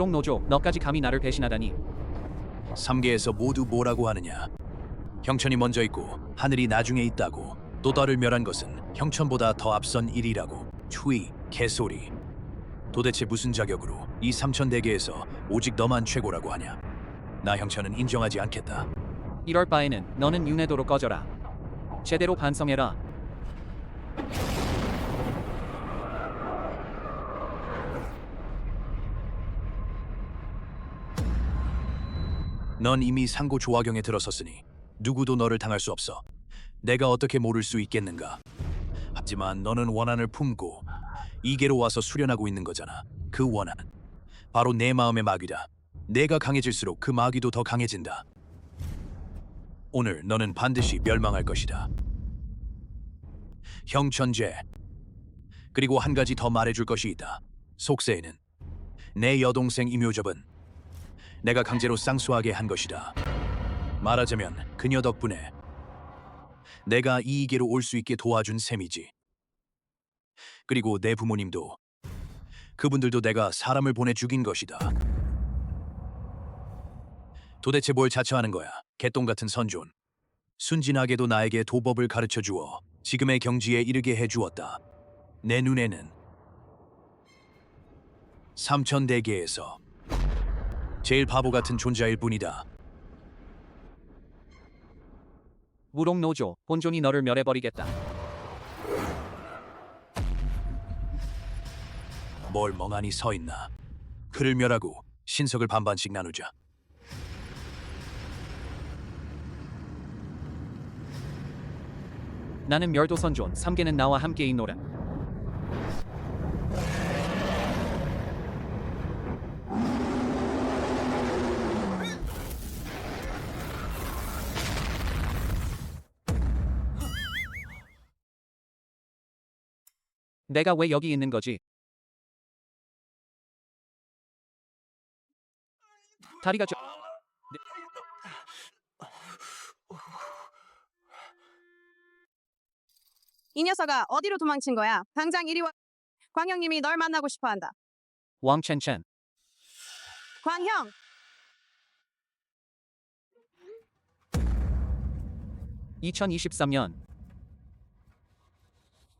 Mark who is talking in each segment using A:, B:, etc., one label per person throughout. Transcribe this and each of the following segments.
A: 무롱노조, 너까지 감히 나를 배신하다니.
B: 3계에서 모두 뭐라고 하느냐. 형천이 먼저 있고 하늘이 나중에 있다고. 또 너를 멸한 것은 형천보다 더 앞선 일이라고. 추위, 개소리. 도대체 무슨 자격으로 이 삼천대계에서 오직 너만 최고라고 하냐. 나 형천은 인정하지 않겠다.
A: 이럴 바에는 너는 윤회도로 꺼져라. 제대로 반성해라.
B: 넌 이미 상고 조화경에 들어섰으니 누구도 너를 당할 수 없어. 내가 어떻게 모를 수 있겠는가. 하지만 너는 원한을 품고 이계로 와서 수련하고 있는 거잖아. 그 원한, 바로 내 마음의 마귀다. 내가 강해질수록 그 마귀도 더 강해진다. 오늘 너는 반드시 멸망할 것이다. 형천재. 그리고 한 가지 더 말해줄 것이 있다. 속세에는 내 여동생 임효접은 내가 강제로 쌍수하게 한 것이다. 말하자면 그녀 덕분에 내가 이 이계로 올 수 있게 도와준 셈이지. 그리고 내 부모님도, 그분들도 내가 사람을 보내 죽인 것이다. 도대체 뭘 자처하는 거야, 개똥 같은 선존. 순진하게도 나에게 도법을 가르쳐 주어 지금의 경지에 이르게 해주었다. 내 눈에는 삼천대계에서 제일 바보 같은 존재일 뿐이다.
A: 무롱노조, 본존이 너를 멸해버리겠다.
B: 뭘 멍하니 서 있나. 그를 멸하고 신석을 반반씩 나누자.
A: 나는 멸도선존, 3계는 나와 함께 있노라. 내가 왜 여기 있는 거지? 다리가
C: 이 녀석아, 어디로 도망친 거야? 당장 이리 와. 광형님이 널 만나고 싶어 한다.
A: 왕첸첸.
C: 광형!
A: 2023년.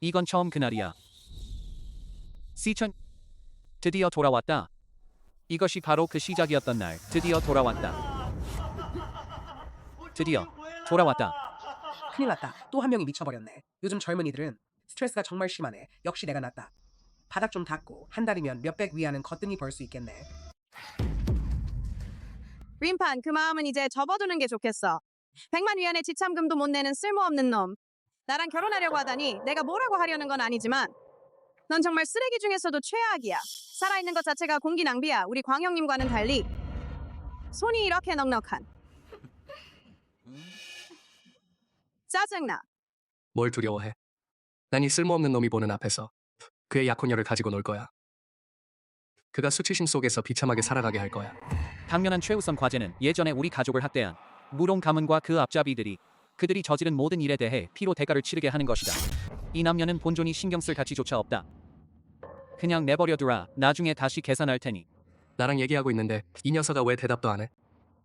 A: 이건 처음 그날이야. 시천. 드디어 돌아왔다. 이것이 바로 그 시작이었던 날. 드디어 돌아왔다. 드디어 돌아왔다.
D: 큰일 났다. 또 한 명이 미쳐버렸네. 요즘 젊은이들은 스트레스가 정말 심하네. 역시 내가 낫다. 바닥 좀 닦고 한 달이면 몇백 위안은 거뜬히 벌 수 있겠네.
C: 림판, 그 마음은 이제 접어두는 게 좋겠어. 100만 위안의 지참금도 못 내는 쓸모없는 놈. 나랑 결혼하려고 하다니 내가 뭐라고 하려는 건 아니지만 넌 정말 쓰레기 중에서도 최악이야. 살아있는 것 자체가 공기 낭비야. 우리 광형님과는 달리 손이 이렇게 넉넉한. 짜증나.
E: 뭘 두려워해? 난 이 쓸모없는 놈이 보는 앞에서 그의 약혼녀를 가지고 놀 거야. 그가 수치심 속에서 비참하게 살아가게 할 거야.
A: 당면한 최우선 과제는 예전에 우리 가족을 학대한 무롱 가문과 그 앞잡이들이 그들이 저지른 모든 일에 대해 피로 대가를 치르게 하는 것이다. 이 남녀는 본존이 신경 쓸 가치조차 없다. 그냥 내버려두라. 나중에 다시 계산할 테니.
E: 나랑 얘기하고 있는데 이 녀석아 왜 대답도 안 해?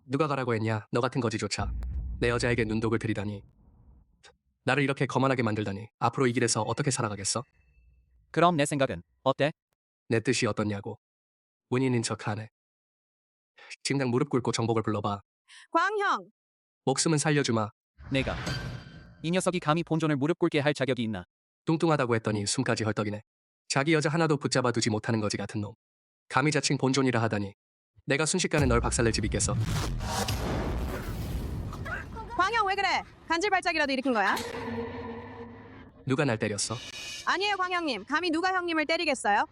E: 누가 가라고 했냐? 너 같은 거지조차. 내 여자에게 눈독을 들이다니. 나를 이렇게 거만하게 만들다니. 앞으로 이 길에서 어떻게 살아가겠어?
A: 그럼 내 생각은 어때?
E: 내 뜻이 어떻냐고. 문인인 척하네. 지금 무릎 꿇고 정복을 불러봐.
C: 광형!
E: 목숨은 살려주마.
A: 내가 이 녀석이 감히 본존을 무릎 꿇게 할 자격이 있나?
E: 뚱뚱하다고 했더니 숨까지 헐떡이네. 자기 여자 하나도 붙잡아 두지 못하는 거지 같은 놈. 감히 자칭 본존이라 하다니. 내가 순식간에 널 박살낼 집 있겠어.
C: 광형 왜 그래? 간질 발작이라도 일으킨 거야?
E: 누가 날 때렸어?
C: 아니에요, 광형님. 감히 누가 형님을 때리겠어요?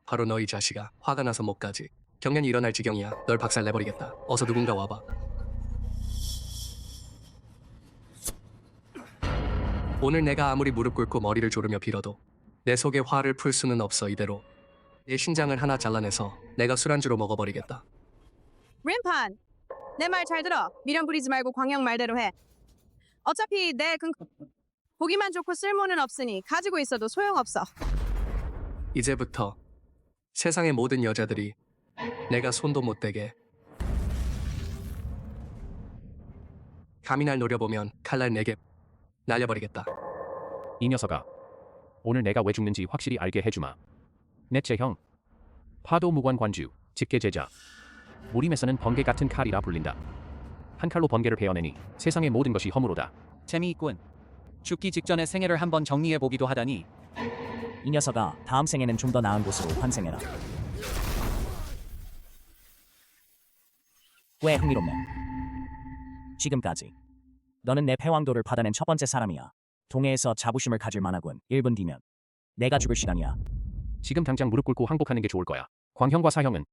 E: 바로 너 이 자식아. 화가 나서 못 가지. 경련이 일어날 지경이야. 널 박살내버리겠다. 어서 누군가 와봐. 오늘 내가 아무리 무릎 꿇고 머리를 조르며 빌어도 내 속에 화를 풀 수는 없어. 이대로 내 신장을 하나 잘라내서 내가 술안주로 먹어버리겠다.
C: 림판! 내 말 잘 들어. 미련 부리지 말고 광형 말대로 해. 어차피 보기만 좋고 쓸모는 없으니 가지고 있어도 소용없어.
E: 이제부터 세상의 모든 여자들이 내가 손도 못 대게. 감히 날 노려보면 칼날 4개 날려버리겠다.
F: 이 녀석아. 오늘 내가 왜 죽는지 확실히 알게 해주마. 넷째 형. 파도 무관 관주, 직계 제자. 무림에서는 번개 같은 칼이라 불린다. 한 칼로 번개를 베어내니 세상의 모든 것이 허물오다.
A: 재미있군. 죽기 직전에 생애를 한번 정리해보기도 하다니.
G: 이 녀석아, 다음 생에는 좀 더 나은 곳으로 환생해라. 꽤 흥미롭네. 지금까지 너는 내 패왕도를 받아낸 첫 번째 사람이야. 동해에서 자부심을 가질 만하군. 1분 뒤면 내가 죽을 시간이야.
F: 지금 당장 무릎 꿇고 항복하는 게 좋을 거야. 광형과 사형은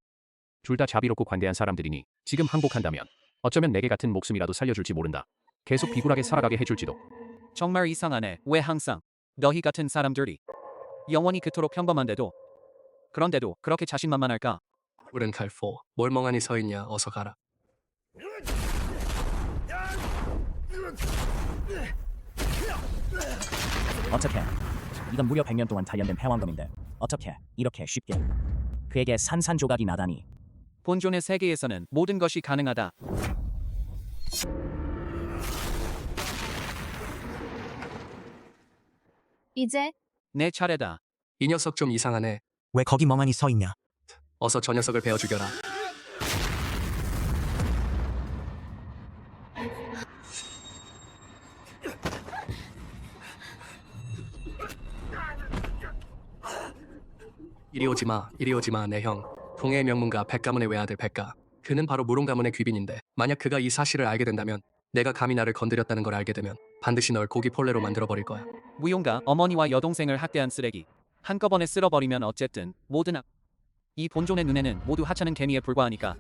F: 둘 다 자비롭고 관대한 사람들이니 지금 항복한다면 어쩌면 내게 같은 목숨이라도 살려줄지 모른다. 계속 비굴하게 살아가게 해줄지도.
A: 정말 이상하네. 왜 항상 너희 같은 사람들이 영원히 그토록 평범한데도 그런데도 그렇게 자신만만할까?
E: 푸른 칼포. 뭘 멍하니 서 있냐. 어서 가라.
G: 어떻게? 이건 무려 100년 동안 단련된 패왕검인데 어떻게 이렇게 쉽게 그에게 산산조각이 나다니.
A: 본존의 세계에서는 모든 것이 가능하다.
C: 이제
A: 내 차례다.
E: 이 녀석 좀 이상하네.
G: 왜 거기 멍하니 서 있냐?
E: 어서 저 녀석을 베어 죽여라. 이리 오지 마, 이리 오지 마, 내 형. 동해의 명문가 백가문의 외아들 백가. 그는 바로 무롱 가문의 귀빈인데 만약 그가 이 사실을 알게 된다면 내가 감히 나를 건드렸다는 걸 알게 되면 반드시 널 고기 폴레로 만들어버릴 거야.
A: 무용가 어머니와 여동생을 학대한 쓰레기. 한꺼번에 쓸어버리면 어쨌든 모든 이 본존의 눈에는 모두 하찮은 개미에 불과하니까.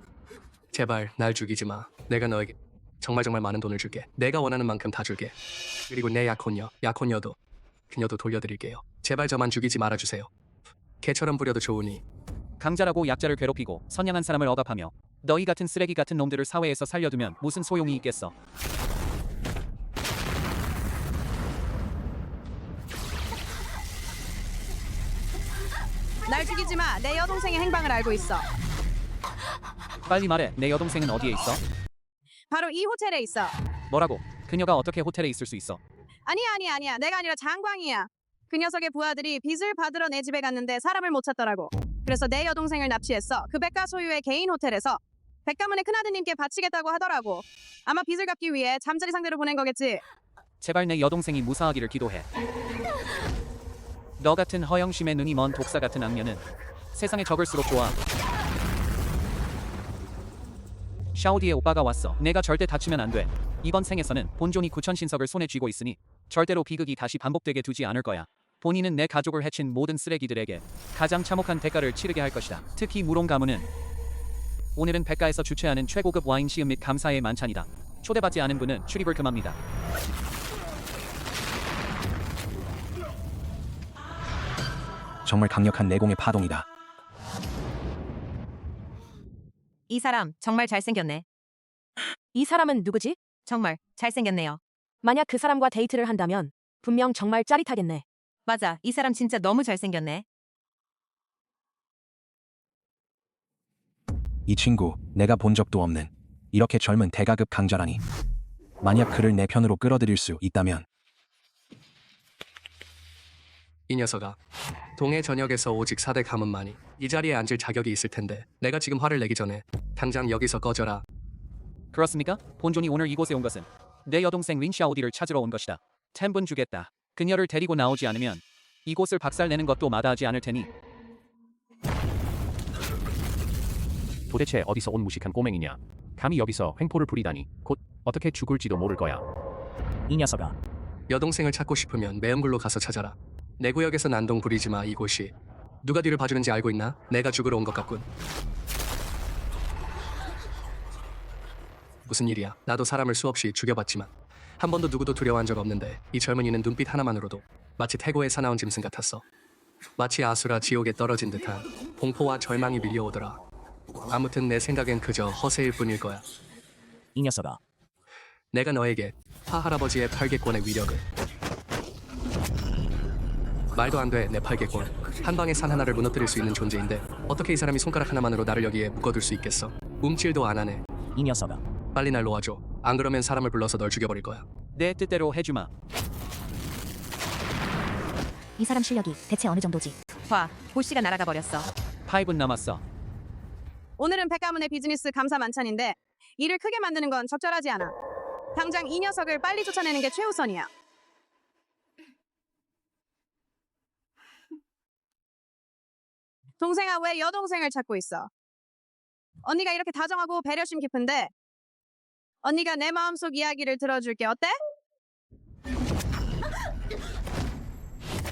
E: 제발 날 죽이지 마. 내가 너에게 정말 많은 돈을 줄게. 내가 원하는 만큼 다 줄게. 그리고 내 약혼녀도 그녀도 돌려드릴게요. 제발 저만 죽이지 말아주세요. 개처럼 부려도 좋으니.
A: 강자라고 약자를 괴롭히고 선량한 사람을 억압하며 너희 같은 쓰레기 같은 놈들을 사회에서 살려두면 무슨 소용이 있겠어.
C: 날 죽이지 마. 내 여동생의 행방을 알고 있어.
A: 빨리 말해. 내 여동생은 어디에 있어?
C: 바로 이 호텔에 있어.
A: 뭐라고? 그녀가 어떻게 호텔에 있을 수 있어?
C: 아니야. 내가 아니라 장광이야. 그 녀석의 부하들이 빚을 받으러 내 집에 갔는데 사람을 못 찾더라고. 그래서 내 여동생을 납치했어. 그 백가 소유의 개인 호텔에서 백가문의 큰아드님께 바치겠다고 하더라고. 아마 빚을 갚기 위해 잠자리 상대로 보낸 거겠지.
A: 제발 내 여동생이 무사하기를 기도해. 너 같은 허영심의 눈이 먼 독사 같은 악녀는 세상에 적을수록 좋아. 샤오디의 오빠가 왔어. 내가 절대 다치면 안 돼. 이번 생에서는 본존이 9천 신석을 손에 쥐고 있으니 절대로 비극이 다시 반복되게 두지 않을 거야. 본인은 내 가족을 해친 모든 쓰레기들에게 가장 참혹한 대가를 치르게 할 것이다. 특히 무롱 가문은 오늘은 백가에서 주최하는 최고급 와인 시음 및 감사의 만찬이다. 초대받지 않은 분은 출입을 금합니다.
H: 정말 강력한 내공의 파동이다.
I: 이 사람 정말 잘생겼네. 이 사람은 누구지? 정말 잘생겼네요.
J: 만약 그 사람과 데이트를 한다면 분명 정말 짜릿하겠네.
I: 맞아, 이 사람 진짜 너무 잘생겼네.
H: 이 친구, 내가 본 적도 없는 이렇게 젊은 대가급 강자라니. 만약 그를 내 편으로 끌어들일 수 있다면.
E: 이 녀석아. 동해 전역에서 오직 4대 가문만이 이 자리에 앉을 자격이 있을 텐데 내가 지금 화를 내기 전에 당장 여기서 꺼져라.
A: 그렇습니까? 본존이 오늘 이곳에 온 것은 내 여동생 린샤오디를 찾으러 온 것이다. 10분 주겠다. 그녀를 데리고 나오지 않으면 이곳을 박살내는 것도 마다하지 않을 테니.
F: 도대체 어디서 온 무식한 꼬맹이냐. 감히 여기서 횡포를 부리다니. 곧 어떻게 죽을지도 모를 거야.
G: 이 녀석아,
E: 여동생을 찾고 싶으면 매음굴로 가서 찾아라. 내 구역에서 난동 부리지 마. 이곳이 누가 뒤를 봐주는지 알고 있나? 내가 죽으러 온 것 같군. 무슨 일이야? 나도 사람을 수없이 죽여봤지만 한 번도 누구도 두려워한 적 없는데 이 젊은이는 눈빛 하나만으로도 마치 태고에 사나운 짐승 같았어. 마치 아수라 지옥에 떨어진 듯한 공포와 절망이 밀려오더라. 아무튼 내 생각엔 그저 허세일 뿐일 거야.
G: 이 녀석아,
E: 내가 너에게 하할아버지의 8개권의 위력을. 말도 안 돼. 내 8개권 한 방에 산 하나를 무너뜨릴 수 있는 존재인데 어떻게 이 사람이 손가락 하나만으로 나를 여기에 묶어둘 수 있겠어? 움찔도 안 하네.
G: 이 녀석아.
E: 빨리 날 놓아줘. 안 그러면 사람을 불러서 널 죽여버릴 거야.
A: 내 뜻대로 해주마.
J: 이 사람 실력이 대체 어느 정도지?
I: 봐, 보씨가 날아가 버렸어.
A: 8분 남았어.
C: 오늘은 백가문의 비즈니스 감사 만찬인데 일을 크게 만드는 건 적절하지 않아. 당장 이 녀석을 빨리 쫓아내는 게 최우선이야. 동생아, 왜 여동생을 찾고 있어? 언니가 이렇게 다정하고 배려심 깊은데 언니가 내 마음속 이야기를 들어줄게. 어때?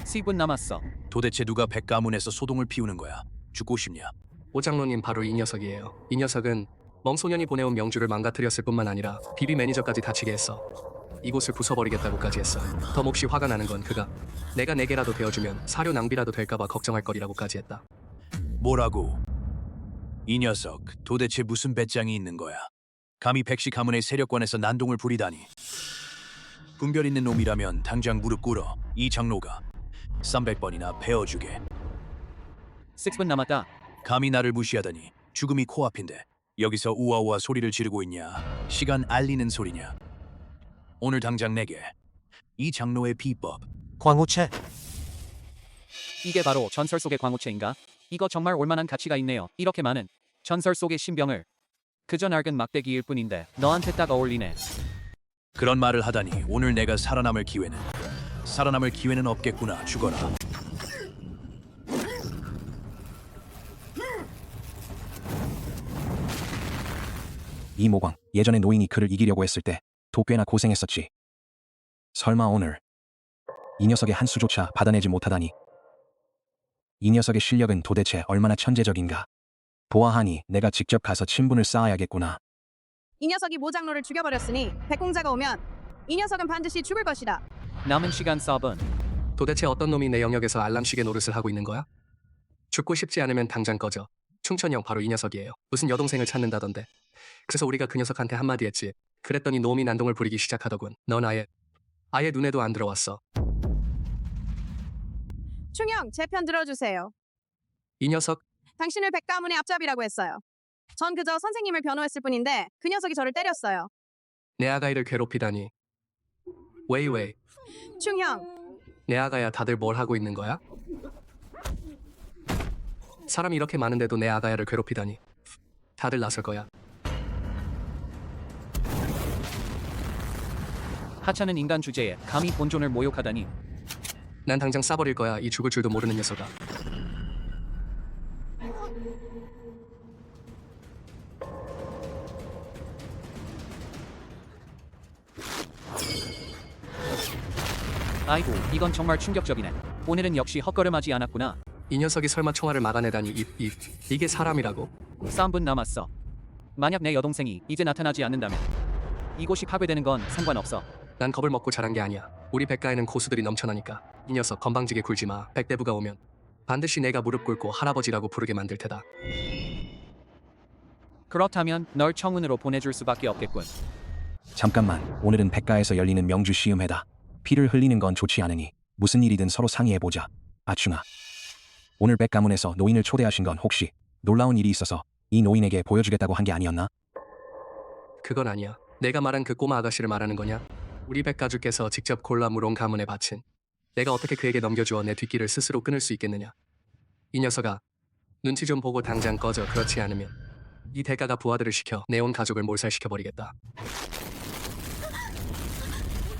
A: 10분 남았어.
B: 도대체 누가 백가문에서 소동을 피우는 거야? 죽고 싶냐?
E: 오장로님 바로 이 녀석이에요. 이 녀석은 멍소년이 보내온 명주를 망가뜨렸을 뿐만 아니라 비비 매니저까지 다치게 했어. 이곳을 부숴버리겠다고까지 했어. 더 몹시 화가 나는 건 그가 내가 네 개라도 되어주면 사료 낭비라도 될까봐 걱정할 거리라고까지 했다.
B: 뭐라고? 이 녀석 도대체 무슨 배짱이 있는 거야? 감히 백시 가문의 세력관에서 난동을 부리다니. 분별 있는 놈이라면 당장 무릎 꿇어. 이 장로가 300번이나 베어주게.
A: 6분 남았다.
B: 감히 나를 무시하다니. 죽음이 코앞인데 여기서 우아우아 소리를 지르고 있냐? 시간 알리는 소리냐? 오늘 당장 내게 이 장로의 비법.
H: 광우채.
A: 이게 바로 전설 속의 광우체인가? 이거 정말 올만한 가치가 있네요. 이렇게 많은 전설 속의 신병을 그저 낡은 막대기일 뿐인데 너한테 딱 어울리네.
B: 그런 말을 하다니 오늘 내가 살아남을 기회는 없겠구나. 죽어라.
H: 이모광, 예전에 노인이 그를 이기려고 했을 때 도 꽤나 고생했었지. 설마 오늘 이 녀석의 한 수조차 받아내지 못하다니. 이 녀석의 실력은 도대체 얼마나 천재적인가. 보아하니 내가 직접 가서 친분을 쌓아야겠구나.
C: 이 녀석이 모장로를 죽여버렸으니 백공자가 오면 이 녀석은 반드시 죽을 것이다.
A: 남은 시간 4분.
E: 도대체 어떤 놈이 내 영역에서 알람시계 노릇을 하고 있는 거야? 죽고 싶지 않으면 당장 꺼져. 충천형 바로 이 녀석이에요. 무슨 여동생을 찾는다던데. 그래서 우리가 그 녀석한테 한마디 했지. 그랬더니 놈이 난동을 부리기 시작하더군. 넌 아예 눈에도 안 들어왔어.
C: 충형, 제 편 들어주세요.
E: 이 녀석
C: 당신을 백가문의 앞잡이라고 했어요. 전 그저 선생님을 변호했을 뿐인데 그 녀석이 저를 때렸어요.
E: 내 아가이를 괴롭히다니. 웨이
C: 충형,
E: 내 아가야 다들 뭘 하고 있는 거야? 사람이 이렇게 많은데도 내 아가야를 괴롭히다니. 다들 나설 거야.
A: 하찮은 인간 주제에 감히 본존을 모욕하다니.
E: 난 당장 싸버릴 거야. 이 죽을 줄도 모르는 녀석아.
A: 아이고, 이건 정말 충격적이네. 오늘은 역시 헛걸음하지 않았구나.
E: 이 녀석이 설마 총알을 막아내다니. 이게 사람이라고?
A: 3분 남았어. 만약 내 여동생이 이제 나타나지 않는다면 이곳이 파괴되는 건 상관없어.
E: 난 겁을 먹고 자란 게 아니야. 우리 백가에는 고수들이 넘쳐나니까. 이 녀석 건방지게 굴지 마. 백대부가 오면 반드시 내가 무릎 꿇고 할아버지라고 부르게 만들 테다.
A: 그렇다면 널 청운으로 보내줄 수밖에 없겠군.
H: 잠깐만, 오늘은 백가에서 열리는 명주 시음회다. 피를 흘리는 건 좋지 않으니 무슨 일이든 서로 상의해보자. 아충아, 오늘 백가문에서 노인을 초대하신 건 혹시 놀라운 일이 있어서 이 노인에게 보여주겠다고 한 게 아니었나?
E: 그건 아니야. 내가 말한 그 꼬마 아가씨를 말하는 거냐? 우리 백가주께서 직접 골라 물온 가문에 바친. 내가 어떻게 그에게 넘겨주어 내 뒷길을 스스로 끊을 수 있겠느냐? 이 녀석아, 눈치 좀 보고 당장 꺼져. 그렇지 않으면 이 대가가 부하들을 시켜 내 온 가족을 몰살시켜버리겠다.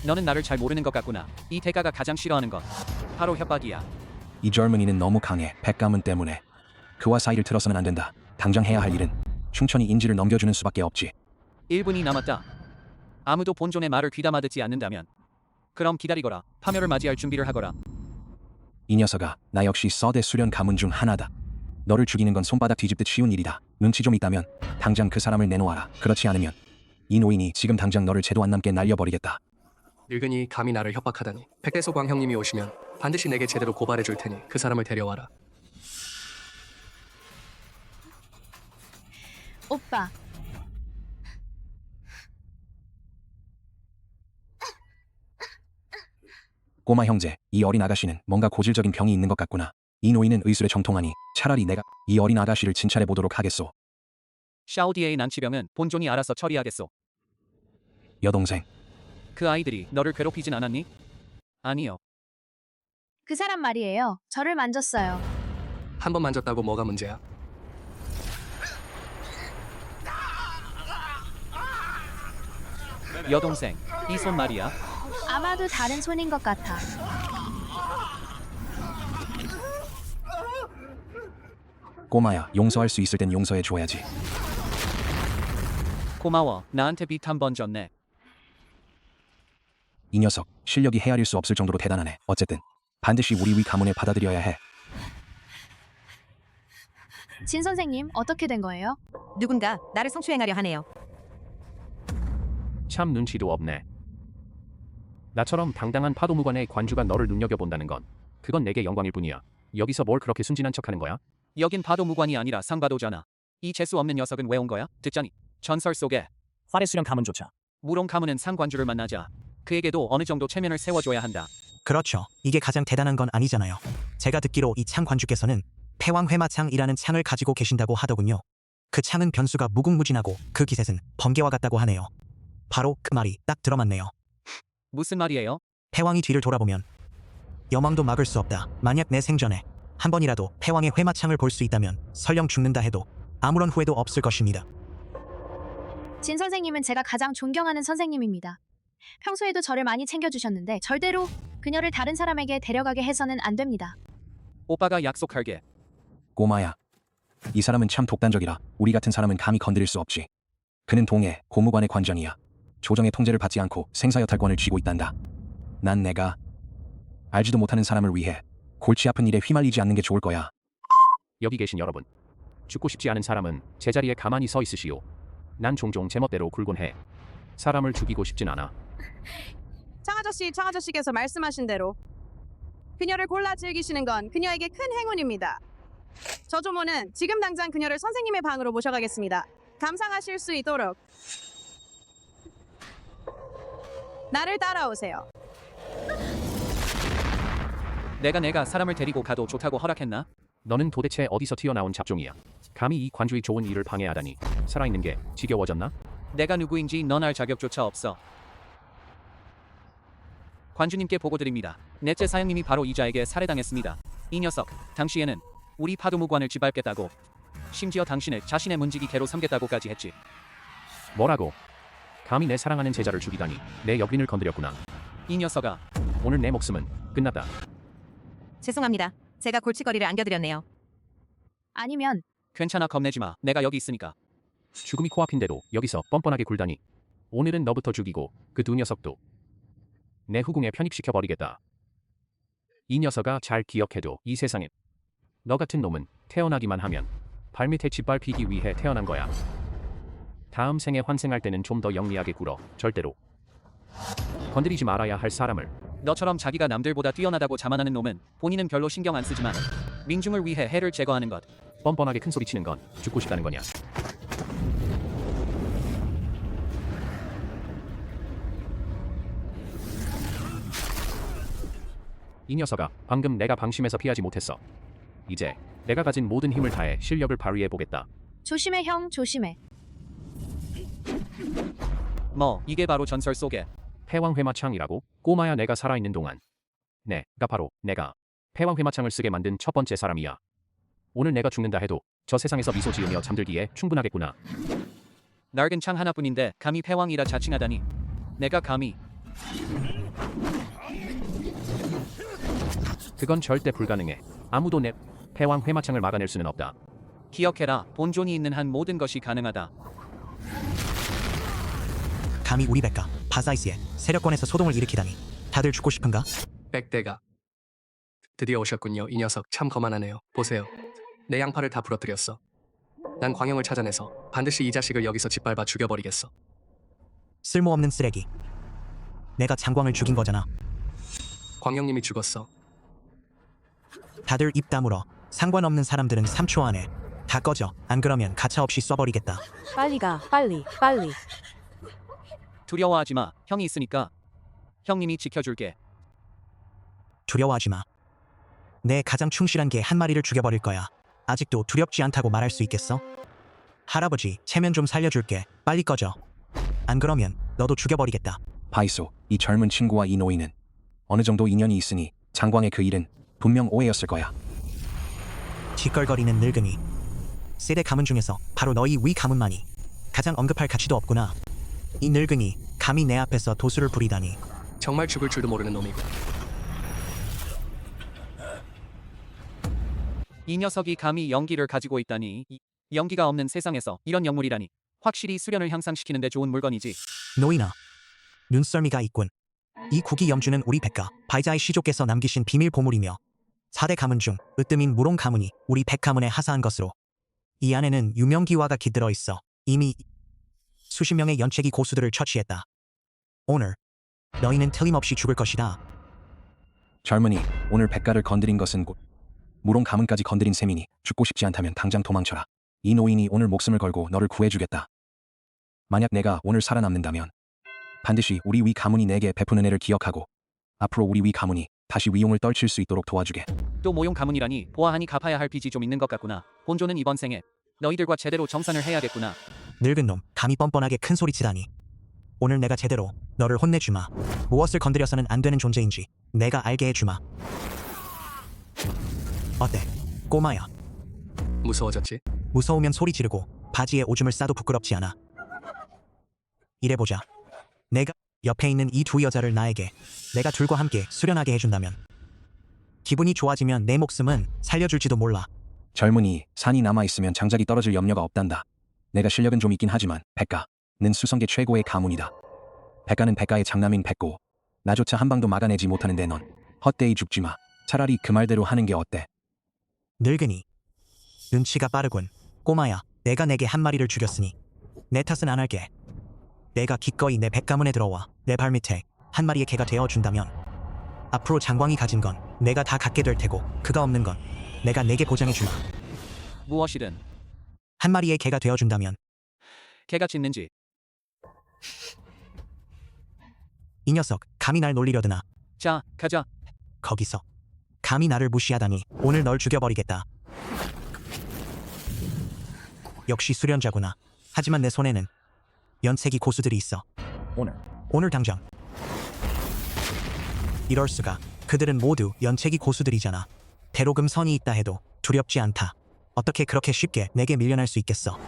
A: 너는 나를 잘 모르는 것 같구나. 이 대가가 가장 싫어하는 건 바로 협박이야.
H: 이 젊은이는 너무 강해. 백가문 때문에. 그와 사이를 틀어서는 안 된다. 당장 해야 할 일은 충천이 인지를 넘겨주는 수밖에 없지.
A: 1분이 남았다. 아무도 본존의 말을 귀담아 듣지 않는다면 그럼 기다리거라. 파멸을 맞이할 준비를 하거라.
H: 이 녀석아, 나 역시 서대 수련 가문 중 하나다. 너를 죽이는 건 손바닥 뒤집듯 쉬운 일이다. 눈치 좀 있다면 당장 그 사람을 내놓아라. 그렇지 않으면 이 노인이 지금 당장 너를 죄도 안 남게 날려버리겠다.
E: 늙은이 감히 나를 협박하다니. 백대소광 형님이 오시면 반드시 내게 제대로 고발해 줄 테니 그 사람을 데려와라.
J: 오빠,
H: 꼬마 형제, 이 어린 아가씨는 뭔가 고질적인 병이 있는 것 같구나. 이 노인은 의술에 정통하니 차라리 내가 이 어린 아가씨를 진찰해 보도록 하겠소.
A: 샤오디에의 난치병은 본존이 알아서 처리하겠소.
H: 여동생,
A: 그 아이들이 너를 괴롭히진 않았니? 아니요.
K: 그 사람 말이에요. 저를 만졌어요.
E: 한 번 만졌다고 뭐가 문제야?
A: 여동생, 이 손 말이야.
K: 아마도 다른 손인 것 같아.
H: 꼬마야, 용서할 수 있을 땐 용서해 줘야지.
A: 고마워. 나한테 빚 한 번 졌네.
H: 이 녀석, 실력이 헤아릴 수 없을 정도로 대단하네. 어쨌든 반드시 우리 위 가문에 받아들여야 해.
K: 진 선생님, 어떻게 된 거예요?
I: 누군가 나를 성추행하려 하네요.
F: 참 눈치도 없네. 나처럼 당당한 파도무관의 관주가 너를 눈여겨본다는 건 그건 내게 영광일 뿐이야. 여기서 뭘 그렇게 순진한 척하는 거야?
A: 여긴 파도무관이 아니라 상바도잖아. 이 재수 없는 녀석은 왜 온 거야? 듣자니 전설 속에
G: 활의 수령 가문조차.
A: 무롱 가문은 상관주를 만나자 그에게도 어느 정도 체면을 세워줘야 한다.
L: 그렇죠. 이게 가장 대단한 건 아니잖아요. 제가 듣기로 이 창관주께서는 패왕회마창이라는 창을 가지고 계신다고 하더군요. 그 창은 변수가 무궁무진하고 그 기셋은 번개와 같다고 하네요. 바로 그 말이 딱 들어맞네요.
A: 무슨 말이에요?
L: 패왕이 뒤를 돌아보면 여망도 막을 수 없다. 만약 내 생전에 한 번이라도 패왕의 회마창을 볼 수 있다면 설령 죽는다 해도 아무런 후회도 없을 것입니다.
K: 진 선생님은 제가 가장 존경하는 선생님입니다. 평소에도 저를 많이 챙겨주셨는데 절대로 그녀를 다른 사람에게 데려가게 해서는 안 됩니다.
A: 오빠가 약속할게.
H: 꼬마야, 이 사람은 참 독단적이라 우리 같은 사람은 감히 건드릴 수 없지. 그는 동해 고무관의 관장이야. 조정의 통제를 받지 않고 생사여탈권을 쥐고 있단다. 난 내가 알지도 못하는 사람을 위해 골치 아픈 일에 휘말리지 않는 게 좋을 거야.
F: 여기 계신 여러분, 죽고 싶지 않은 사람은 제자리에 가만히 서 있으시오. 난 종종 제멋대로 굴곤 해. 사람을 죽이고 싶진 않아.
C: 창아저씨께서 말씀하신 대로 그녀를 골라 즐기시는 건 그녀에게 큰 행운입니다. 저 조모는 지금 당장 그녀를 선생님의 방으로 모셔가겠습니다. 감상하실 수 있도록 나를 따라오세요.
A: 내가 사람을 데리고 가도 좋다고 허락했나?
F: 너는 도대체 어디서 튀어나온 잡종이야? 감히 이 관주의 좋은 일을 방해하다니. 살아있는 게 지겨워졌나?
A: 내가 누구인지 넌 알 자격조차 없어. 관주님께 보고드립니다. 넷째 사형님이 바로 이자에게 살해당했습니다. 이 녀석, 당시에는 우리 파도무관을 짓밟겠다고, 심지어 당신을 자신의 문지기개로 삼겠다고까지 했지.
F: 뭐라고? 감히 내 사랑하는 제자를 죽이다니. 내 여빈을 건드렸구나.
A: 이 녀석아,
F: 오늘 내 목숨은 끝났다.
I: 죄송합니다. 제가 골칫거리를 안겨드렸네요.
K: 아니면
A: 괜찮아, 겁내지 마. 내가 여기 있으니까.
F: 죽음이 코앞인데도 여기서 뻔뻔하게 굴다니. 오늘은 너부터 죽이고 그 두 녀석도 내 후궁에 편입시켜버리겠다. 이 녀석아, 잘 기억해도 이 세상엔 너 같은 놈은 태어나기만 하면 발밑에 짓밟히기 위해 태어난 거야. 다음 생에 환생할 때는 좀 더 영리하게 굴어. 절대로 건드리지 말아야 할 사람을.
A: 너처럼 자기가 남들보다 뛰어나다고 자만하는 놈은 본인은 별로 신경 안 쓰지만 민중을 위해 해를 제거하는 것.
F: 뻔뻔하게 큰 소리 치는 건 죽고 싶다는 거냐? 이 녀석아, 방금 내가 방심해서 피하지 못했어. 이제 내가 가진 모든 힘을 다해 실력을 발휘해 보겠다.
K: 조심해 형, 조심해.
A: 뭐 이게 바로 전설 속의
F: 패왕회마창이라고? 꼬마야, 내가 살아있는 동안 내가 바로 내가 패왕회마창을 쓰게 만든 첫 번째 사람이야. 오늘 내가 죽는다 해도 저 세상에서 미소 지으며 잠들기에 충분하겠구나.
A: 낡은 창 하나뿐인데 감히 패왕이라 자칭하다니. 내가 감히.
F: 그건 절대 불가능해. 아무도 내 패왕회마창을 막아낼 수는 없다.
A: 기억해라, 본존이 있는 한 모든 것이 가능하다.
L: 감히 우리 백가 바사이스의 세력권에서 소동을 일으키다니. 다들 죽고 싶은가?
E: 백대가 드디어 오셨군요. 이 녀석 참 거만하네요. 보세요. 내 양팔을 다 부러뜨렸어. 난 광영을 찾아내서 반드시 이 자식을 여기서 짓밟아 죽여버리겠어.
L: 쓸모없는 쓰레기. 내가 장광을 죽인 거잖아.
E: 광영님이 죽었어.
L: 다들 입 다물어. 상관없는 사람들은 3초 안에 다 꺼져. 안 그러면 가차없이 쏴버리겠다.
J: 빨리 가. 빨리. 빨리.
A: 두려워하지 마. 형이 있으니까. 형님이 지켜줄게.
L: 두려워하지 마. 내 가장 충실한 개 한 마리를 죽여버릴 거야. 아직도 두렵지 않다고 말할 수 있겠어? 할아버지, 체면 좀 살려줄게. 빨리 꺼져. 안 그러면 너도 죽여버리겠다.
H: 바이소, 이 젊은 친구와 이 노인은 어느 정도 인연이 있으니 장광의 그 일은 분명 오해였을 거야.
L: 뒷걸거리는 늙은이. 세대 가문 중에서 바로 너희 위 가문만이 가장 언급할 가치도 없구나. 이 늙은이 감히 내 앞에서 도수를 부리다니.
E: 정말 죽을 줄도 모르는 놈이고.
A: 이 녀석이 감히 연기를 가지고 있다니. 연기가 없는 세상에서 이런 영물이라니. 확실히 수련을 향상시키는 데 좋은 물건이지.
L: 노인아, 눈썰미가 있군. 이 국이 염주는 우리 백가 바이자의 시족께서 남기신 비밀 보물이며 4대 가문 중 으뜸인 무롱 가문이 우리 백 가문에 하사한 것으로 이 안에는 유명기와가 깃들어 있어 이미 수십 명의 연체기 고수들을 처치했다. 오늘 너희는 틀림없이 죽을 것이다.
H: 젊은이, 오늘 백가를 건드린 것은 곧 무롱 가문까지 건드린 셈이니 죽고 싶지 않다면 당장 도망쳐라. 이 노인이 오늘 목숨을 걸고 너를 구해주겠다. 만약 내가 오늘 살아남는다면 반드시 우리 위 가문이 내게 베푼 은혜를 기억하고 앞으로 우리 위 가문이 다시 위용을 떨칠 수 있도록 도와주게.
A: 또 모용 가문이라니 보아하니 갚아야 할 빚이 좀 있는 것 같구나. 본조는 이번 생에 너희들과 제대로 정산을 해야겠구나.
L: 늙은 놈, 감히 뻔뻔하게 큰 소리치다니. 오늘 내가 제대로 너를 혼내주마. 무엇을 건드려서는 안 되는 존재인지 내가 알게 해주마. 어때, 꼬마야?
E: 무서워졌지?
L: 무서우면 소리 지르고 바지에 오줌을 싸도 부끄럽지 않아. 이래보자. 내가 옆에 있는 이 두 여자를 나에게 내가 둘과 함께 수련하게 해준다면 기분이 좋아지면 내 목숨은 살려줄지도 몰라.
H: 젊은이, 산이 남아있으면 장작이 떨어질 염려가 없단다. 내가 실력은 좀 있긴 하지만 백가는 수성계 최고의 가문이다. 백가는 백가의 장남인 백고. 나조차 한 방도 막아내지 못하는데 넌 헛되이 죽지마. 차라리 그 말대로 하는 게 어때?
L: 늙은이, 눈치가 빠르군. 꼬마야, 내가 내게 한 마리를 죽였으니 내 탓은 안 할게. 내가 기꺼이 내 백가문에 들어와 내 발밑에 한 마리의 개가 되어준다면 앞으로 장광이 가진 건 내가 다 갖게 될 테고 그가 없는 건 내가 내게 보장해주마.
A: 무엇이든.
L: 한 마리의 개가 되어준다면.
A: 개가 짖는지.
L: 이 녀석, 감히 날 놀리려드나.
A: 자, 가자.
L: 거기서 감히 나를 무시하다니 오늘 널 죽여버리겠다. 역시 수련자구나. 하지만 내 손에는 연체기 고수들이 있어. 오늘 당장. 이럴 수가. 그들은 모두 연체기 고수들이잖아. 대로금 선이 있다 해도 두렵지 않다. 어떻게 그렇게 쉽게 내게 밀려날 수 있겠어?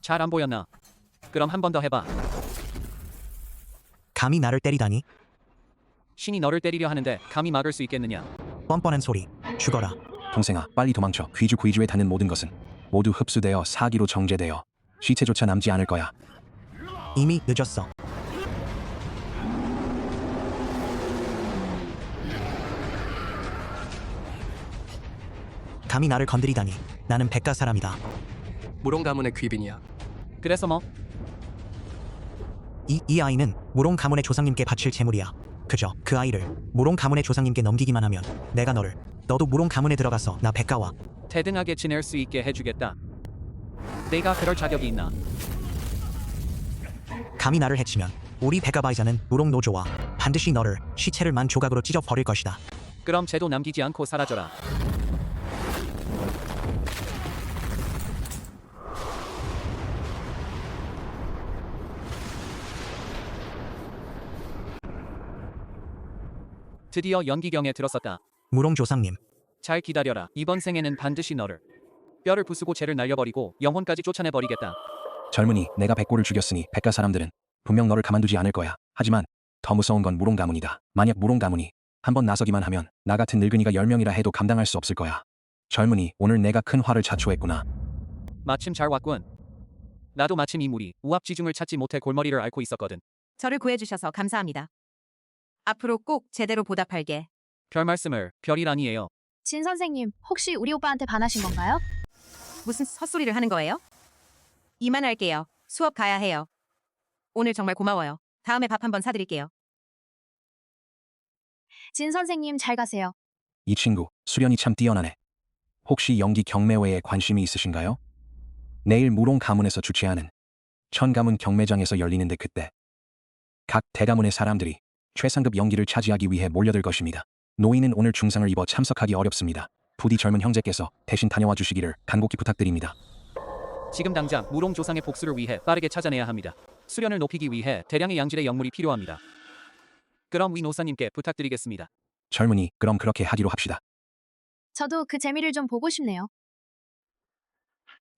A: 잘 안 보였나? 그럼 한 번 더 해봐.
L: 감히 나를 때리다니?
A: 신이 너를 때리려 하는데 감히 막을 수 있겠느냐?
L: 뻔뻔한 소리. 죽어라.
H: 동생아, 빨리 도망쳐. 귀주에 닿는 모든 것은 모두 흡수되어 사기로 정제되어 시체조차 남지 않을 거야.
L: 이미 늦었어. 감히 나를 건드리다니. 나는 백가 사람이다.
E: 무롱 가문의 귀빈이야.
A: 그래서 뭐?
L: 이 아이는 무롱 가문의 조상님께 바칠 재물이야. 그저 그 아이를 무롱 가문의 조상님께 넘기기만 하면 내가 너도 무롱 가문에 들어가서 나 백가와
A: 대등하게 지낼 수 있게 해주겠다. 내가 그럴 자격이 있나?
L: 감히 나를 해치면 우리 백가바이자는 무롱 노조와 반드시 너를 시체를 만 조각으로 찢어 버릴 것이다.
A: 그럼 쟤도 남기지 않고 사라져라. 드디어 연기경에 들었었다.
L: 무롱 조상님,
A: 잘 기다려라. 이번 생에는 반드시 너를 뼈를 부수고 쟤를 날려버리고 영혼까지 쫓아내버리겠다.
H: 젊은이, 내가 백고를 죽였으니 백가 사람들은 분명 너를 가만두지 않을 거야. 하지만 더 무서운 건 무롱 가문이다. 만약 무롱 가문이 한번 나서기만 하면 나 같은 늙은이가 10명이라 해도 감당할 수 없을 거야. 젊은이, 오늘 내가 큰 화를 자초했구나.
A: 마침 잘 왔군. 나도 마침 이 무리 우압지중을 찾지 못해 골머리를 앓고 있었거든.
I: 저를 구해주셔서 감사합니다. 앞으로 꼭 제대로 보답할게.
A: 별 말씀을. 별이라니에요.
K: 진 선생님, 혹시 우리 오빠한테 반하신 건가요?
I: 무슨 헛소리를 하는 거예요? 이만할게요. 수업 가야 해요. 오늘 정말 고마워요. 다음에 밥 한번 사드릴게요.
K: 진 선생님, 잘 가세요.
H: 이 친구, 수련이 참 뛰어나네. 혹시 연기 경매회에 관심이 있으신가요? 내일 무롱 가문에서 주최하는 천가문 경매장에서 열리는데 그때 각 대가문의 사람들이 최상급 연기를 차지하기 위해 몰려들 것입니다. 노인은 오늘 중상을 입어 참석하기 어렵습니다. 부디 젊은 형제께서 대신 다녀와 주시기를 간곡히 부탁드립니다.
A: 지금 당장 무롱 조상의 복수를 위해 빠르게 찾아내야 합니다. 수련을 높이기 위해 대량의 양질의 영물이 필요합니다. 그럼 위 노사님께 부탁드리겠습니다.
H: 젊은이, 그럼 그렇게 하기로 합시다.
K: 저도 그 재미를 좀 보고 싶네요.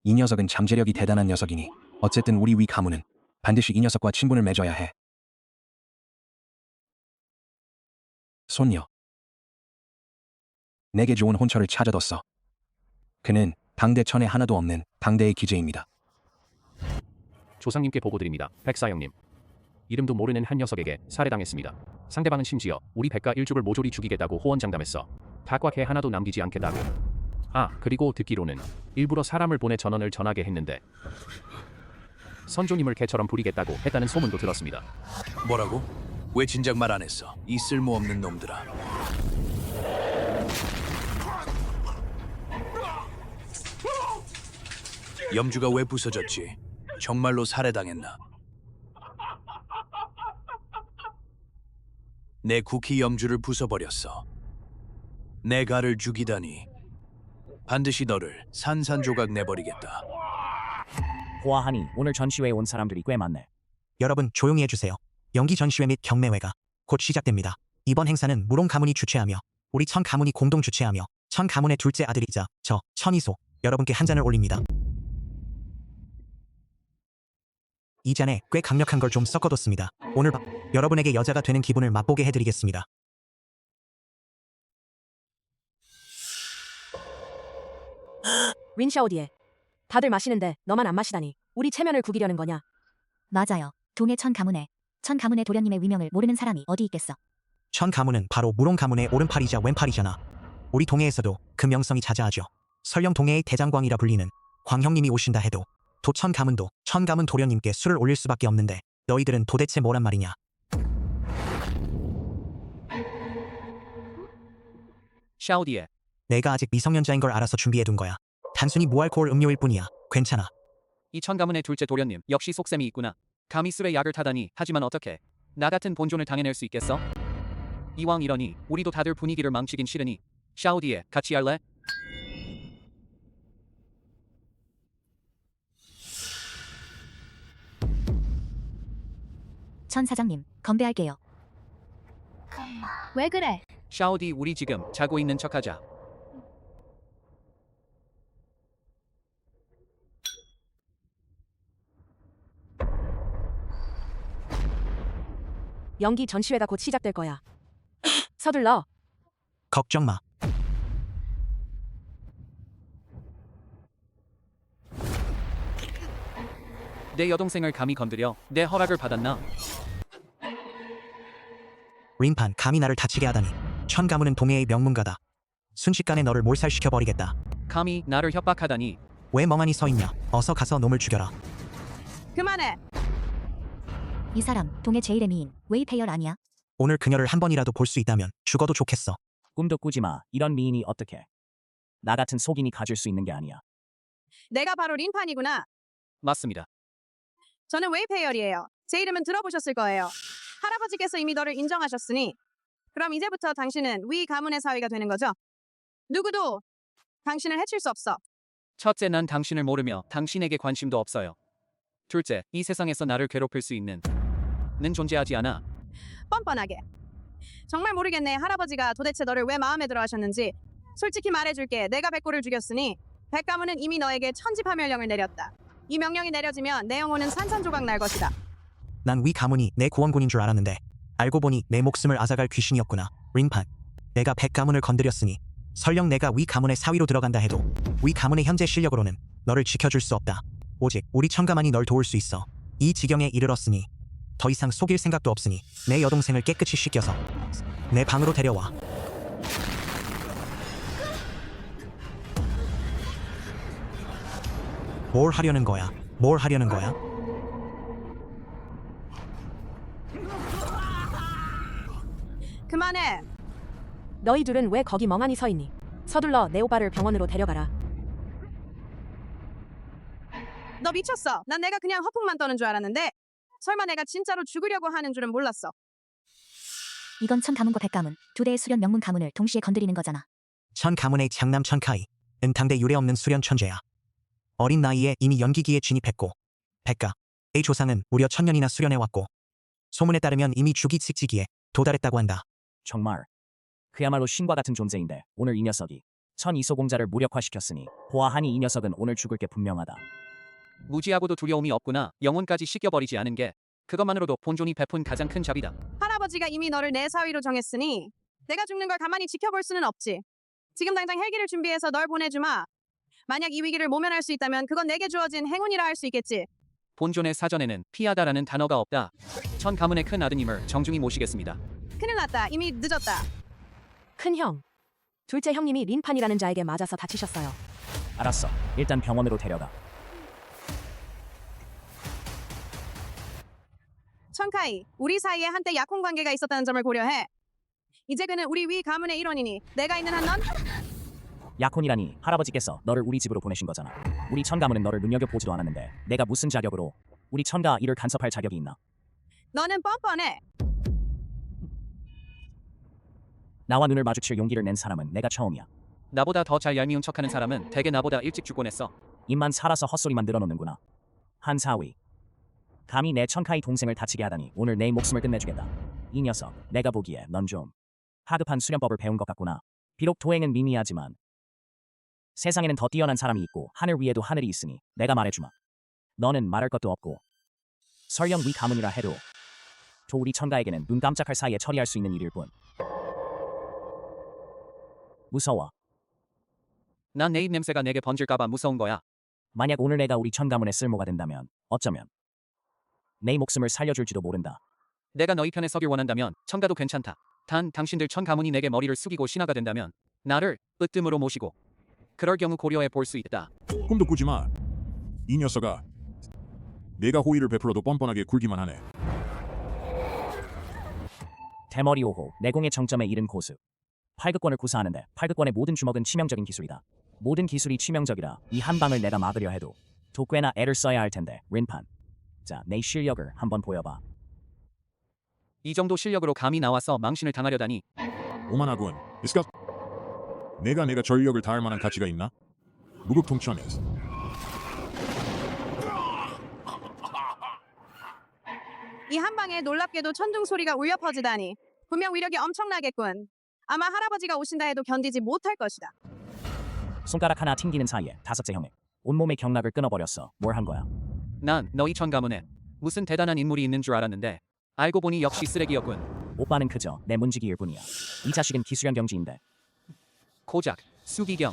H: 이 녀석은 잠재력이 대단한 녀석이니 어쨌든 우리 위 가문은 반드시 이 녀석과 친분을 맺어야 해. 손녀, 내게 좋은 혼처를 찾아뒀어. 그는 당대 천에 하나도 없는 당대의 기재입니다.
F: 조상님께 보고드립니다. 백사형님. 이름도 모르는 한 녀석에게 살해당했습니다. 상대방은 심지어 우리 백가 일족을 모조리 죽이겠다고 호언장담했어. 닭과 개 하나도 남기지 않겠다고. 아, 그리고 듣기로는 일부러 사람을 보내 전언을 전하게 했는데 선조님을 개처럼 부리겠다고 했다는 소문도 들었습니다.
B: 뭐라고? 왜 진작 말 안 했어? 이 쓸모없는 놈들아. 염주가 왜 부서졌지? 정말로 살해당했나? 내 쿠키 염주를 부숴버렸어. 내 가를 죽이다니. 반드시 너를 산산조각 내버리겠다.
G: 보아하니 오늘 전시회에 온 사람들이 꽤 많네.
L: 여러분 조용히 해주세요. 연기 전시회 및 경매회가 곧 시작됩니다. 이번 행사는 무롱 가문이 주최하며 우리 천 가문이 공동 주최하며 천 가문의 둘째 아들이자 저 천이소 여러분께 한 잔을 올립니다. 이 잔에 꽤 강력한 걸 좀 섞어뒀습니다. 오늘 밤 여러분에게 여자가 되는 기분을 맛보게 해드리겠습니다.
J: 린샤오디에. 다들 마시는데 너만 안 마시다니. 우리 체면을 구기려는 거냐?
K: 맞아요. 동해 천 가문의 도련님의 위명을 모르는 사람이 어디 있겠어.
L: 천 가문은 바로 무롱 가문의 오른팔이자 왼팔이잖아. 우리 동해에서도 그 명성이 자자하죠. 설령 동해의 대장광이라 불리는 광형님이 오신다 해도 도천 가문도 천 가문 도련님께 술을 올릴 수밖에 없는데 너희들은 도대체 뭐란 말이냐.
A: 샤오디에.
L: 내가 아직 미성년자인 걸 알아서 준비해둔 거야. 단순히 무알코올 음료일 뿐이야. 괜찮아.
A: 이 천 가문의 둘째 도련님 역시 속셈이 있구나. 감히 술에 약을 타다니. 하지만 어떻게 나 같은 본존을 당해낼 수 있겠어? 이왕 이러니 우리도 다들 분위기를 망치긴 싫으니 샤오디에 같이 할래?
K: 천 사장님, 건배할게요. 왜 그래?
A: 샤오디, 우리 지금 자고 있는 척하자.
J: 연기 전시회가 곧 시작될 거야. 서둘러.
L: 걱정 마.
A: 내 여동생을 감히 건드려 내 허락을 받았나?
L: 린판 감히 나를 다치게 하다니. 천 가문은 동해의 명문가다. 순식간에 너를 몰살시켜버리겠다.
A: 감히 나를 협박하다니.
L: 왜 멍하니 서 있냐. 어서 가서 놈을 죽여라.
C: 그만해.
K: 이 사람 동해 제일의 미인 웨이페이얼 아니야?
L: 오늘 그녀를 한 번이라도 볼 수 있다면 죽어도 좋겠어.
G: 꿈도 꾸지 마. 이런 미인이 어떻게? 나 같은 속인이 가질 수 있는 게 아니야.
C: 내가 바로 린판이구나.
A: 맞습니다.
C: 저는 웨이페이얼이에요. 제 이름은 들어보셨을 거예요. 할아버지께서 이미 너를 인정하셨으니 그럼 이제부터 당신은 위 가문의 사위가 되는 거죠. 누구도 당신을 해칠 수 없어.
A: 첫째, 난 당신을 모르며 당신에게 관심도 없어요. 둘째, 이 세상에서 나를 괴롭힐 수 있는 는 존재하지 않아.
C: 뻔뻔하게. 정말 모르겠네. 할아버지가 도대체 너를 왜 마음에 들어 하셨는지. 솔직히 말해줄게. 내가 백골을 죽였으니 백가문은 이미 너에게 천지파멸령을 내렸다. 이 명령이 내려지면 내 영혼은 산산조각 날 것이다.
L: 난 위 가문이 내 구원군인 줄 알았는데 알고 보니 내 목숨을 앗아갈 귀신이었구나. 린판, 내가 백 가문을 건드렸으니 설령 내가 위 가문의 사위로 들어간다 해도 위 가문의 현재 실력으로는 너를 지켜줄 수 없다. 오직 우리 천가만이 널 도울 수 있어. 이 지경에 이르렀으니 더 이상 속일 생각도 없으니 내 여동생을 깨끗이 씻겨서 내 방으로 데려와. 뭘 하려는 거야? 뭘 하려는 거야?
C: 그만해.
J: 너희 둘은 왜 거기 멍하니 서 있니? 서둘러 내 오빠를 병원으로 데려가라.
C: 너 미쳤어. 난 내가 그냥 허풍만 떠는 줄 알았는데 설마 내가 진짜로 죽으려고 하는 줄은 몰랐어.
K: 이건 천 가문과 백 가문, 두 대의 수련 명문 가문을 동시에 건드리는 거잖아.
L: 천 가문의 장남 천카이, 은탕대 유례없는 수련 천재야. 어린 나이에 이미 연기기에 진입했고, 백가의 조상은 무려 1000년이나 수련해왔고, 소문에 따르면 이미 주기직지기에 도달했다고 한다.
G: 정말 그야말로 신과 같은 존재인데 오늘 이 녀석이 천 이소공자를 무력화시켰으니 보아하니 이 녀석은 오늘 죽을 게 분명하다.
A: 무지하고도 두려움이 없구나. 영혼까지 씻겨버리지 않은 게 그것만으로도 본존이 베푼 가장 큰 잡이다.
C: 할아버지가 이미 너를 내 사위로 정했으니 내가 죽는 걸 가만히 지켜볼 수는 없지. 지금 당장 헬기를 준비해서 널 보내주마. 만약 이 위기를 모면할 수 있다면 그건 내게 주어진 행운이라 할 수 있겠지.
A: 본존의 사전에는 피하다라는 단어가 없다. 천 가문의 큰 아드님을 정중히 모시겠습니다.
C: 큰일 났다. 이미 늦었다.
J: 큰형. 둘째 형님이 린판이라는 자에게 맞아서 다치셨어요.
G: 알았어. 일단 병원으로 데려가.
C: 천카이, 우리 사이에 한때 약혼 관계가 있었다는 점을 고려해. 이제 그는 우리 위 가문의 일원이니 내가 있는 한 넌
G: 약혼이라니 할아버지께서 너를 우리 집으로 보내신 거잖아. 우리 천 가문은 너를 눈여겨보지도 않았는데 내가 무슨 자격으로 우리 천가 일을 간섭할 자격이 있나?
C: 너는 뻔뻔해.
G: 나와 눈을 마주칠 용기를 낸 사람은 내가 처음이야.
A: 나보다 더 잘 얄미운 척하는 사람은 대개 나보다 일찍 죽곤 했어.
G: 입만 살아서 헛소리만 늘어놓는구나. 한사위. 감히 내 천카이 동생을 다치게 하다니 오늘 내 목숨을 끝내주겠다. 이 녀석, 내가 보기에 넌 좀 하급한 수련법을 배운 것 같구나. 비록 도행은 미미하지만 세상에는 더 뛰어난 사람이 있고 하늘 위에도 하늘이 있으니 내가 말해주마. 너는 말할 것도 없고 설령 위 가문이라 해도 저 우리 천가에게는 눈 깜짝할 사이에 처리할 수 있는 일일 뿐. 무서워.
A: 난 내 입 냄새가 내게 번질까봐 무서운 거야.
G: 만약 오늘 내가 우리 천 가문에 쓸모가 된다면 어쩌면 내 목숨을 살려줄지도 모른다.
A: 내가 너희 편에 서길 원한다면 천가도 괜찮다. 단 당신들 천 가문이 내게 머리를 숙이고 신하가 된다면 나를 으뜸으로 모시고 그럴 경우 고려해 볼 수 있다.
M: 꿈도 꾸지 마. 이 녀석아. 내가 호의를 베풀어도 뻔뻔하게 굴기만 하네.
G: 대머리 5호, 내공의 정점에 이른 고수. 팔극권을 구사하는데 팔극권의 모든 주먹은 치명적인 기술이다. 모든 기술이 치명적이라 이 한 방을 내가 막으려 해도 도꽤나 애를 써야 할 텐데 린판. 자, 내 실력을 한번 보여봐.
A: 이 정도 실력으로 감히 나와서 망신을 당하려다니.
M: 오만하군. 이스카. 내가 전력을 다할 만한 가치가 있나? 무극통천에서.
C: 이 한 방에 놀랍게도 천둥 소리가 울려 퍼지다니. 분명 위력이 엄청나겠군. 아마 할아버지가 오신다 해도 견디지 못할 것이다.
G: 손가락 하나 튕기는 사이에 다섯째 형은 온몸의 경락을 끊어버렸어. 뭘 한 거야?
A: 난 너희 천 가문에 무슨 대단한 인물이 있는 줄 알았는데 알고 보니 역시 쓰레기였군.
G: 오빠는 그저 내 문지기일 뿐이야. 이 자식은 기수련 경지인데.
A: 고작 수기경.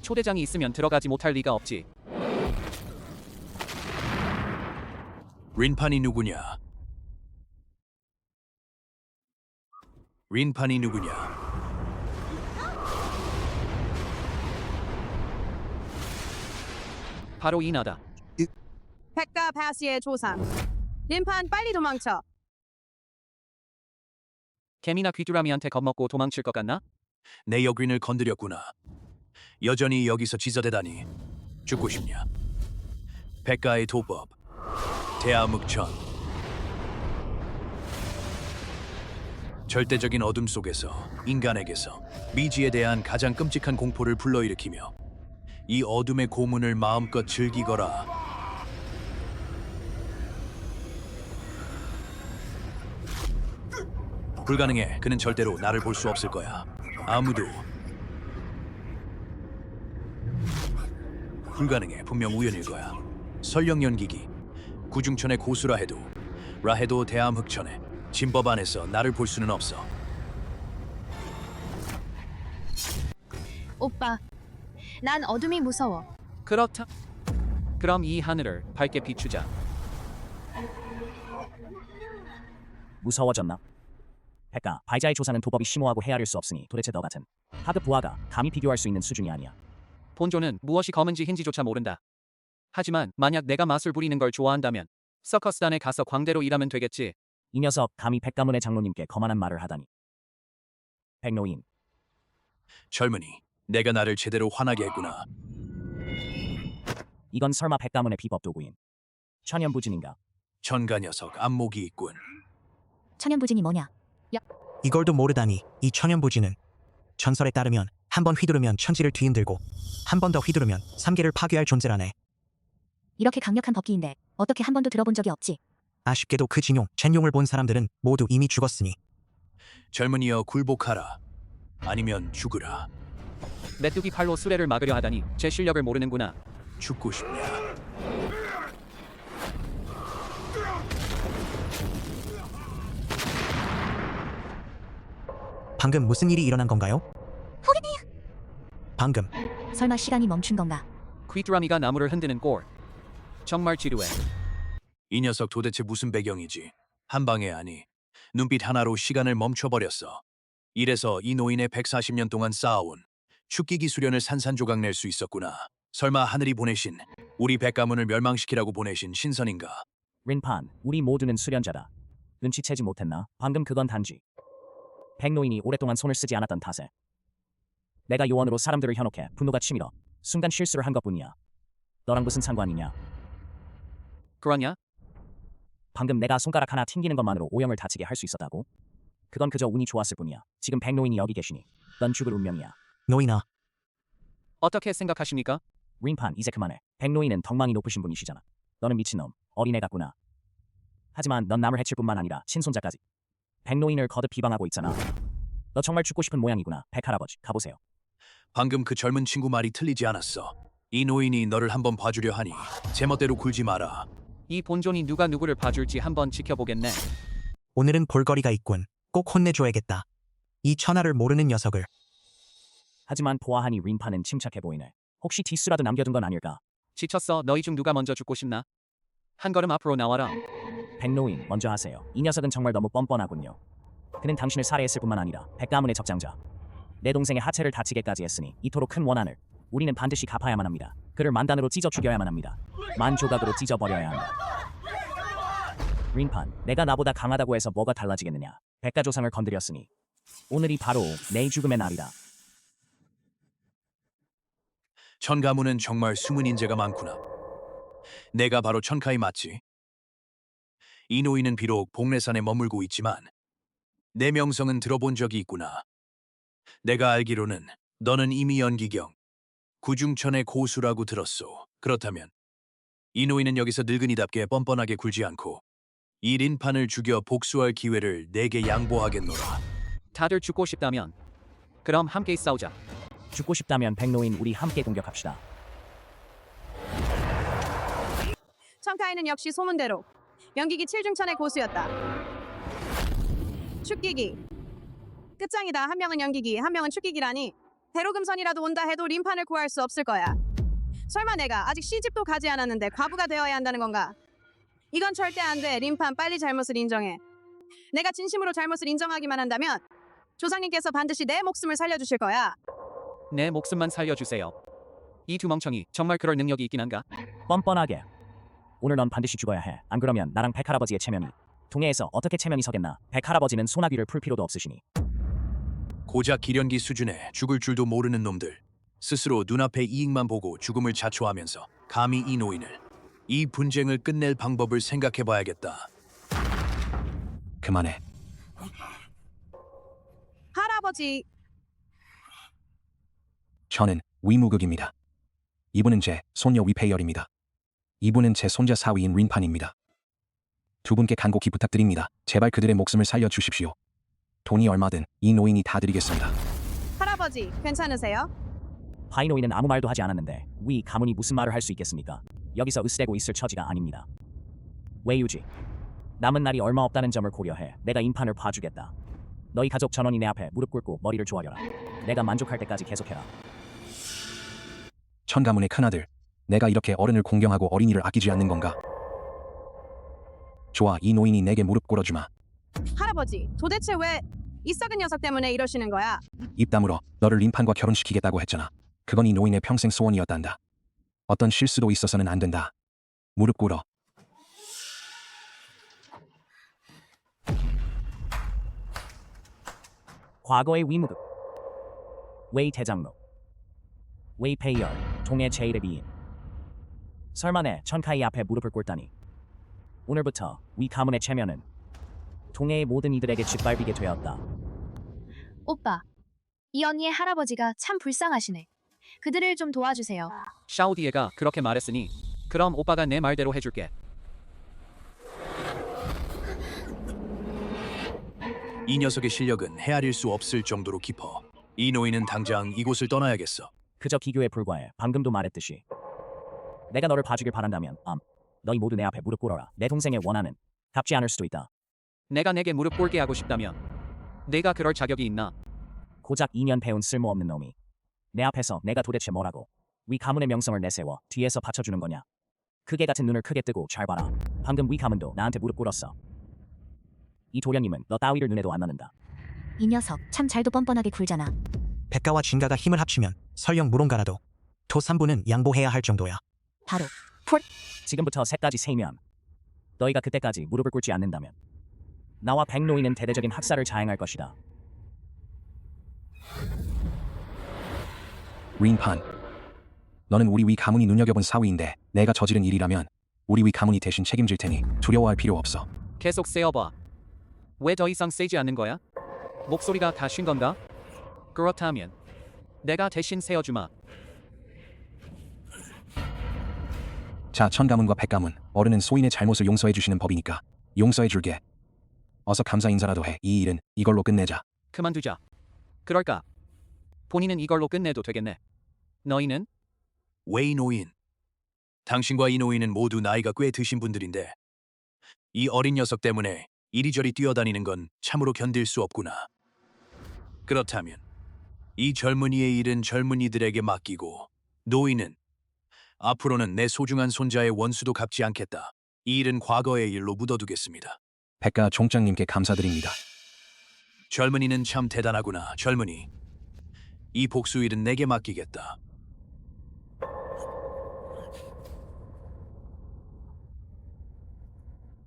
A: 초대장이 있으면 들어가지 못할 리가 없지.
B: 린판이 누구냐? 린판이 누구냐?
A: 바로 이나다.
C: 백가 바시의 조상. 린판 빨리 도망쳐.
A: 개미나 귀뚜라미한테 겁먹고 도망칠 것 같나?
B: 내 여귀인을 건드렸구나. 여전히 여기서 지저대다니. 죽고 싶냐? 백가의 도법. 대암흑천. 절대적인 어둠 속에서 인간에게서 미지에 대한 가장 끔찍한 공포를 불러일으키며 이 어둠의 고문을 마음껏 즐기거라. 불가능해. 그는 절대로 나를 볼 수 없을 거야. 아무도. 불가능해. 분명 우연일 거야. 설령 연기기. 구중천의 고수라 해도 라해도 대암흑천에 진법 안에서 나를 볼 수는 없어.
K: 오빠, 난 어둠이 무서워.
A: 그렇다. 그럼 이 하늘을 밝게 비추자.
G: 무서워졌나? 백가, 바이자의 조사는 도법이 심오하고 헤아릴 수 없으니 도대체 너 같은 하급 부하가 감히 비교할 수 있는 수준이 아니야.
A: 본조는 무엇이 검은지 흰지조차 모른다. 하지만 만약 내가 마술 부리는 걸 좋아한다면 서커스단에 가서 광대로 일하면 되겠지.
G: 이 녀석 감히 백가문의 장로님께 거만한 말을 하다니. 백노인.
B: 젊은이, 내가 나를 제대로 화나게 했구나.
G: 이건 설마 백가문의 비법 도구인 천연부진인가?
B: 천가 녀석 안목이 있군.
K: 천연부진이 뭐냐?
L: 이걸도 모르다니 이 천연부지는 전설에 따르면 한 번 휘두르면 천지를 뒤흔들고 한 번 더 휘두르면 삼계를 파괴할 존재라네.
K: 이렇게 강력한 법기인데 어떻게 한 번도 들어본 적이 없지?
L: 아쉽게도 그 진용, 젠용을 본 사람들은 모두 이미 죽었으니
B: 젊은이여 굴복하라. 아니면 죽으라.
A: 메뚜기 팔로 수레를 막으려 하다니 제 실력을 모르는구나.
B: 죽고 싶냐?
L: 방금 무슨 일이 일어난 건가요? 방금
K: 설마 시간이 멈춘 건가?
A: 귀뚜라미가 나무를 흔드는 꼴. 정말 지루해.
B: 이 녀석 도대체 무슨 배경이지? 한 방에 아니. 눈빛 하나로 시간을 멈춰버렸어. 이래서 이 노인의 140년 동안 쌓아온 축기기 수련을 산산조각 낼 수 있었구나. 설마 하늘이 보내신 우리 백가문을 멸망시키라고 보내신 신선인가?
G: 린판, 우리 모두는 수련자다. 눈치채지 못했나? 방금 그건 단지 백노인이 오랫동안 손을 쓰지 않았던 탓에 내가 요원으로 사람들을 현혹해 분노가 치밀어 순간 실수를 한 것뿐이야. 너랑 무슨 상관이냐?
A: 그러냐?
G: 방금 내가 손가락 하나 튕기는 것만으로 오영을 다치게 할 수 있었다고? 그건 그저 운이 좋았을 뿐이야. 지금 백노인이 여기 계시니 넌 죽을 운명이야.
L: 노인아,
A: 어떻게 생각하십니까?
G: 린판, 이제 그만해. 백노인은 덕망이 높으신 분이시잖아. 너는 미친놈, 어린애 같구나. 하지만 넌 남을 해칠 뿐만 아니라 친손자까지. 백노인을 거듭 비방하고 있잖아. 너 정말 죽고 싶은 모양이구나. 백할아버지, 가보세요.
B: 방금 그 젊은 친구 말이 틀리지 않았어. 이 노인이 너를 한번 봐주려 하니 제멋대로 굴지 마라.
A: 이 본존이 누가 누구를 봐줄지 한번 지켜보겠네.
L: 오늘은 볼거리가 있군. 꼭 혼내줘야겠다. 이 천하를 모르는 녀석을.
G: 하지만 보아하니 린판은 침착해 보이네. 혹시 뒷수라도 남겨둔 건 아닐까?
A: 지쳤어. 너희 중 누가 먼저 죽고 싶나? 한 걸음 앞으로 나와라.
G: 백노인, 먼저 하세요. 이 녀석은 정말 너무 뻔뻔하군요. 그는 당신을 살해했을 뿐만 아니라 백가문의 적장자. 내 동생의 하체를 다치게까지 했으니 이토록 큰 원한을 우리는 반드시 갚아야만 합니다. 그를 만단으로 찢어 죽여야만 합니다. 만 조각으로 찢어버려야 한다. 린판, 내가 나보다 강하다고 해서 뭐가 달라지겠느냐. 백가조상을 건드렸으니 오늘이 바로 내 죽음의 날이다.
B: 천가문은 정말 숨은 인재가 많구나. 내가 바로 천카이 맞지? 이 노인은 비록 복례산에 머물고 있지만 내 명성은 들어본 적이 있구나. 내가 알기로는 너는 이미 연기경, 구중천의 고수라고 들었소. 그렇다면 이 노인은 여기서 늙은이답게 뻔뻔하게 굴지 않고 이 린판을 죽여 복수할 기회를 내게 양보하겠노라.
A: 다들 죽고 싶다면 그럼 함께 싸우자.
G: 죽고 싶다면 백노인, 우리 함께 공격합시다.
C: 청카이는 역시 소문대로 연기기 7중천의 고수였다. 축기기. 끝장이다. 한 명은 연기기, 한 명은 축기기라니. 대로금선이라도 온다 해도 린판을 구할 수 없을 거야. 설마 내가 아직 시집도 가지 않았는데 과부가 되어야 한다는 건가? 이건 절대 안 돼. 린판, 빨리 잘못을 인정해. 내가 진심으로 잘못을 인정하기만 한다면 조상님께서 반드시 내 목숨을 살려주실 거야.
A: 내 목숨만 살려주세요. 이 두 멍청이 정말 그럴 능력이 있긴 한가?
G: 뻔뻔하게. 오늘 넌 반드시 죽어야 해. 안 그러면 나랑 백할아버지의 체면이 동해에서 어떻게 체면이 서겠나. 백할아버지는 소나기를 풀 필요도 없으시니.
B: 고작 기련기 수준에 죽을 줄도 모르는 놈들. 스스로 눈앞의 이익만 보고 죽음을 자초하면서 감히 이 노인을, 이 분쟁을 끝낼 방법을 생각해봐야겠다.
H: 그만해.
C: 할아버지.
H: 저는 위무극입니다. 이분은 제 손녀 위페이얼입니다. 이분은 제 손자 사위인 린판입니다. 두 분께 간곡히 부탁드립니다. 제발 그들의 목숨을 살려주십시오. 돈이 얼마든 이 노인이 다 드리겠습니다.
C: 할아버지, 괜찮으세요?
G: 파이노인은 아무 말도 하지 않았는데 위 가문이 무슨 말을 할 수 있겠습니까? 여기서 으스대고 있을 처지가 아닙니다. 외유지, 남은 날이 얼마 없다는 점을 고려해 내가 인판을 봐주겠다. 너희 가족 전원이 내 앞에 무릎 꿇고 머리를 조아려라. 내가 만족할 때까지 계속해라.
H: 천가문의 큰아들, 내가 이렇게 어른을 공경하고 어린이를 아끼지 않는 건가? 좋아, 이 노인이 내게 무릎 꿇어주마.
C: 할아버지, 도대체 왜 이 썩은 녀석 때문에 이러시는 거야?
H: 입 다물어. 너를 린판과 결혼시키겠다고 했잖아. 그건 이 노인의 평생 소원이었단다. 어떤 실수도 있어서는 안 된다. 무릎 꿇어.
G: 과거의 위무극. 웨이 대장로, 웨이 페이얼, 동해 제1의 비인. 설마 내 천카이 앞에 무릎을 꿇다니. 오늘부터 위 가문의 체면은 동해의 모든 이들에게 짓밟히게 되었다.
K: 오빠, 이 언니의 할아버지가 참 불쌍하시네. 그들을 좀 도와주세요.
A: 샤오디에가 그렇게 말했으니 그럼 오빠가 내 말대로 해줄게.
B: 이 녀석의 실력은 헤아릴 수 없을 정도로 깊어. 이 노인은 당장 이곳을 떠나야겠어.
G: 그저 비교에 불과해. 방금도 말했듯이. 내가 너를 봐주길 바란다면 너희 모두 내 앞에 무릎 꿇어라. 내 동생의 원한은 갚지 않을 수도 있다.
A: 내가 내게 무릎 꿇게 하고 싶다면 내가 그럴 자격이 있나?
G: 고작 2년 배운 쓸모없는 놈이 내 앞에서 내가 도대체 뭐라고 위 가문의 명성을 내세워 뒤에서 받쳐주는 거냐. 크게 같은 눈을 크게 뜨고 잘 봐라. 방금 위 가문도 나한테 무릎 꿇었어. 이 도련님은 너 따위를 눈에도 안 넣는다.
N: 이 녀석 참 잘도 뻔뻔하게 굴잖아.
L: 백가와 진가가 힘을 합치면 설령 무론가라도 토 3부는 양보해야 할 정도야.
N: 바로
G: 지금부터 셋까지 세면 너희가 그때까지 무릎을 꿇지 않는다면 나와 백노인은 대대적인 학살을 자행할 것이다.
H: 린판, 너는 우리 위 가문이 눈여겨본 사위인데 내가 저지른 일이라면 우리 위 가문이 대신 책임질 테니 두려워할 필요 없어.
A: 계속 세어봐. 왜 더 이상 세지 않는 거야? 목소리가 다 쉰 건가? 그렇다면 내가 대신 세어주마.
H: 자, 천가문과 백가문, 어른은 소인의 잘못을 용서해 주시는 법이니까 용서해 줄게. 어서 감사 인사라도 해. 이 일은 이걸로 끝내자.
A: 그만두자. 그럴까? 본인은 이걸로 끝내도 되겠네. 너희는?
B: 웨이 노인. 당신과 이 노인은 모두 나이가 꽤 드신 분들인데 이 어린 녀석 때문에 이리저리 뛰어다니는 건 참으로 견딜 수 없구나. 그렇다면 이 젊은이의 일은 젊은이들에게 맡기고 노인은 앞으로는 내 소중한 손자의 원수도 갚지 않겠다. 이 일은 과거의 일로 묻어두겠습니다.
H: 백가 종장님께 감사드립니다.
B: 젊은이는 참 대단하구나. 젊은이. 이 복수일은 내게 맡기겠다.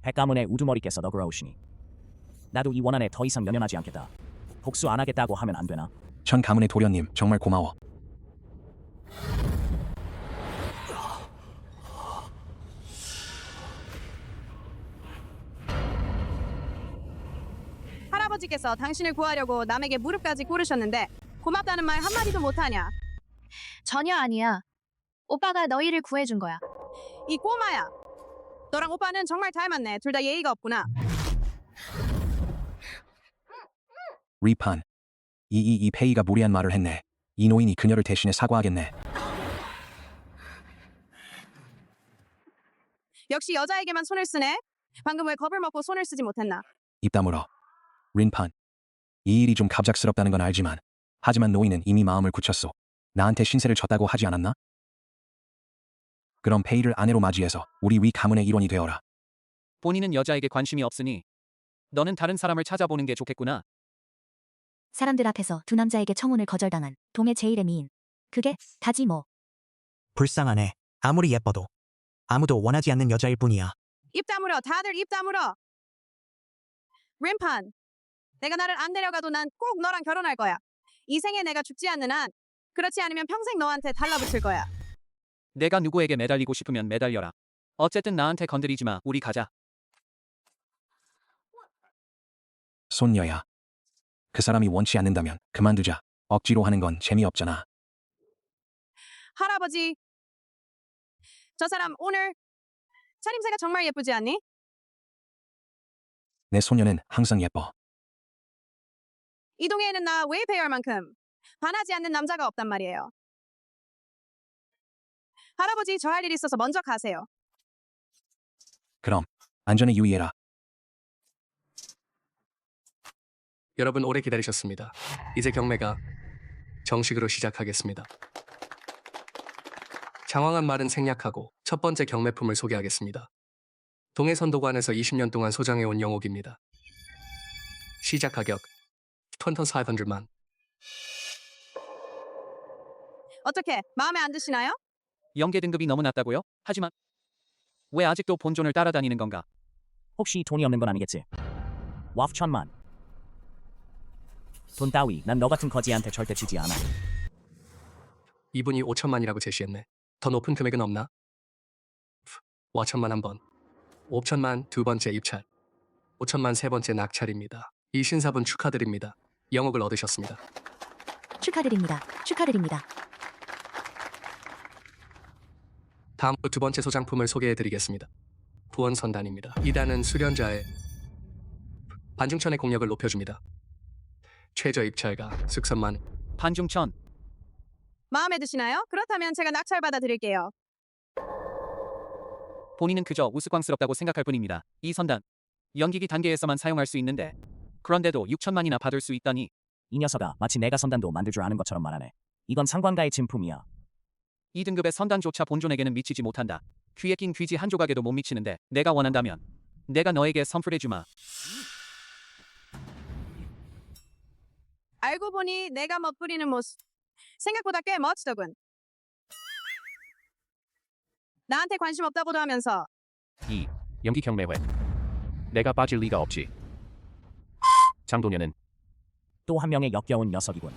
G: 백가문의 우두머리께서 너그러우시니 나도 이 원한에 더 이상 연연하지 않겠다. 복수 안 하겠다고 하면 안 되나?
H: 천 가문의 도련님 정말 고마워.
C: 할아버지께서 당신을 구하려고 남에게 무릎까지 꿇으셨는데 고맙다는 말 한마디도 못하냐?
K: 전혀 아니야. 오빠가 너희를 구해준 거야.
C: 이 꼬마야. 너랑 오빠는 정말 닮았네. 둘 다 예의가 없구나.
H: 리판, 이 페이가 무리한 말을 했네. 이 노인이 그녀를 대신해 사과하겠네.
C: 역시 여자에게만 손을 쓰네. 방금 왜 겁을 먹고 손을 쓰지 못했나?
H: 입 다물어. 린판, 이 일이 좀 갑작스럽다는 건 알지만 하지만 노인은 이미 마음을 굳혔소. 나한테 신세를 졌다고 하지 않았나? 그럼 페이를 아내로 맞이해서 우리 위 가문의 일원이 되어라.
A: 본인은 여자에게 관심이 없으니 너는 다른 사람을 찾아보는 게 좋겠구나.
N: 사람들 앞에서 두 남자에게 청혼을 거절당한 동해 제일의 미인. 그게 다지 뭐.
L: 불쌍하네. 아무리 예뻐도 아무도 원하지 않는 여자일 뿐이야.
C: 입 다물어. 다들 입 다물어. 림판, 내가 나를 안 데려가도 난 꼭 너랑 결혼할 거야. 이 생에 내가 죽지 않는 한, 그렇지 않으면 평생 너한테 달라붙을 거야.
A: 내가 누구에게 매달리고 싶으면 매달려라. 어쨌든 나한테 건드리지 마. 우리 가자.
H: 손녀야. 그 사람이 원치 않는다면 그만두자. 억지로 하는 건 재미없잖아.
C: 할아버지, 저 사람 오늘 차림새가 정말 예쁘지 않니?
H: 내 소녀는 항상 예뻐.
C: 이 동네에는 나 웨이페이할 만큼 반하지 않는 남자가 없단 말이에요. 할아버지, 저 할 일 있어서 먼저 가세요.
H: 그럼 안전에 유의해라.
E: 여러분 오래 기다리셨습니다. 이제 경매가 정식으로 시작하겠습니다. 장황한 말은 생략하고 첫 번째 경매품을 소개하겠습니다. 동해선도관에서 20년 동안 소장해온 영옥입니다. 시작 가격 2,500만.
C: 어떻게, 마음에 안 드시나요?
A: 영계 등급이 너무 낮다고요? 하지만 왜 아직도 본존을 따라다니는 건가?
G: 혹시 돈이 없는 건 아니겠지? 와프 1,000만. 돈 따위 난 너 같은 거지한테 절대 지지 않아.
E: 이분이 5천만이라고 제시했네. 더 높은 금액은 없나? 5천만 한 번. 5천만 두 번째 입찰. 5천만 세 번째 낙찰입니다. 이 신사분 축하드립니다. 영옥을 얻으셨습니다.
N: 축하드립니다. 축하드립니다.
E: 다음으로 두 번째 소장품을 소개해드리겠습니다. 부원선단입니다. 이 단은 수련자의 반중천의 공력을 높여줍니다. 최저 입찰가 숙선만
A: 반중천.
C: 마음에 드시나요? 그렇다면 제가 낙찰받아 드릴게요.
A: 본인은 그저 우스꽝스럽다고 생각할 뿐입니다. 이 선단 연기기 단계에서만 사용할 수 있는데 그런데도 6천만이나 받을 수 있다니.
G: 이 녀석아 마치 내가 선단도 만들 줄 아는 것처럼 말하네. 이건 상관가의 진품이야.
A: 이 등급의 선단조차 본존에게는 미치지 못한다. 귀에 낀 귀지 한 조각에도 못 미치는데 내가 원한다면 내가 너에게 선풀해주마.
C: 알고 보니 내가 멋부리는 모습 생각보다 꽤 멋지더군. 나한테 관심 없다고도 하면서
F: 이 연기 경매회 내가 빠질 리가 없지. 장도년은
G: 또 한 명의 역겨운 녀석이군.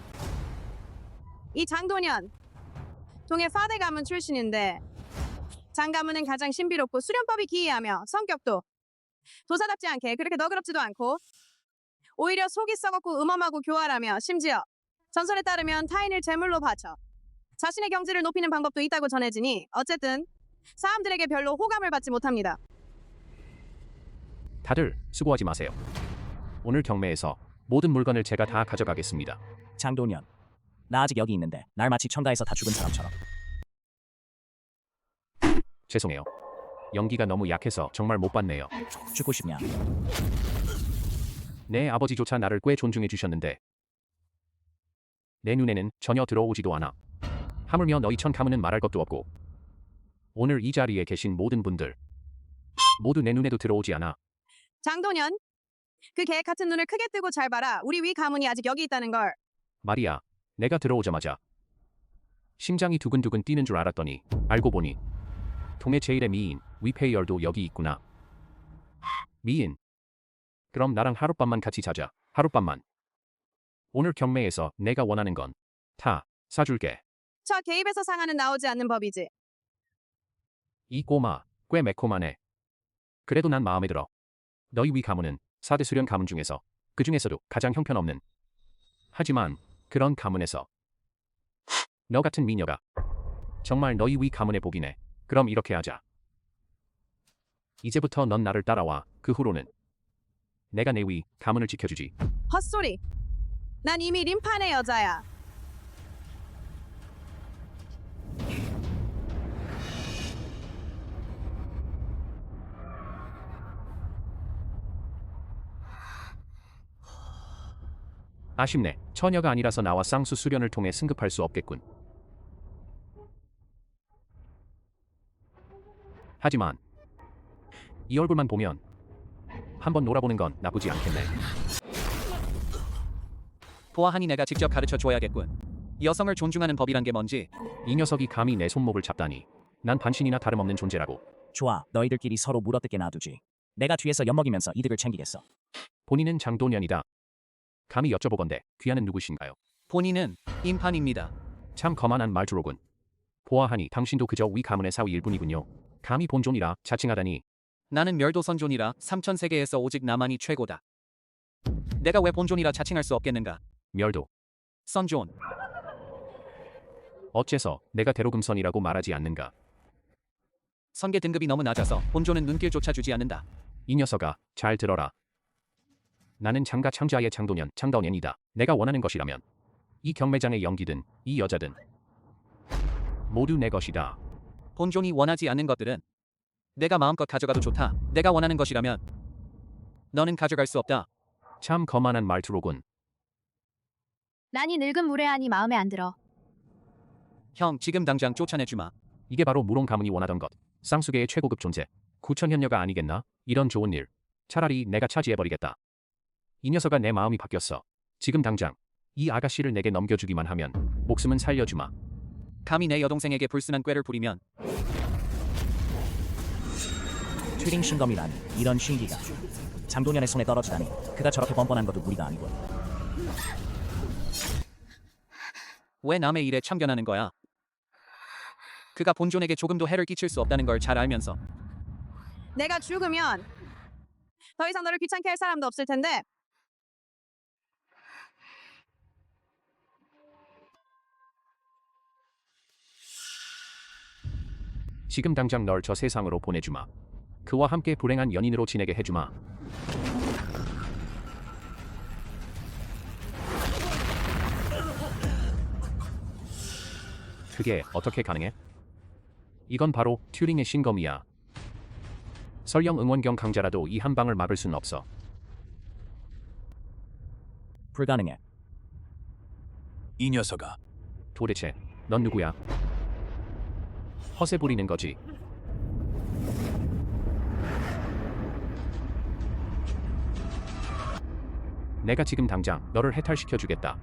C: 이 장도년 동해 파대 가문 출신인데 장 가문은 가장 신비롭고 수련법이 기이하며 성격도 도사답지 않게 그렇게 너그럽지도 않고 오히려 속이 썩었고 음험하고 교활하며 심지어 전설에 따르면 타인을 제물로 바쳐 자신의 경지를 높이는 방법도 있다고 전해지니 어쨌든 사람들에게 별로 호감을 받지 못합니다.
F: 다들 수고하지 마세요. 오늘 경매에서 모든 물건을 제가 다 가져가겠습니다.
G: 장도년, 나 아직 여기 있는데 날 마치 천가에서 다 죽은 사람처럼.
F: 죄송해요. 연기가 너무 약해서 정말 못 봤네요.
G: 죽고 싶냐?
F: 내 아버지조차 나를 꽤 존중해 주셨는데 내 눈에는 전혀 들어오지도 않아. 하물며 너희 천 가문은 말할 것도 없고 오늘 이 자리에 계신 모든 분들 모두 내 눈에도 들어오지 않아.
C: 장도년, 그 개 같은 눈을 크게 뜨고 잘 봐라. 우리 위 가문이 아직 여기 있다는 걸.
F: 말이야, 내가 들어오자마자 심장이 두근두근 뛰는 줄 알았더니 알고 보니 동해 제일의 미인 위페이얼도 여기 있구나. 미인, 그럼 나랑 하룻밤만 같이 자자. 하룻밤만. 오늘 경매에서 내가 원하는 건 다 사줄게.
C: 저 개입에서 상한은 나오지 않는 법이지.
F: 이 꼬마 꽤 매콤하네. 그래도 난 마음에 들어. 너희 위 가문은 4대 수련 가문 중에서 그 중에서도 가장 형편없는. 하지만 그런 가문에서 너 같은 미녀가 정말 너희 위 가문의 복이네. 그럼 이렇게 하자. 이제부터 넌 나를 따라와. 그 후로는 내가 내 위 가문을 지켜주지.
C: 헛소리. 난 이미 림판의 여자야.
F: 아쉽네. 처녀가 아니라서 나와 쌍수 수련을 통해 승급할 수 없겠군. 하지만 이 얼굴만 보면 한번 놀아보는 건 나쁘지 않겠네.
A: 보아하니 내가 직접 가르쳐 줘야겠군. 여성을 존중하는 법이란 게 뭔지.
F: 이 녀석이 감히 내 손목을 잡다니. 난 반신이나 다름없는 존재라고.
G: 좋아, 너희들끼리 서로 물어뜯게 놔두지. 내가 뒤에서 엿먹이면서 이득을 챙기겠어.
F: 본인은 장도년이다. 감히 여쭤보건대 귀하는 누구신가요?
A: 본인은 임판입니다.
F: 참 거만한 말투로군. 보아하니 당신도 그저 위 가문의 사위일 뿐이군요. 감히 본존이라 자칭하다니.
A: 나는 멸도선존이라 3천세계에서 오직 나만이 최고다. 내가 왜 본존이라 자칭할 수 없겠는가?
F: 멸도
A: 선존.
F: 어째서 내가 대로금선이라고 말하지 않는가?
A: 선계 등급이 너무 낮아서 본존은 눈길조차 주지 않는다.
F: 이 녀석아, 잘 들어라. 나는 장가 창자의 장도년, 장다원년이다. 내가 원하는 것이라면 이 경매장의 연기든 이 여자든 모두 내 것이다.
A: 본존이 원하지 않는 것들은 내가 마음껏 가져가도 좋다. 내가 원하는 것이라면 너는 가져갈 수 없다.
F: 참 거만한 말투로군.
K: 난 이 늙은 무례한이 마음에 안 들어.
A: 형, 지금 당장 쫓아내주마.
F: 이게 바로 무롱 가문이 원하던 것. 쌍수계의 최고급 존재. 구천현녀가 아니겠나? 이런 좋은 일 차라리 내가 차지해버리겠다. 이 녀석아, 내 마음이 바뀌었어. 지금 당장 이 아가씨를 내게 넘겨주기만 하면 목숨은 살려주마.
A: 감히 내 여동생에게 불순한 꾀를 부리면
G: 튜링 신검이라니 이런 신기가 장도년의 손에 떨어지다니. 그가 저렇게 뻔뻔한 것도 무리가 아니군.
A: 왜 남의 일에 참견하는 거야? 그가 본존에게 조금도 해를 끼칠 수 없다는 걸 잘 알면서. 내가 죽으면 더 이상 너를 귀찮게 할 사람도 없을 텐데
F: 지금 당장 널 저 세상으로 보내주마. 그와 함께 불행한 연인으로 지내게 해주마. 그게 어떻게 가능해? 이건 바로 튜링의 신검이야. 설령 응원경 강자라도 이 한 방을 막을 순 없어.
G: 불가능해.
B: 이 녀석아,
F: 도대체 넌 누구야? 허세 부리는 거지. 내가 지금 당장 너를 해탈시켜 주겠다.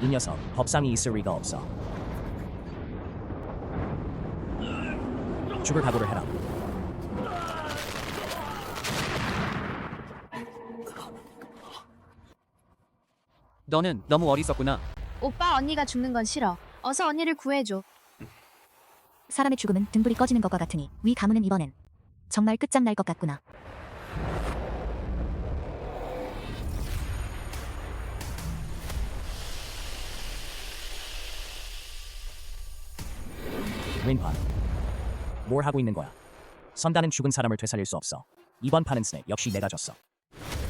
G: 이 녀석 법상이 있을 리가 없어. 죽을 각오를 해라.
A: 너는 너무 어리석구나.
K: 오빠 언니가 죽는 건 싫어. 어서 언니를 구해줘.
N: 사람의 죽음은 등불이 꺼지는 것과 같으니 위 가문은 이번엔 정말 끝장날 것 같구나.
G: 윈판, 뭘 하고 있는 거야? 선단은 죽은 사람을 되살릴 수 없어. 이번 판은 스낵 역시 내가 졌어.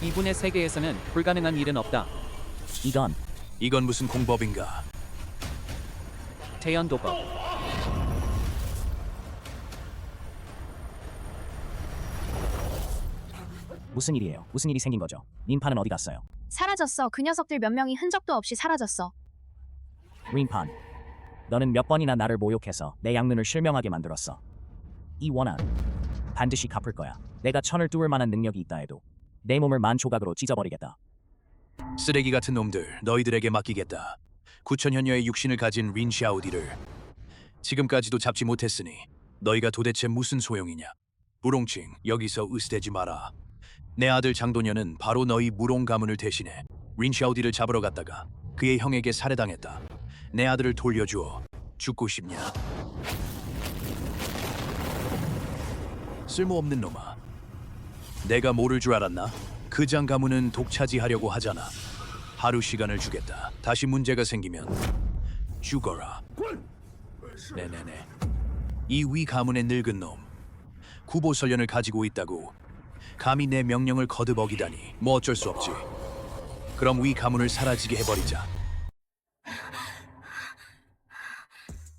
A: 이분의 세계에서는 불가능한 일은 없다.
B: 이건 무슨 공법인가?
A: 태연도법.
G: 무슨 일이에요? 무슨 일이 생긴 거죠? 윈판은 어디 갔어요?
K: 사라졌어. 그 녀석들 몇 명이 흔적도 없이 사라졌어.
G: 윈판, 너는 몇 번이나 나를 모욕해서 내 양눈을 실명하게 만들었어. 이 원한 반드시 갚을 거야. 내가 천을 뚫을 만한 능력이 있다 해도 내 몸을 만 조각으로 찢어버리겠다.
B: 쓰레기 같은 놈들, 너희들에게 맡기겠다. 9천현녀의 육신을 가진 린샤오디를 지금까지도 잡지 못했으니 너희가 도대체 무슨 소용이냐? 무롱칭, 여기서 으스대지 마라. 내 아들 장도녀는 바로 너희 무롱 가문을 대신해 린샤오디를 잡으러 갔다가 그의 형에게 살해당했다. 내 아들을 돌려주어. 죽고 싶냐? 쓸모없는 놈아. 내가 모를 줄 알았나? 그 장 가문은 독차지하려고 하잖아. 하루 시간을 주겠다. 다시 문제가 생기면 죽어라. 네네네. 이 위 가문의 늙은 놈, 구보설련을 가지고 있다고 감히 내 명령을 거듭 어기다니. 뭐 어쩔 수 없지. 그럼 위 가문을 사라지게 해버리자.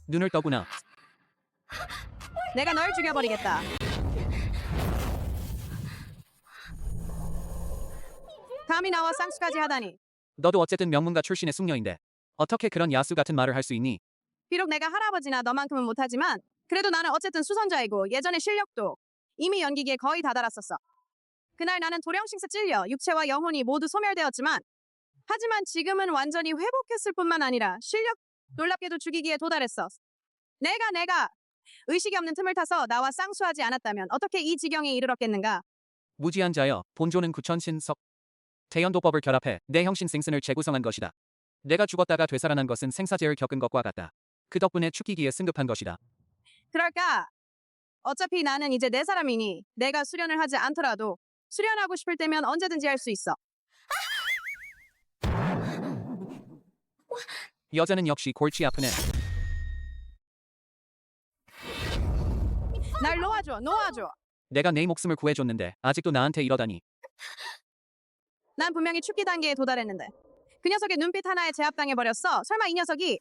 A: 눈을 떠구나.
C: 내가 널 죽여버리겠다. 감히 나와 쌍수까지 하다니.
A: 너도 어쨌든 명문가 출신의 숙녀인데 어떻게 그런 야수 같은 말을 할 수 있니?
C: 비록 내가 할아버지나 너만큼은 못하지만 그래도 나는 어쨌든 수선자이고 예전의 실력도 이미 연기기에 거의 다다랐었어. 그날 나는 도령싱스 찔려 육체와 영혼이 모두 소멸되었지만 하지만 지금은 완전히 회복했을 뿐만 아니라 실력 놀랍게도 죽이기에 도달했어. 내가 의식이 없는 틈을 타서 나와 쌍수하지 않았다면 어떻게 이 지경에 이르렀겠는가?
A: 무지한 자여, 본조는 구천신석 태연도법을 결합해 내 형신 생슨을 재구성한 것이다. 내가 죽었다가 되살아난 것은 생사재를 겪은 것과 같다. 그 덕분에 축기기에 승급한 것이다.
C: 그럴까? 어차피 나는 이제 내 사람이니 내가 수련을 하지 않더라도 수련하고 싶을 때면 언제든지 할 수 있어.
A: 여자는 역시 골치 아프네.
C: 날 놓아줘.
A: 내가 내 목숨을 구해줬는데 아직도 나한테 이러다니.
C: 난 분명히 축기 단계에 도달했는데 그 녀석의 눈빛 하나에 제압당해버렸어. 설마 이 녀석이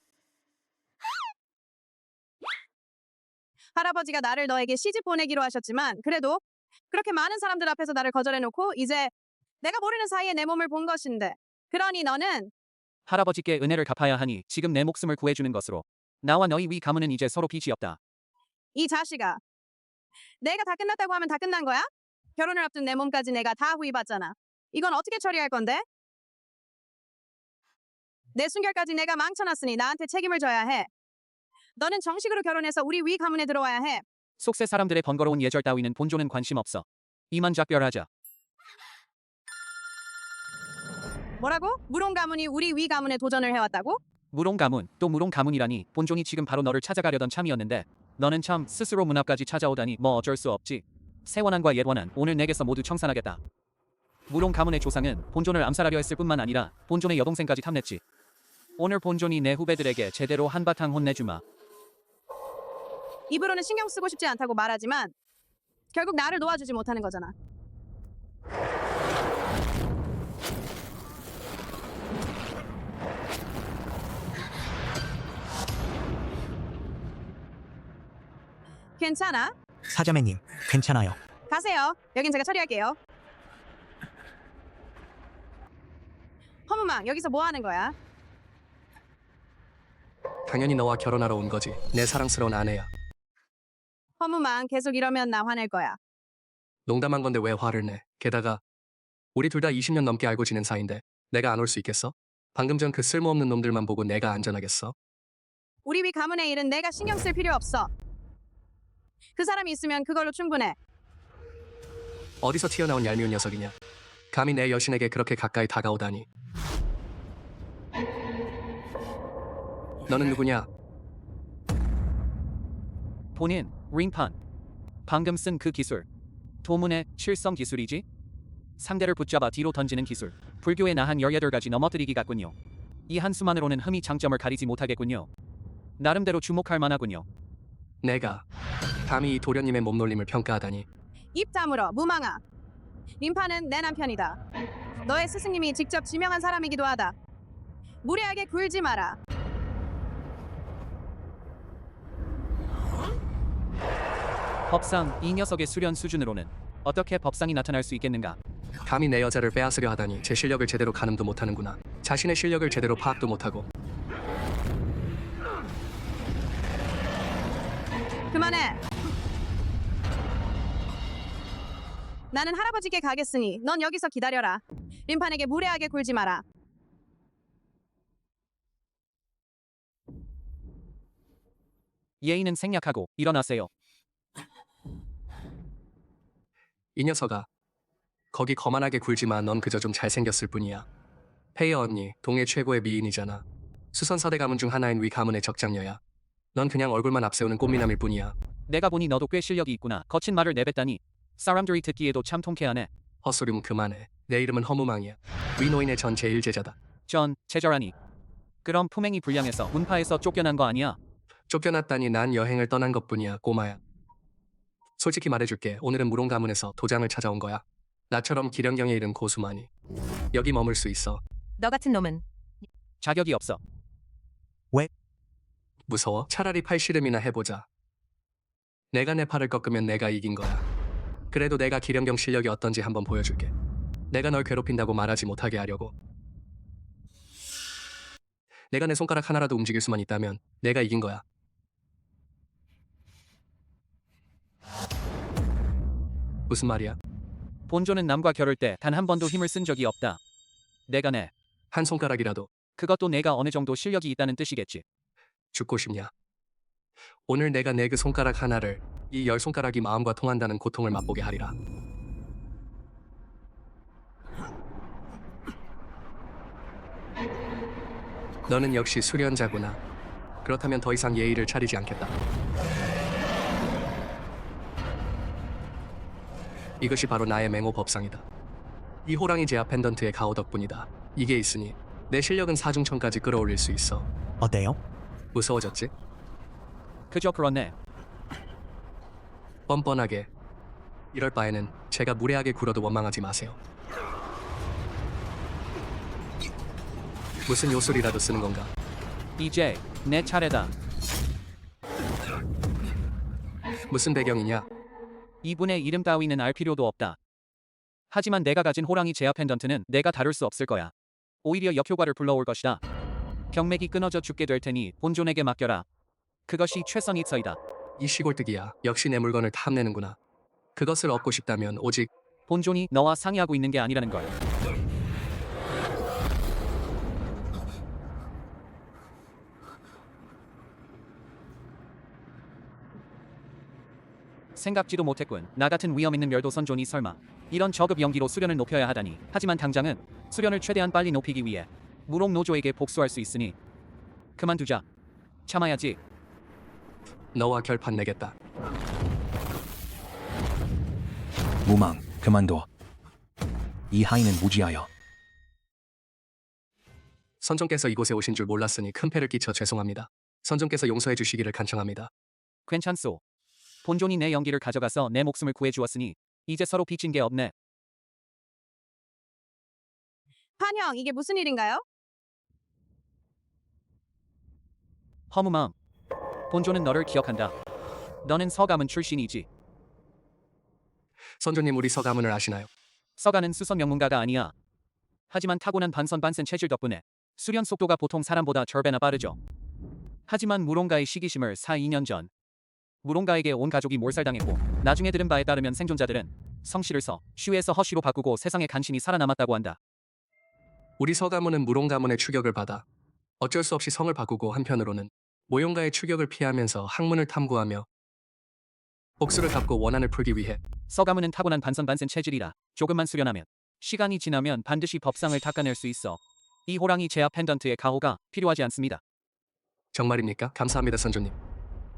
C: 할아버지가 나를 너에게 시집 보내기로 하셨지만 그래도 그렇게 많은 사람들 앞에서 나를 거절해놓고 이제 내가 모르는 사이에 내 몸을 본 것인데 그러니 너는
A: 할아버지께 은혜를 갚아야 하니 지금 내 목숨을 구해주는 것으로 나와 너희 위 가문은 이제 서로 빚이 없다.
C: 이 자식아, 내가 다 끝났다고 하면 다 끝난 거야? 결혼을 앞둔 내 몸까지 내가 다 후회받잖아. 이건 어떻게 처리할 건데? 내 순결까지 내가 망쳐놨으니 나한테 책임을 져야 해. 너는 정식으로 결혼해서 우리 위 가문에 들어와야 해.
A: 속세 사람들의 번거로운 예절 따위는 본조는 관심 없어. 이만 작별하자.
C: 뭐라고? 무롱 가문이 우리 위 가문에 도전을 해왔다고?
A: 무롱 가문, 또 무롱 가문이라니. 본종이 지금 바로 너를 찾아가려던 참이었는데 너는 참 스스로 문 앞까지 찾아오다니 뭐 어쩔 수 없지. 세원안과 옛원안 오늘 내게서 모두 청산하겠다. 무롱 가문의 조상은 본존을 암살하려 했을 뿐만 아니라 본존의 여동생까지 탐냈지. 오늘 본존이 내 후배들에게 제대로 한바탕 혼내주마.
C: 입으로는 신경 쓰고 싶지 않다고 말하지만 결국 나를 놓아주지 못하는 거잖아. 괜찮아?
L: 사자매님, 괜찮아요.
C: 가세요. 여긴 제가 처리할게요. 허무망, 여기서 뭐 하는 거야?
E: 당연히 너와 결혼하러 온 거지. 내 사랑스러운 아내야.
C: 허무망, 계속 이러면 나 화낼 거야.
E: 농담한 건데 왜 화를 내? 게다가 우리 둘 다 20년 넘게 알고 지낸 사이인데 내가 안 올 수 있겠어? 방금 전 그 쓸모없는 놈들만 보고 내가 안전하겠어?
C: 우리 위 가문의 일은 내가 신경 쓸 필요 없어. 그 사람이 있으면 그걸로 충분해.
E: 어디서 튀어나온 얄미운 녀석이냐? 감히 내 여신에게 그렇게 가까이 다가오다니. 너는 누구냐?
A: 본인, 링판. 방금 쓴 그 기술. 도문의 칠성 기술이지? 상대를 붙잡아 뒤로 던지는 기술. 불교의 나한 18가지 넘어뜨리기 같군요. 이 한 수만으로는 흠이 장점을 가리지 못하겠군요. 나름대로 주목할 만하군요.
E: 내가 감히 이 도련님의 몸놀림을 평가하다니.
C: 입 다물어, 무망아. 림파는 내 남편이다. 너의 스승님이 직접 지명한 사람이기도 하다. 무례하게 굴지 마라.
A: 법상 이 녀석의 수련 수준으로는 어떻게 법상이 나타날 수 있겠는가?
E: 감히 내 여자를 빼앗으려 하다니 제 실력을 제대로 가늠도 못하는구나. 자신의 실력을 제대로 파악도 못하고.
C: 그만해. 나는 할아버지께 가겠으니 넌 여기서 기다려라. 림판에게 무례하게 굴지 마라.
A: 예의는 생략하고 일어나세요.
E: 이 녀석아. 거기 거만하게 굴지마. 넌 그저 좀 잘생겼을 뿐이야. 페이어 언니, 동해 최고의 미인이잖아. 수선서대 가문 중 하나인 위 가문의 적장녀야. 넌 그냥 얼굴만 앞세우는 꽃미남일 뿐이야.
A: 내가 보니 너도 꽤 실력이 있구나. 거친 말을 내뱉다니 사람들이 듣기에도 참 통쾌하네.
E: 헛소리면 그만해. 내 이름은 허무망이야. 위 노인의 전 제1제자다.
A: 전 제자라니. 그럼 품행이 불량해서 문파에서 쫓겨난 거 아니야?
E: 쫓겨났다니 난 여행을 떠난 것뿐이야, 꼬마야. 솔직히 말해줄게. 오늘은 무롱 가문에서 도장을 찾아온 거야. 나처럼 기령경에 이른 고수만이 여기 머물 수 있어.
I: 너 같은 놈은
A: 자격이 없어.
L: 왜?
E: 무서워? 차라리 팔씨름이나 해보자. 내가 내 팔을 꺾으면 내가 이긴 거야. 그래도 내가 기령경 실력이 어떤지 한번 보여줄게. 내가 널 괴롭힌다고 말하지 못하게 하려고. 내가 내 손가락 하나라도 움직일 수만 있다면 내가 이긴 거야. 무슨 말이야?
A: 본조는 남과 겨룰 때 단 한 번도 힘을 쓴 적이 없다. 내가 내
E: 한 손가락이라도.
A: 그것도 내가 어느 정도 실력이 있다는 뜻이겠지.
E: 죽고 싶냐? 오늘 내가 내 그 손가락 하나를 이 10손가락이 마음과 통한다는 고통을 맛보게 하리라. 너는 역시 수련자구나. 그렇다면 더 이상 예의를 차리지 않겠다. 이것이 바로 나의 맹호 법상이다. 이 호랑이 제압 펜던트의 가오 덕분이다. 이게 있으니 내 실력은 사중천까지 끌어올릴 수 있어.
L: 어때요?
E: 무서워졌지?
A: 그저 그렇네.
E: 뻔뻔하게. 이럴 바에는 제가 무례하게 굴어도 원망하지 마세요. 무슨 요술이라도 쓰는 건가?
A: 이제 내 차례다.
E: 무슨 배경이냐?
A: 이분의 이름 따위는 알 필요도 없다. 하지만 내가 가진 호랑이 제압 펜던트는 내가 다룰 수 없을 거야. 오히려 역효과를 불러올 것이다. 경맥이 끊어져 죽게 될 테니 본존에게 맡겨라. 그것이 최선이서이다.
E: 이 시골뜨기야. 역시 내 물건을 탐내는구나. 그것을 얻고 싶다면 오직
A: 본존이 너와 상의하고 있는 게 아니라는 걸. 생각지도 못했군. 나 같은 위험 있는 멸도선존이 설마 이런 저급 연기로 수련을 높여야 하다니. 하지만 당장은 수련을 최대한 빨리 높이기 위해 무롱 노조에게 복수할 수 있으니 그만두자. 참아야지.
E: 너와 결판 내겠다.
H: 무망, 그만둬. 이 하인은 무지하여.
E: 선종께서 이곳에 오신 줄 몰랐으니 큰 패를 끼쳐 죄송합니다. 선종께서 용서해 주시기를 간청합니다.
A: 괜찮소. 본존이 내 연기를 가져가서 내 목숨을 구해주었으니 이제 서로 빚진 게 없네.
C: 판형, 이게 무슨 일인가요?
A: 허무망. 본존은 너를 기억한다. 너는 서가문 출신이지.
E: 선조님 우리 서가문을 아시나요?
A: 서가는 수선 명문가가 아니야. 하지만 타고난 반선 체질 덕분에 수련 속도가 보통 사람보다 절배나 빠르죠. 하지만 무롱가의 시기심을 2년 전 무롱가에게 온 가족이 몰살당했고 나중에 들은 바에 따르면 생존자들은 성씨를 슈에서 허쉬로 바꾸고 세상에 간신히 살아남았다고 한다.
E: 우리 서가문은 무롱가문의 추격을 받아 어쩔 수 없이 성을 바꾸고 한편으로는 모용가의 추격을 피하면서 학문을 탐구하며 복수를 갚고 원한을 풀기 위해
A: 서가문은 타고난 반선 체질이라 조금만 수련하면 시간이 지나면 반드시 법상을 닦아낼 수 있어. 이 호랑이 제압 펜던트의 가호가 필요하지 않습니다.
E: 정말입니까? 감사합니다 선조님.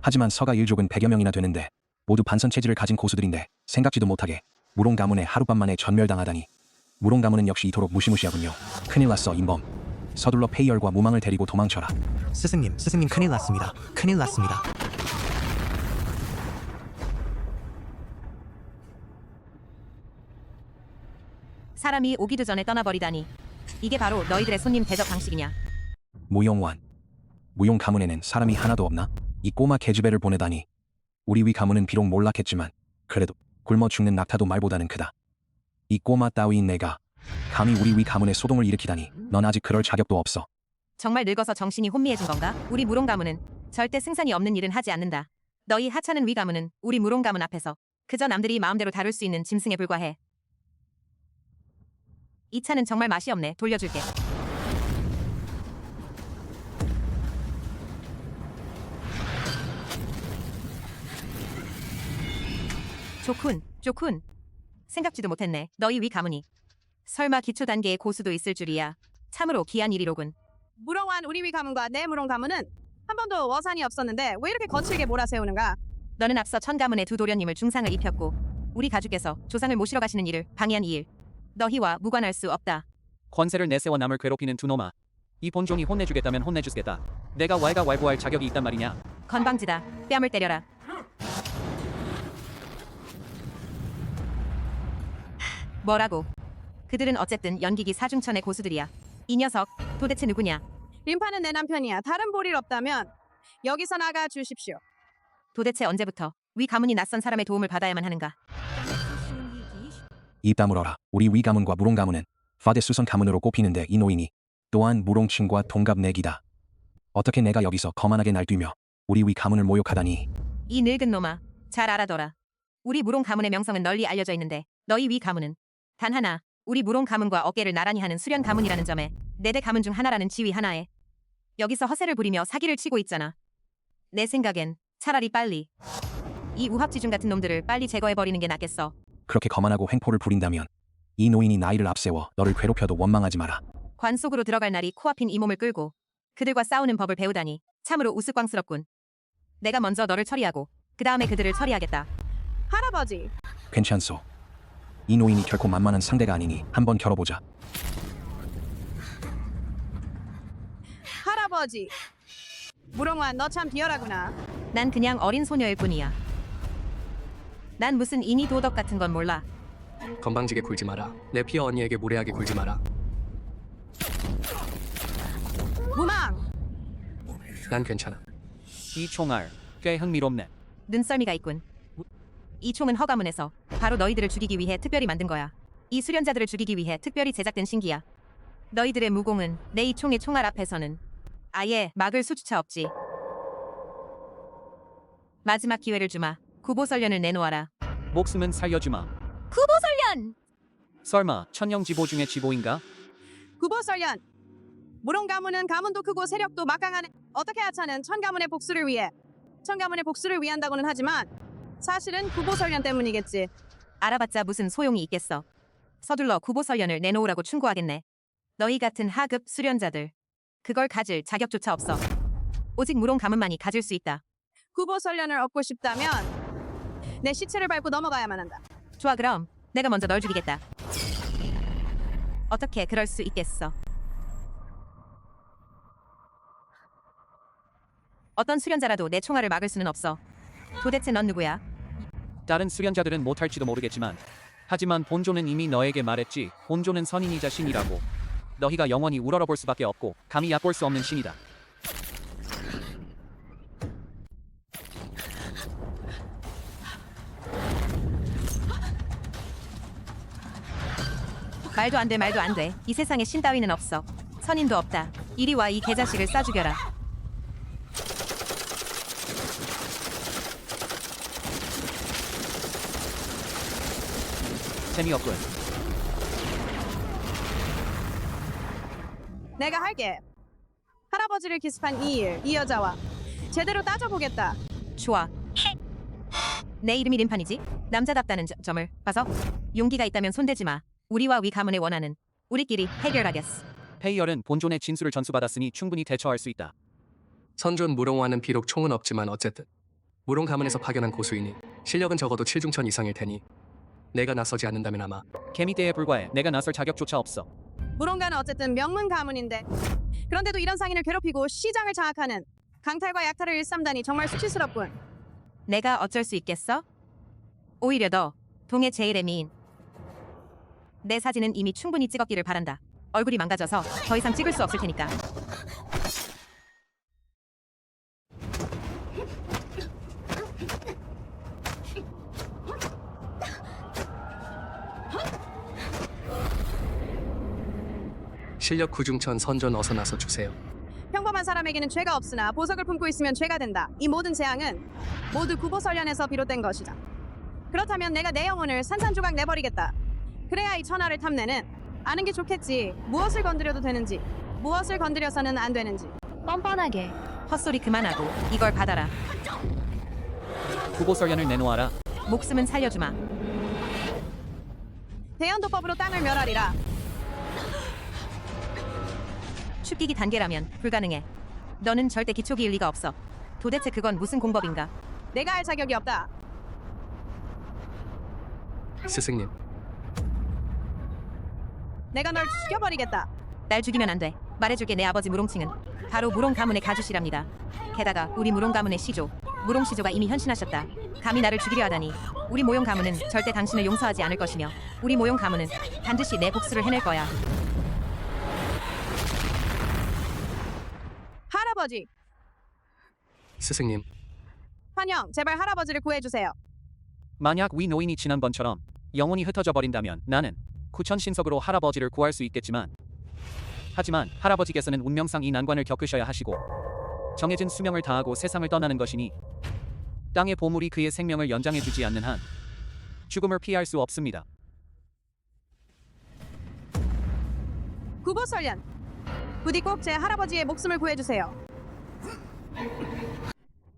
H: 하지만 서가 일족은 100여 명이나 되는데 모두 반선 체질을 가진 고수들인데 생각지도 못하게 무롱 가문에 하룻밤 만에 전멸당하다니. 무롱 가문은 역시 이토록 무시무시하군요. 큰일 났어 임범. 서둘러 페이얼과 무망을 데리고 도망쳐라.
L: 스승님 큰일 났습니다. 큰일 났습니다.
I: 사람이 오기도 전에 떠나버리다니. 이게 바로 너희들의 손님 대접 방식이냐?
H: 무용완. 무용 가문에는 사람이 하나도 없나? 이 꼬마 계집애를 보내다니. 우리 위 가문은 비록 몰락했지만 그래도 굶어 죽는 낙타도 말보다는 크다. 이 꼬마 따위인 내가 감히 우리 위 가문에 소동을 일으키다니. 넌 아직 그럴 자격도 없어.
I: 정말 늙어서 정신이 혼미해진 건가? 우리 무롱 가문은 절대 승산이 없는 일은 하지 않는다. 너희 하찮은 위 가문은 우리 무롱 가문 앞에서 그저 남들이 마음대로 다룰 수 있는 짐승에 불과해. 이 차는 정말 맛이 없네. 돌려줄게. 좋군. 생각지도 못했네. 너희 위 가문이 설마 기초 단계의 고수도 있을 줄이야. 참으로 귀한 일이로군.
C: 무롱완 우리 위 가문과 내 무롱 가문은 한 번도 워산이 없었는데 왜 이렇게 거칠게 몰아세우는가?
I: 너는 앞서 천 가문의 두 도련님을 중상을 입혔고 우리 가주께서 조상을 모시러 가시는 일을 방해한 이 일. 너희와 무관할 수 없다.
A: 권세를 내세워 남을 괴롭히는 두 놈아. 이 본종이 혼내주겠다면 혼내주겠다. 내가 왈가왈부할 자격이 있단 말이냐?
I: 건방지다. 뺨을 때려라. 뭐라고? 그들은 어쨌든 연기기 사중천의 고수들이야. 이 녀석 도대체 누구냐?
C: 림파는 내 남편이야. 다른 볼일 없다면 여기서 나가 주십시오.
I: 도대체 언제부터 위 가문이 낯선 사람의 도움을 받아야만 하는가?
H: 입 다물어라. 우리 위 가문과 무롱 가문은 파데 수선 가문으로 꼽히는데 이 노인이 또한 무롱층과 동갑 내기다. 어떻게 내가 여기서 거만하게 날뛰며 우리 위 가문을 모욕하다니.
I: 이 늙은 놈아, 잘 알아둬라. 우리 무롱 가문의 명성은 널리 알려져 있는데 너희 위 가문은 단 하나 우리 무롱 가문과 어깨를 나란히 하는 수련 가문이라는 점에 4대 가문 중 하나라는 지위 하나에 여기서 허세를 부리며 사기를 치고 있잖아. 내 생각엔 차라리 빨리 이 우합지중 같은 놈들을 빨리 제거해버리는 게 낫겠어.
H: 그렇게 거만하고 횡포를 부린다면 이 노인이 나이를 앞세워 너를 괴롭혀도 원망하지 마라.
I: 관 속으로 들어갈 날이 코앞인 이 몸을 끌고 그들과 싸우는 법을 배우다니 참으로 우스꽝스럽군. 내가 먼저 너를 처리하고 그 다음에 그들을 처리하겠다.
C: 할아버지.
H: 괜찮소. 이 노인이 결코 만만한 상대가 아니니 한번 겨뤄보자.
C: 할아버지. 무롱완 너 참 비열하구나.
I: 난 그냥 어린 소녀일 뿐이야. 난 무슨 인이 도덕 같은 건 몰라.
E: 건방지게 굴지 마라. 내 피어 언니에게 무례하게 굴지 마라.
C: 무망.
E: 난 괜찮아.
A: 이 총알 꽤 흥미롭네.
I: 눈썰미가 있군. 이 총은 허가문에서 바로 너희들을 죽이기 위해 특별히 만든 거야. 이 수련자들을 죽이기 위해 특별히 제작된 신기야. 너희들의 무공은 내 이 총의 총알 앞에서는 아예 막을 수조차 없지. 마지막 기회를 주마. 구보설련을 내놓아라.
A: 목숨은 살려주마.
K: 구보설련!
A: 설마 천령지보 중에 지보인가?
C: 구보설련. 무롱 가문은 가문도 크고 세력도 막강하네. 어떻게 하차는 천 가문의 복수를 위해 천 가문의 복수를 위한다고는 하지만 사실은 구보설련 때문이겠지.
I: 알아봤자 무슨 소용이 있겠어. 서둘러 구보설련을 내놓으라고 충고하겠네. 너희 같은 하급 수련자들 그걸 가질 자격조차 없어. 오직 무롱 가문만이 가질 수 있다.
C: 구보설련을 얻고 싶다면 내 시체를 밟고 넘어가야만 한다.
I: 좋아, 그럼 내가 먼저 널 죽이겠다. 어떻게 그럴 수 있겠어? 어떤 수련자라도 내 총알을 막을 수는 없어. 도대체 넌 누구야?
A: 다른 수련자들은 못할지도 모르겠지만 하지만 본조는 이미 너에게 말했지. 본조는 선인이자 신이라고. 너희가 영원히 우러러볼 수밖에 없고 감히 얕볼 수 없는 신이다.
I: 말도 안 돼, 말도 안 돼. 이 세상에 신 따위는 없어. 선인도 없다. 이리 와, 이 개자식을 쏴 죽여라.
A: 재미없군.
C: 내가 할게. 할아버지를 기습한 이 일, 이 여자와 제대로 따져보겠다.
I: 좋아. 내 이름이 림판이지? 남자답다는 점을 봐서 용기가 있다면 손대지 마. 우리와 위 가문의 원한은 우리끼리 해결하겠어.
A: 페이얼은 본존의 진술을 전수받았으니 충분히 대처할 수 있다.
E: 선존 무롱와는 비록 총은 없지만 어쨌든 무롱 가문에서 파견한 고수이니 실력은 적어도 7중천 이상일 테니 내가 나서지 않는다면 아마
A: 개미떼에 불과해. 내가 나설 자격조차 없어.
C: 무론가는 어쨌든 명문 가문인데 그런데도 이런 상인을 괴롭히고 시장을 장악하는 강탈과 약탈을 일삼다니 정말 수치스럽군.
I: 내가 어쩔 수 있겠어? 오히려 너 동해 제일의 미인. 내 사진은 이미 충분히 찍었기를 바란다. 얼굴이 망가져서 더 이상 찍을 수 없을 테니까.
E: 실력 9중천 선존 어서 나서 주세요.
C: 평범한 사람에게는 죄가 없으나 보석을 품고 있으면 죄가 된다. 이 모든 재앙은 모두 구보설련에서 비롯된 것이다. 그렇다면 내가 내 영혼을 산산조각 내버리겠다. 그래야 이 천하를 탐내는 아는 게 좋겠지. 무엇을 건드려도 되는지, 무엇을 건드려서는 안 되는지.
K: 뻔뻔하게.
I: 헛소리 그만하고 이걸 받아라.
A: 구보설련을 내놓아라.
I: 목숨은 살려주마.
C: 대연도법으로 땅을 멸하리라.
I: 축기기 단계라면 불가능해. 너는 절대 기초기일 리가 없어. 도대체 그건 무슨 공법인가?
C: 내가 할 자격이 없다.
E: 스승님,
C: 내가 널 죽여버리겠다.
I: 날 죽이면 안 돼. 말해줄게. 내 아버지 무롱칭은 바로 무롱 가문의 가주시랍니다. 게다가 우리 무롱 가문의 시조 무롱 시조가 이미 현신하셨다. 감히 나를 죽이려 하다니. 우리 모용 가문은 절대 당신을 용서하지 않을 것이며 우리 모용 가문은 반드시 내 복수를 해낼 거야.
C: 할아버지,
E: 스승님,
C: 환영, 제발 할아버지를 구해주세요.
A: 만약 위 노인이 지난번처럼 영혼이 흩어져 버린다면 나는 구천신석으로 할아버지를 구할 수 있겠지만 하지만 할아버지께서는 운명상 이 난관을 겪으셔야 하시고 정해진 수명을 다하고 세상을 떠나는 것이니 땅의 보물이 그의 생명을 연장해주지 않는 한 죽음을 피할 수 없습니다.
C: 구보설련, 부디 꼭 제 할아버지의 목숨을 구해주세요.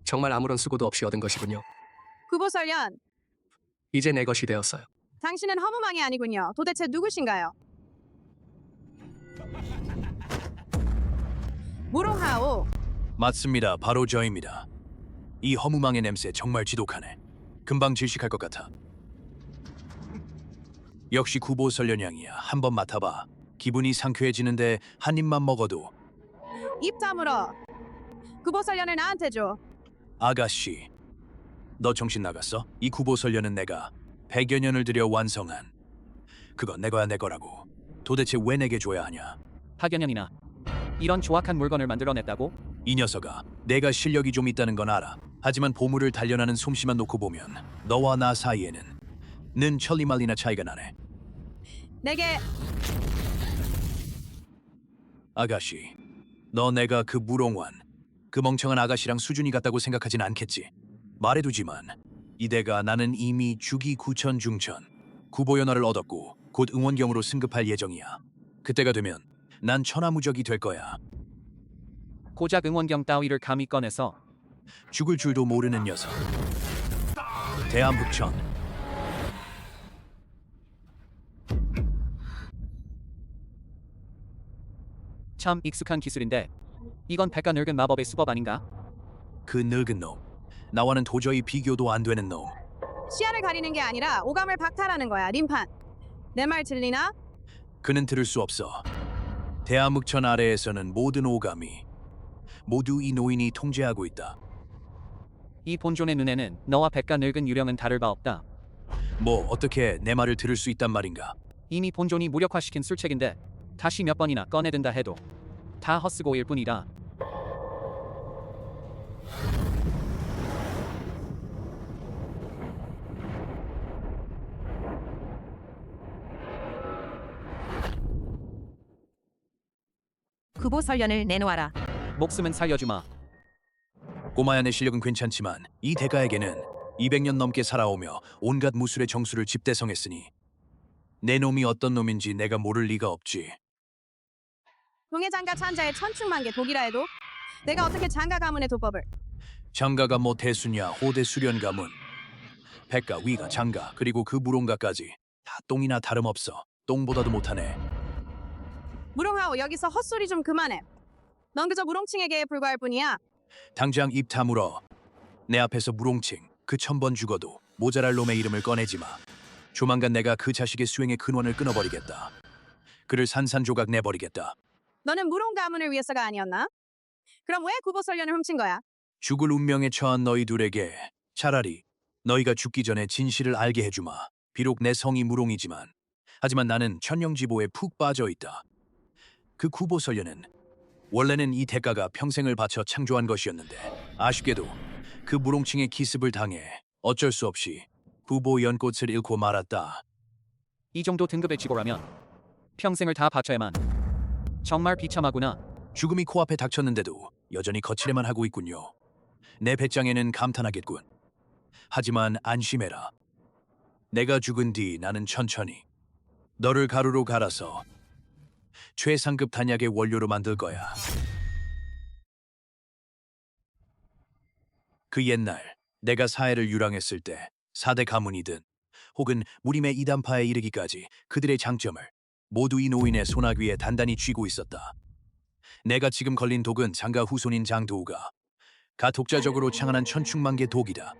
E: 정말 아무런 수고도 없이 얻은 것이군요.
C: 구보설련,
E: 이제 내 것이 되었어요.
C: 당신은 허무망이 아니군요. 도대체 누구신가요? 무롱하오.
B: 맞습니다. 바로 저입니다. 이 허무망의 냄새 정말 지독하네. 금방 질식할 것 같아. 역시 구보설련향이야. 한번 맡아봐. 기분이 상쾌해지는데 한 입만 먹어도.
C: 입 다물어. 구보설련을 나한테 줘.
B: 아가씨, 너 정신 나갔어? 이 구보설련은 내가 100여 년을 들여 완성한. 그건 내 거야, 내 거라고. 도대체 왜 내게 줘야 하냐?
A: 학연년이나 이런 조악한 물건을 만들어냈다고?
B: 이 녀석아, 내가 실력이 좀 있다는 건 알아. 하지만 보물을 단련하는 솜씨만 놓고 보면 너와 나 사이에는 는 천리말리나 차이가 나네.
C: 내게
B: 아가씨, 너 내가 그 무롱환, 그 멍청한 아가씨랑 수준이 같다고 생각하진 않겠지? 말해두지만 이대가 나는 이미 주기 9천 중천 구보연화를 얻었고 곧 응원경으로 승급할 예정이야. 그때가 되면 난 천하무적이 될 거야.
A: 고작 응원경 따위를 감히 꺼내서
B: 죽을 줄도 모르는 녀석. 대한북천.
A: 참 익숙한 기술인데 이건 백가 늙은 마법의 수법 아닌가?
B: 그 늙은 놈. 나와는 도저히 비교도 안 되는 놈.
C: 시야를 가리는 게 아니라 오감을 박탈하는 거야, 림판. 내 말 들리나?
B: 그는 들을 수 없어. 대암흑천 아래에서는 모든 오감이 모두 이 노인이 통제하고 있다.
A: 이 본존의 눈에는 너와 백가 늙은 유령은 다를 바 없다.
B: 뭐 어떻게 내 말을 들을 수 있단 말인가?
A: 이미 본존이 무력화시킨 술책인데 다시 몇 번이나 꺼내든다 해도 다 헛쓰고일 뿐이다.
I: 구보설련을 내놓아라.
A: 목숨은 살려주마.
B: 꼬마야, 내 실력은 괜찮지만 이 대가에게는 200년 넘게 살아오며 온갖 무술의 정수를 집대성했으니 내 놈이 어떤 놈인지 내가 모를 리가 없지.
C: 동해장가 찬자의 천충만개 독이라 해도 내가 어떻게 장가 가문의 도법을.
B: 장가가 뭐 대수냐, 호대 수련 가문, 백가, 위가, 장가, 그리고 그 무롱가까지 다 똥이나 다름없어. 똥보다도 못하네.
C: 무롱하오, 여기서 헛소리 좀 그만해. 넌 그저 무롱칭에게 불과할 뿐이야.
B: 당장 입 다물어. 내 앞에서 무롱칭 그 1000번 죽어도 모자랄 놈의 이름을 꺼내지 마. 조만간 내가 그 자식의 수행의 근원을 끊어버리겠다. 그를 산산조각 내버리겠다.
C: 너는 무롱 가문을 위해서가 아니었나? 그럼 왜 구보설련을 훔친 거야?
B: 죽을 운명에 처한 너희 둘에게 차라리 너희가 죽기 전에 진실을 알게 해주마. 비록 내 성이 무롱이지만 하지만 나는 천령지보에 푹 빠져있다. 그 구보설련은 원래는 이 대가가 평생을 바쳐 창조한 것이었는데 아쉽게도 그 무롱칭의 기습을 당해 어쩔 수 없이 구보 연꽃을 잃고 말았다.
A: 이 정도 등급의 지고라면 평생을 다 바쳐야만. 정말 비참하구나.
B: 죽음이 코앞에 닥쳤는데도 여전히 거칠에만 하고 있군요. 내 배짱에는 감탄하겠군. 하지만 안심해라. 내가 죽은 뒤 나는 천천히 너를 가루로 갈아서 최상급 단약의 원료로 만들 거야. 그 옛날 내가 사해를 유랑했을 때 4대 가문이든 혹은 무림의 이단파에 이르기까지 그들의 장점을 모두 이 노인의 손아귀 위에 단단히 쥐고 있었다. 내가 지금 걸린 독은 장가 후손인 장도우가 가독자적으로 창안한 천충만개 독이다.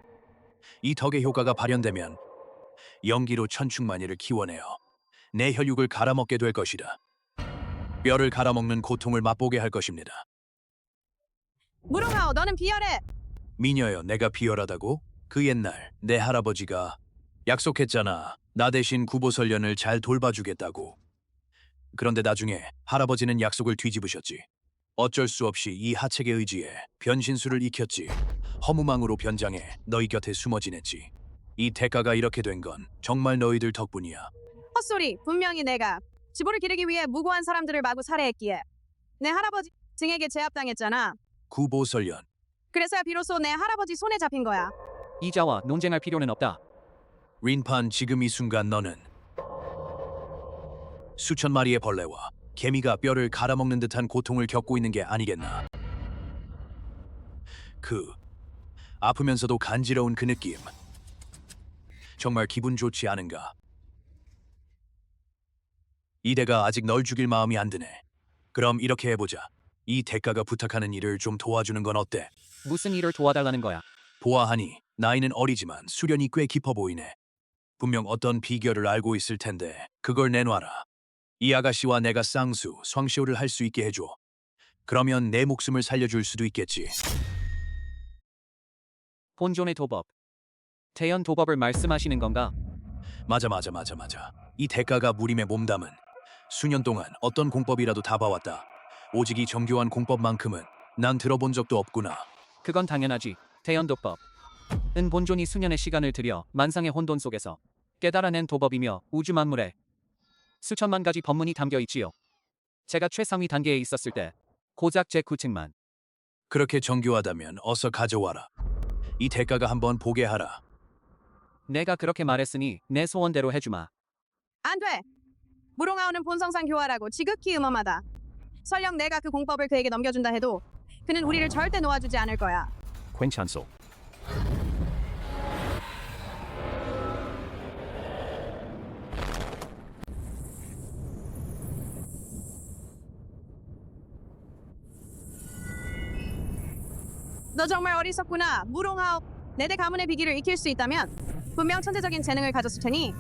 B: 이 덕의 효과가 발현되면 연기로 천충만개를 키워내어 내 혈육을 갈아먹게 될 것이다. 뼈를 갈아먹는 고통을 맛보게 할 것입니다.
C: 무롱하오, 너는 비열해.
B: 미녀여, 내가 비열하다고? 그 옛날 내 할아버지가 약속했잖아. 나 대신 구보설련을 잘 돌봐주겠다고. 그런데 나중에 할아버지는 약속을 뒤집으셨지. 어쩔 수 없이 이 하책에 의지해 변신술을 익혔지. 허무망으로 변장해 너희 곁에 숨어 지냈지. 이 대가가 이렇게 된 건 정말 너희들 덕분이야.
C: 헛소리. 분명히 내가 지보를 기르기 위해 무고한 사람들을 마구 살해했기에 내 할아버지 증에게 제압당했잖아.
B: 구보설련.
C: 그래서야 비로소 내 할아버지 손에 잡힌 거야.
A: 이자와 논쟁할 필요는 없다.
B: 린판, 지금 이 순간 너는 수천 마리의 벌레와 개미가 뼈를 갈아먹는 듯한 고통을 겪고 있는 게 아니겠나. 그 아프면서도 간지러운 그 느낌, 정말 기분 좋지 않은가? 이 대가 아직 널 죽일 마음이 안 드네. 그럼 이렇게 해보자. 이 대가가 부탁하는 일을 좀 도와주는 건 어때?
A: 무슨 일을 도와달라는 거야?
B: 보아하니 나이는 어리지만 수련이 꽤 깊어 보이네. 분명 어떤 비결을 알고 있을 텐데 그걸 내놔라. 이 아가씨와 내가 쌍수,双修를 할 수 있게 해줘. 그러면 내 목숨을 살려줄 수도 있겠지.
A: 본존의 도법. 태연 도법을 말씀하시는 건가?
B: 맞아. 이 대가가 무림에 몸담은 수년 동안 어떤 공법이라도 다 봐왔다. 오직 이 정교한 공법만큼은 난 들어본 적도 없구나.
A: 그건 당연하지. 태연 도법. 은 본존이 수년의 시간을 들여 만상의 혼돈 속에서 깨달아낸 도법이며 우주 만물에 수천만 가지 법문이 담겨 있지요. 제가 최상위 단계에 있었을 때 고작 제 9층만.
B: 그렇게 정교하다면 어서 가져와라. 이 대가가 한번 보게 하라.
A: 내가 그렇게 말했으니 내 소원대로 해주마.
C: 안 돼. 무롱하오는 본성상 교활하고 지극히 음험하다. 설령 내가 그 공법을 그에게 넘겨준다 해도 그는 우리를 절대 놓아주지 않을 거야.
F: 괜찮소.
C: 너 정말 어리석구나. 무롱하오. 내대 가문의 비기를 익힐 수 있다면 분명 천재적인 재능을 가졌을 테니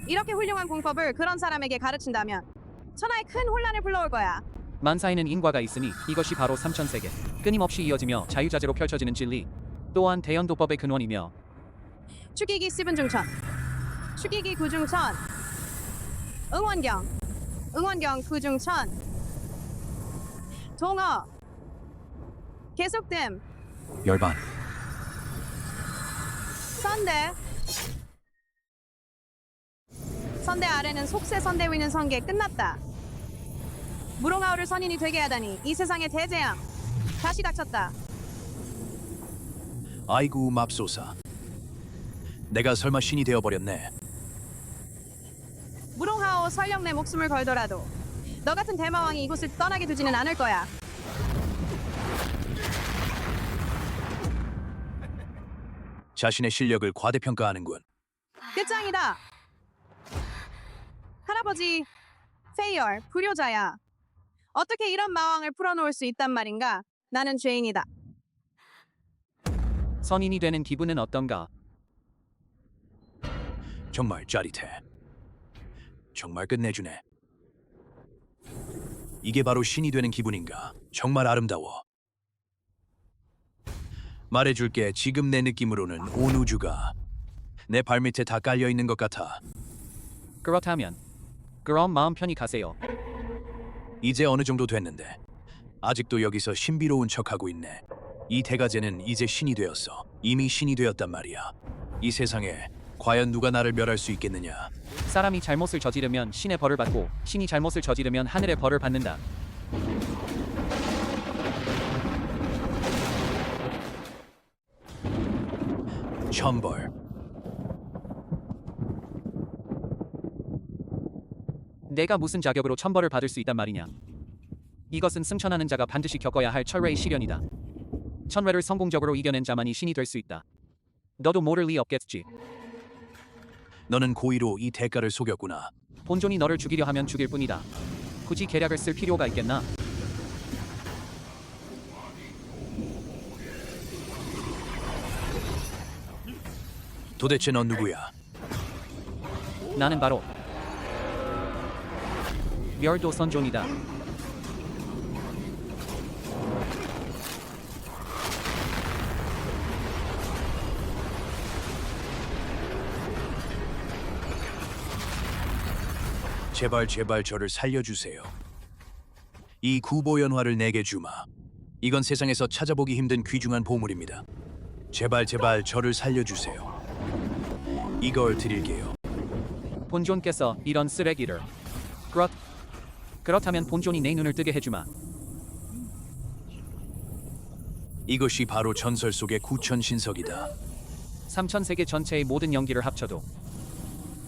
C: 이렇게 훌륭한 공법을 그런 사람에게 가르친다면 천하에 큰 혼란을 불러올 거야.
A: 만사에는 인과가 있으니 이것이 바로 삼천세계. 끊임없이 이어지며 자유자재로 펼쳐지는 진리. 또한 대연도법의 근원이며
C: 축이기 씨분중천, 축이기 구중천, 응원경 구중천, 동어, 계속됨,
H: 열반,
C: 선대 아래는 속세, 선대 위는 선계. 끝났다. 무롱아우를 선인이 되게 하다니 이 세상의 대재앙 다시 닥쳤다.
B: 아이고 맙소사. 내가 설마 신이 되어버렸네.
C: 무롱하오 설령 내 목숨을 걸더라도 너 같은 대마왕이 이곳을 떠나게 두지는 않을 거야.
B: 자신의 실력을 과대평가하는군.
C: 끝장이다. 할아버지 페이얼 불효자야. 어떻게 이런 마왕을 풀어놓을 수 있단 말인가? 나는 죄인이다.
A: 선인이 되는 기분은 어떤가?
B: 정말 짜릿해. 정말 끝내주네. 이게 바로 신이 되는 기분인가? 정말 아름다워. 말해줄게. 지금 내 느낌으로는 온 우주가 내 발밑에 다 깔려있는 것 같아.
A: 그렇다면 그럼 마음 편히 가세요.
B: 이제 어느 정도 됐는데 아직도 여기서 신비로운 척하고 있네. 이 대가제는 이제 신이 되었어. 이미 신이 되었단 말이야. 이 세상에 과연 누가 나를 멸할 수 있겠느냐.
A: 사람이 잘못을 저지르면 신의 벌을 받고 신이 잘못을 저지르면 하늘의 벌을 받는다.
B: 천벌.
A: 내가 무슨 자격으로 천벌을 받을 수 있단 말이냐. 이것은 승천하는 자가 반드시 겪어야 할 철회의 시련이다. 천회를 성공적으로 이겨낸 자만이 신이 될 수 있다. 너도 모를 리 없겠지.
B: 너는 고의로 이 대가를 속였구나.
A: 본존이 너를 죽이려 하면 죽일 뿐이다. 굳이 계략을 쓸 필요가 있겠나?
B: 도대체 넌 누구야?
A: 나는 바로 멸도 선존이다.
B: 제발 저를 살려주세요. 이 구보연화를 내게 주마. 이건 세상에서 찾아보기 힘든 귀중한 보물입니다. 제발 저를 살려주세요. 이걸 드릴게요.
A: 본존께서 이런 쓰레기를 그렇다면 본존이 내 눈을 뜨게 해주마.
B: 이것이 바로 전설 속의 구천신석이다.
A: 삼천세계 전체의 모든 연기를 합쳐도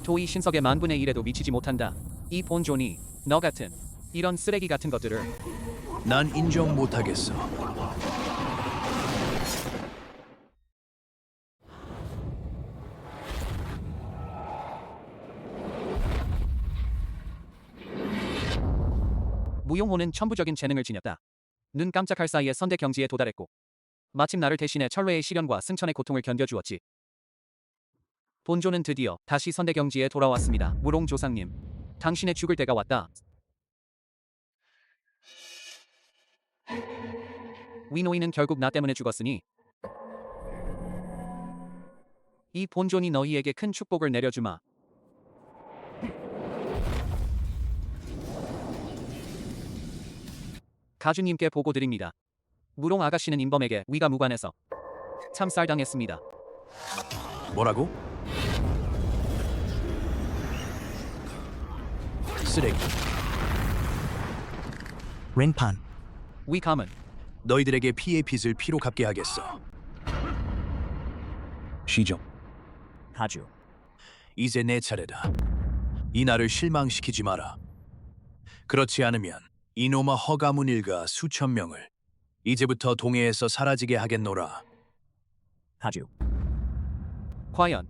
A: 도이 신석의 만분의 1에도 미치지 못한다. 이 본존이 너 같은 이런 쓰레기 같은 것들을
B: 난 인정 못하겠어.
A: 무용호는 천부적인 재능을 지녔다. 눈 깜짝할 사이에 선대 경지에 도달했고 마침 나를 대신해 철회의 시련과 승천의 고통을 견뎌주었지. 본존은 드디어 다시 선대 경지에 돌아왔습니다. 무롱 조상님, 당신의 죽을 때가 왔다. 위노이는 결국 나 때문에 죽었으니 이 본존이 너희에게 큰 축복을 내려주마. 가주님께 보고드립니다. 무롱 아가씨는 인범에게 위가 무관해서 참살당했습니다.
B: 뭐라고? 쓰레기.
L: 렌판.
A: 위감은
B: 너희들에게 피의 빚을 피로 갚게 하겠어.
H: 시죠.
G: 가주.
B: 이제 내 차례다. 이 나를 실망시키지 마라. 그렇지 않으면 이놈아 허가문 일가 수천 명을 이제부터 동해에서 사라지게 하겠노라.
G: 가주.
A: 과연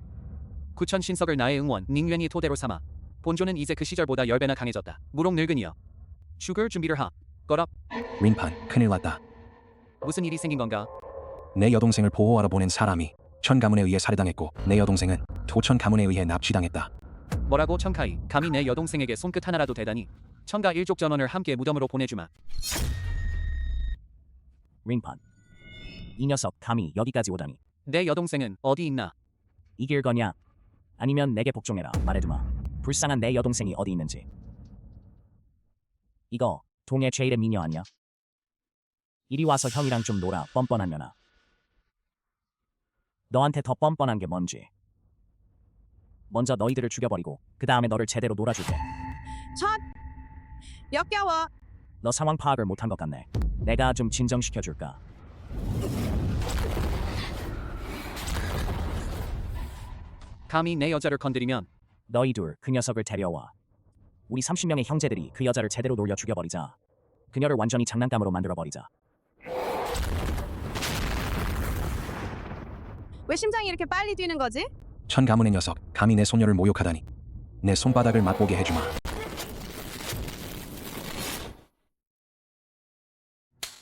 A: 구천 신석을 나의 응원 닝연이 토대로 삼아 본존은 이제 그 시절보다 10배나 강해졌다. 무롱 늙은이여, 죽을 준비를 하. 꺼라.
H: 린판, 큰일 났다.
A: 무슨 일이 생긴 건가?
H: 내 여동생을 보호하러 보낸 사람이 천 가문에 의해 살해당했고 내 여동생은 도천 가문에 의해 납치당했다.
A: 뭐라고 천카이? 감히 내 여동생에게 손끝 하나라도 대다니. 천가 일족 전원을 함께 무덤으로 보내주마.
G: 링펀. 이 녀석 감히 여기까지 오다니.
A: 내 여동생은 어디 있나?
G: 이길 거냐? 아니면 내게 복종해라. 말해두마. 불쌍한 내 여동생이 어디 있는지. 이거 동해 제일의 미녀 아니야? 이리 와서 형이랑 좀 놀아. 뻔뻔한 년아. 너한테 더 뻔뻔한 게 뭔지. 먼저 너희들을 죽여버리고 그 다음에 너를 제대로 놀아줄게.
C: 역겨워.
G: 너 상황 파악을 못한 것 같네. 내가 좀 진정시켜줄까?
A: 감히 내 여자를 건드리면
G: 너희 둘 그 녀석을 데려와. 우리 30명의 형제들이 그 여자를 제대로 놀려 죽여버리자. 그녀를 완전히 장난감으로 만들어버리자.
C: 왜 심장이 이렇게 빨리 뛰는 거지?
H: 천 가문의 녀석 감히 내 소녀를 모욕하다니. 내 손바닥을 맛보게 해주마.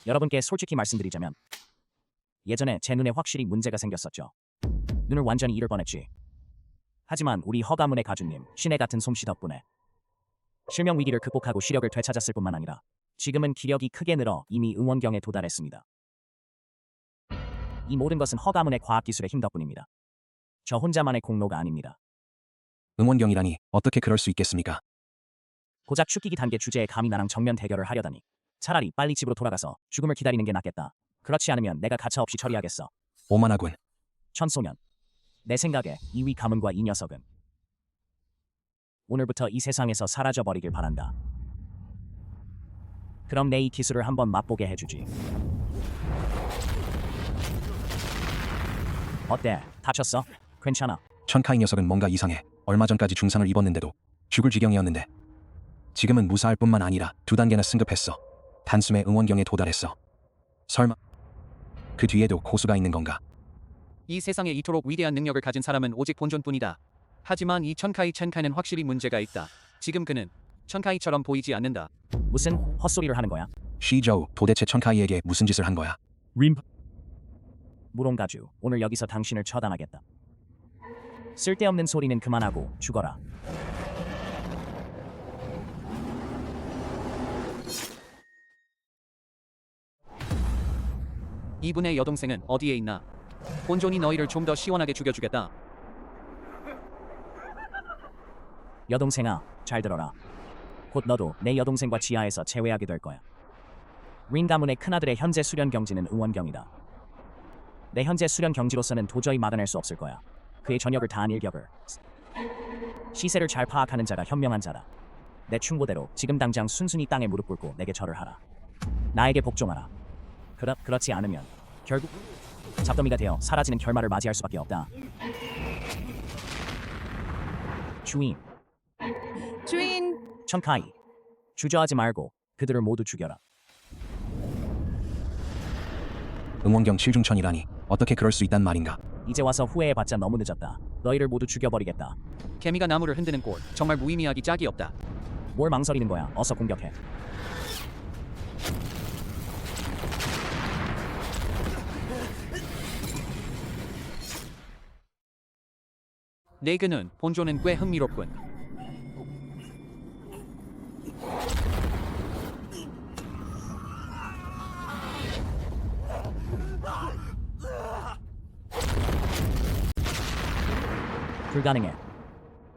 G: 여러분께 솔직히 말씀드리자면 예전에 제 눈에 확실히 문제가 생겼었죠. 눈을 완전히 잃을 뻔했지. 하지만 우리 허 가문의 가주님 신의 같은 솜씨 덕분에 실명 위기를 극복하고 시력을 되찾았을 뿐만 아니라 지금은 기력이 크게 늘어 이미 응원경에 도달했습니다. 이 모든 것은 허 가문의 과학기술의 힘 덕분입니다. 저 혼자만의 공로가 아닙니다.
H: 응원경이라니 어떻게 그럴 수 있겠습니까?
G: 고작 축기기 단계 주제에 감히 나랑 정면 대결을 하려다니. 차라리 빨리 집으로 돌아가서 죽음을 기다리는 게 낫겠다. 그렇지 않으면 내가 가차없이 처리하겠어.
H: 오만하군.
G: 천소년. 내 생각에 이위 가문과 이 녀석은 오늘부터 이 세상에서 사라져버리길 바란다. 그럼 내 이 기술을 한번 맛보게 해주지. 어때? 다쳤어? 괜찮아.
H: 천카이 녀석은 뭔가 이상해. 얼마 전까지 중상을 입었는데도 죽을 지경이었는데 지금은 무사할 뿐만 아니라 2단계나 승급했어. 단숨에 응원경에 도달했어. 설마 그 뒤에도 고수가 있는 건가?
A: 이 세상에 이토록 위대한 능력을 가진 사람은 오직 본존뿐이다. 하지만 이 천카이는 확실히 문제가 있다. 지금 그는 천카이처럼 보이지 않는다.
G: 무슨 헛소리를 하는 거야?
H: 시저우 도대체 천카이에게 무슨 짓을 한 거야?
G: 무롱가주, 오늘 여기서 당신을 처단하겠다. 쓸데없는 소리는 그만하고 죽어라.
A: 이분의 여동생은 어디에 있나? 본존이 너희를 좀 더 시원하게 죽여주겠다.
G: 여동생아, 잘 들어라. 곧 너도 내 여동생과 지하에서 재회하게 될 거야. 린 가문의 큰아들의 현재 수련 경지는 응원경이다. 내 현재 수련 경지로서는 도저히 막아낼 수 없을 거야. 그의 전역을 다한 일격을. 시세를 잘 파악하는 자가 현명한 자다. 내 충고대로 지금 당장 순순히 땅에 무릎 꿇고 내게 절을 하라. 나에게 복종하라. 그렇지 않으면 결국 잡더미가 되어 사라지는 결말을 맞이할 수밖에 없다. 주인. 천카이. 주저하지 말고 그들을 모두 죽여라.
H: 응원경 7중천이라니 어떻게 그럴 수 있단 말인가?
G: 이제 와서 후회해봤자 너무 늦었다. 너희를 모두 죽여버리겠다.
A: 개미가 나무를 흔드는 꼴. 정말 무의미하기 짝이 없다.
G: 뭘 망설이는 거야. 어서 공격해.
A: 내 그는 본존은 꽤 흥미롭군.
G: 불가능해.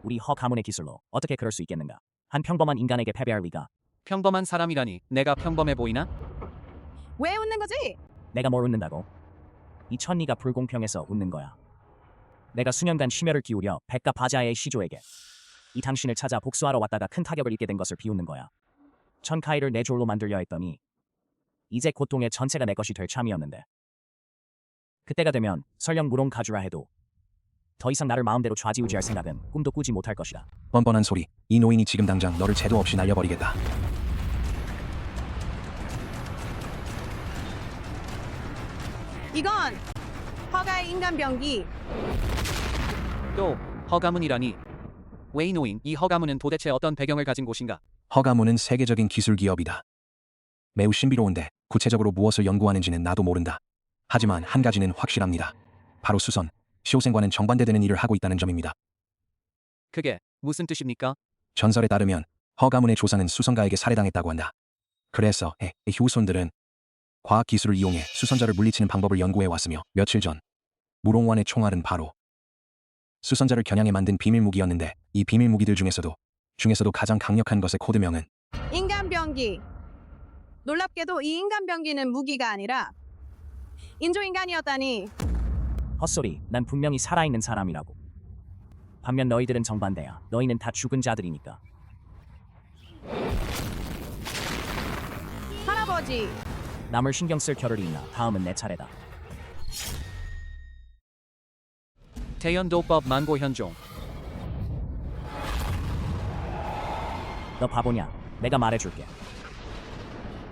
G: 우리 허 가문의 기술로 어떻게 그럴 수 있겠는가? 한 평범한 인간에게 패배할 리가.
A: 평범한 사람이라니 내가 평범해 보이나?
C: 왜 웃는 거지?
G: 내가 뭘 웃는다고? 이 천리가 불공평해서 웃는 거야. 내가 수년간 심혈을 기울여 백가 바자의 시조에게 이 당신을 찾아 복수하러 왔다가 큰 타격을 입게 된 것을 비웃는 거야. 천카이를 내 졸로 만들려 했더니 이제 고통의 전체가 내 것이 될 참이었는데 그때가 되면 설령 무롱 가주라 해도 더 이상 나를 마음대로 좌지우지할 생각은 꿈도 꾸지 못할 것이다.
H: 뻔뻔한 소리. 이 노인이 지금 당장 너를 죄도 없이 날려버리겠다.
C: 이건 허가의 인간병기.
A: 또 허가문이라니. 웨이노인, 이 허가문은 도대체 어떤 배경을 가진 곳인가?
H: 허가문은 세계적인 기술 기업이다. 매우 신비로운데 구체적으로 무엇을 연구하는지는 나도 모른다. 하지만 한 가지는 확실합니다. 바로 수선, 시호생과는 정반대되는 일을 하고 있다는 점입니다.
A: 그게 무슨 뜻입니까?
H: 전설에 따르면 허 가문의 조상은 수선가에게 살해당했다고 한다. 그래서 후손들은 과학 기술을 이용해 수선자를 물리치는 방법을 연구해 왔으며 며칠 전 무롱원의 총알은 바로 수선자를 겨냥해 만든 비밀 무기였는데 이 비밀 무기들 중에서도 가장 강력한 것의 코드명은
C: 인간병기. 놀랍게도 이 인간병기는 무기가 아니라 인조인간이었다니.
G: 헛소리. 난 분명히 살아있는 사람이라고. 반면 너희들은 정반대야. 너희는 다 죽은 자들이니까.
C: 할아버지.
G: 남을 신경 쓸 겨를이 있나. 다음은 내 차례다.
A: 태연도법 만고현종.
G: 너 바보냐? 내가 말해줄게.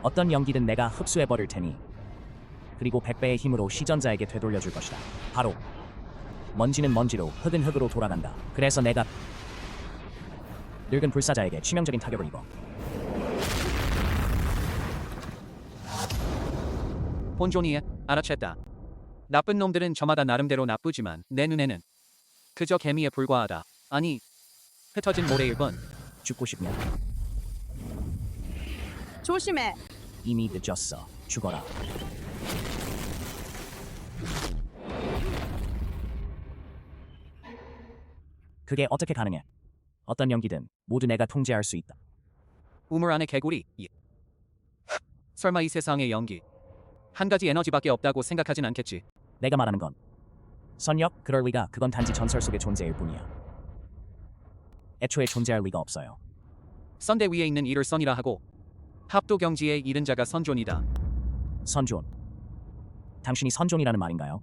G: 어떤 연기든 내가 흡수해버릴 테니 그리고 100배의 힘으로 시전자에게 되돌려줄 것이다. 바로 먼지는 먼지로 흙은 흙으로 돌아간다. 그래서 내가 늙은 불사자에게 치명적인 타격을 입어.
A: 본존이 알아챘다. 나쁜 놈들은 저마다 나름대로 나쁘지만 내 눈에는 그저 개미에 불과하다. 아니, 흩어진 모래일 뿐.
G: 죽고 싶냐?
C: 조심해.
G: 이미 늦었어. 죽어라. 그게 어떻게 가능해? 어떤 연기든 모두 내가 통제할 수 있다.
A: 우물 안의 개구리. 설마 이 세상의 연기 한 가지 에너지밖에 없다고 생각하진 않겠지.
G: 내가 말하는 건 선력? 그럴 리가. 그건 단지 전설 속의 존재일 뿐이야. 애초에 존재할 리가 없어요.
A: 선대 위에 있는 이를 선이라 하고 합도경지에 이른 자가 선존이다.
G: 선존. 당신이 선존이라는 말인가요?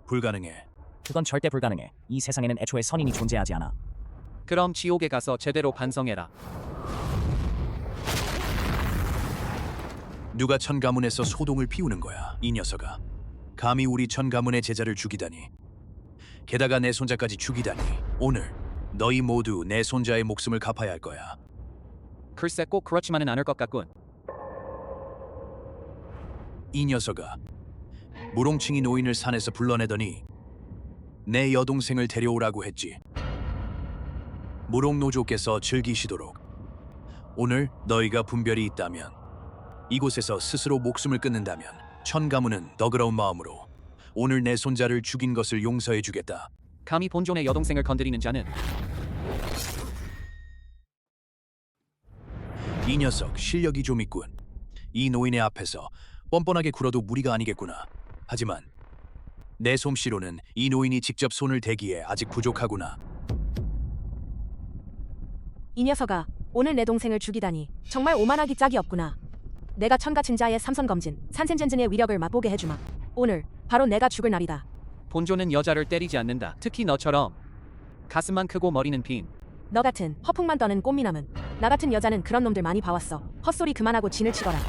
B: 불가능해.
G: 그건 절대 불가능해. 이 세상에는 애초에 선인이 존재하지 않아.
A: 그럼 지옥에 가서 제대로 반성해라.
B: 누가 천 가문에서 소동을 피우는 거야, 이 녀석아. 감히 우리 천 가문의 제자를 죽이다니. 게다가 내 손자까지 죽이다니. 오늘 너희 모두 내 손자의 목숨을 갚아야 할 거야.
A: 글쎄 꼭 그렇지만은 않을 것 같군.
B: 이 녀석아. 무롱칭이 노인을 산에서 불러내더니 내 여동생을 데려오라고 했지. 무롱노조께서 즐기시도록. 오늘 너희가 분별이 있다면, 이곳에서 스스로 목숨을 끊는다면 천 가문은 너그러운 마음으로 오늘 내 손자를 죽인 것을 용서해 주겠다.
A: 감히 본존의 여동생을 건드리는 자는
B: 이 녀석 실력이 좀 있군. 이 노인의 앞에서 뻔뻔하게 굴어도 무리가 아니겠구나. 하지만 내 솜씨로는 이 노인이 직접 손을 대기에 아직 부족하구나.
J: 이 녀석아, 오늘 내 동생을 죽이다니 정말 오만하기 짝이 없구나. 내가 천가친 자의 삼선검진 산센젠진의 위력을 맛보게 해주마. 오늘 바로 내가 죽을 날이다.
A: 본존은 여자를 때리지 않는다. 특히 너처럼 가슴만 크고 머리는 빈.
J: 너 같은 허풍만 떠는 꽃미남은 나 같은 여자는 그런 놈들 많이 봐왔어. 헛소리 그만하고 진을 치거라.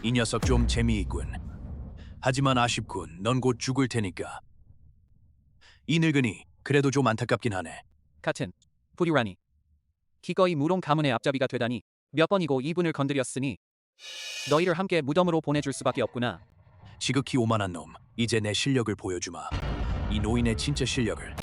B: 이 녀석 좀 재미있군. 하지만 아쉽군. 넌 곧 죽을 테니까. 이 늙은이 그래도 좀 안타깝긴 하네.
A: 같은 부류라니. 기꺼이 무롱 가문의 앞잡이가 되다니. 몇 번이고 이분을 건드렸으니 너희를 함께 무덤으로 보내줄 수밖에 없구나.
B: 지극히 오만한 놈. 이제 내 실력을 보여주마. 이 노인의 진짜 실력을.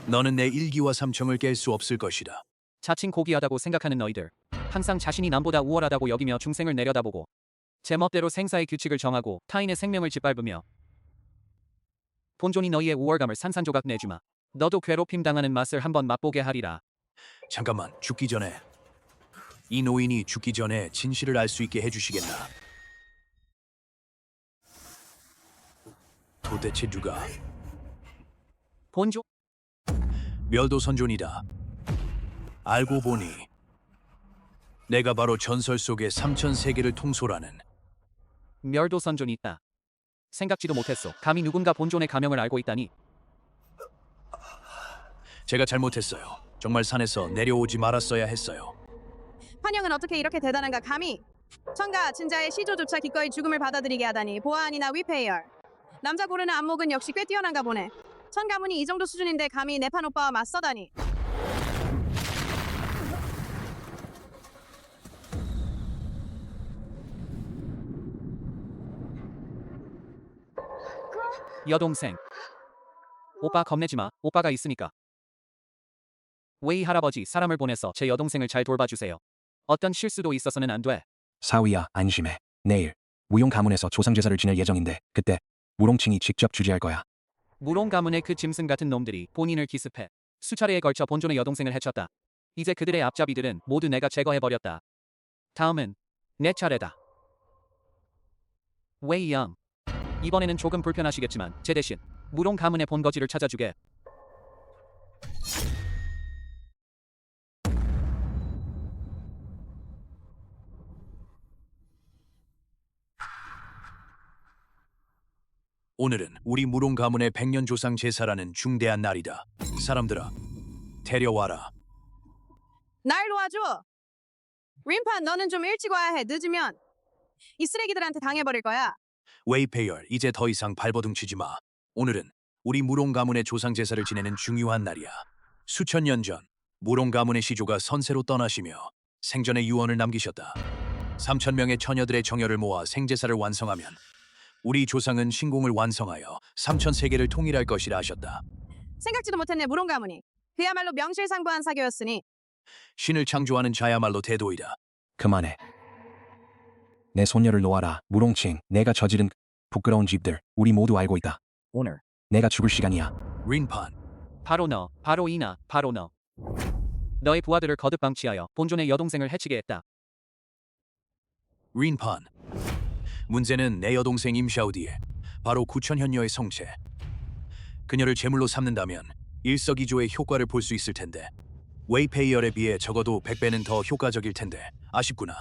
B: 너는 내 일기와 삼청을 깰 수 없을 것이다.
A: 자칭 고귀하다고 생각하는 너희들. 항상 자신이 남보다 우월하다고 여기며 중생을 내려다보고 제멋대로 생사의 규칙을 정하고 타인의 생명을 짓밟으며 본존이 너희의 우월감을 산산조각 내주마. 너도 괴롭힘 당하는 맛을 한번 맛보게 하리라.
B: 잠깐만, 죽기 전에 이 노인이 죽기 전에 진실을 알 수 있게 해주시겠나? 도대체 누가?
A: 본존?
B: 멸도 선존이다. 알고 보니 내가 바로 전설 속의 삼천세계를 통솔하는
A: 멸도 선존이 있다. 생각지도 못했어. 감히 누군가 본존의 가명을 알고 있다니.
B: 제가 잘못했어요. 정말 산에서 내려오지 말았어야 했어요.
C: 환영은 어떻게 이렇게 대단한가 감히. 천가 진자의 시조조차 기꺼이 죽음을 받아들이게 하다니 보아하니나 위페이얼. 남자 고르는 안목은 역시 꽤 뛰어난가 보네. 천 가문이 이 정도 수준인데 감히 내 판 오빠와 맞서다니.
A: 여동생. 오빠 겁내지 마. 오빠가 있으니까. 웨이 할아버지 사람을 보내서 제 여동생을 잘 돌봐주세요. 어떤 실수도 있어서는 안 돼.
H: 사위야, 안심해. 내일 무용 가문에서 조상 제사를 지낼 예정인데 그때 무롱칭이 직접 주재할 거야.
A: 무롱 가문의 그 짐승 같은 놈들이 본인을 기습해 수차례에 걸쳐 본존의 여동생을 해쳤다. 이제 그들의 앞잡이들은 모두 내가 제거해버렸다. 다음은 내 차례다. 웨이 양. 이번에는 조금 불편하시겠지만 제 대신 무롱 가문의 본거지를 찾아주게.
B: 오늘은 우리 무롱 가문의 백년 조상 제사라는 중대한 날이다. 사람들아, 데려와라.
C: 날 도와줘. 림판 너는 좀 일찍 와야 해. 늦으면 이 쓰레기들한테 당해버릴 거야.
B: 웨이페이얼, 이제 더 이상 발버둥치지 마. 오늘은 우리 무롱 가문의 조상 제사를 지내는 중요한 날이야. 수천 년 전 무롱 가문의 시조가 선세로 떠나시며 생전의 유언을 남기셨다. 3,000명의 처녀들의 정열을 모아 생제사를 완성하면 우리 조상은 신공을 완성하여 3,000세계를 통일할 것이라 하셨다.
C: 생각지도 못했네. 무롱 가문이 그야말로 명실상부한 사교였으니.
B: 신을 창조하는 자야말로 대도이다.
H: 그만해. 내 손녀를 놓아라. 무롱칭, 내가 저지른 부끄러운 집들 우리 모두 알고 있다.
G: 오늘
H: 내가 죽을 시간이야.
B: 린판.
A: 바로 너, 바로 이나, 바로 너. 너의 부하들을 거듭 방치하여 본존의 여동생을 해치게 했다.
B: 린판. 문제는 내 여동생 임샤우디에 바로 9,000현녀의 성체. 그녀를 제물로 삼는다면 일석이조의 효과를 볼 수 있을 텐데 웨이페이얼에 비해 적어도 100배는 더 효과적일 텐데 아쉽구나.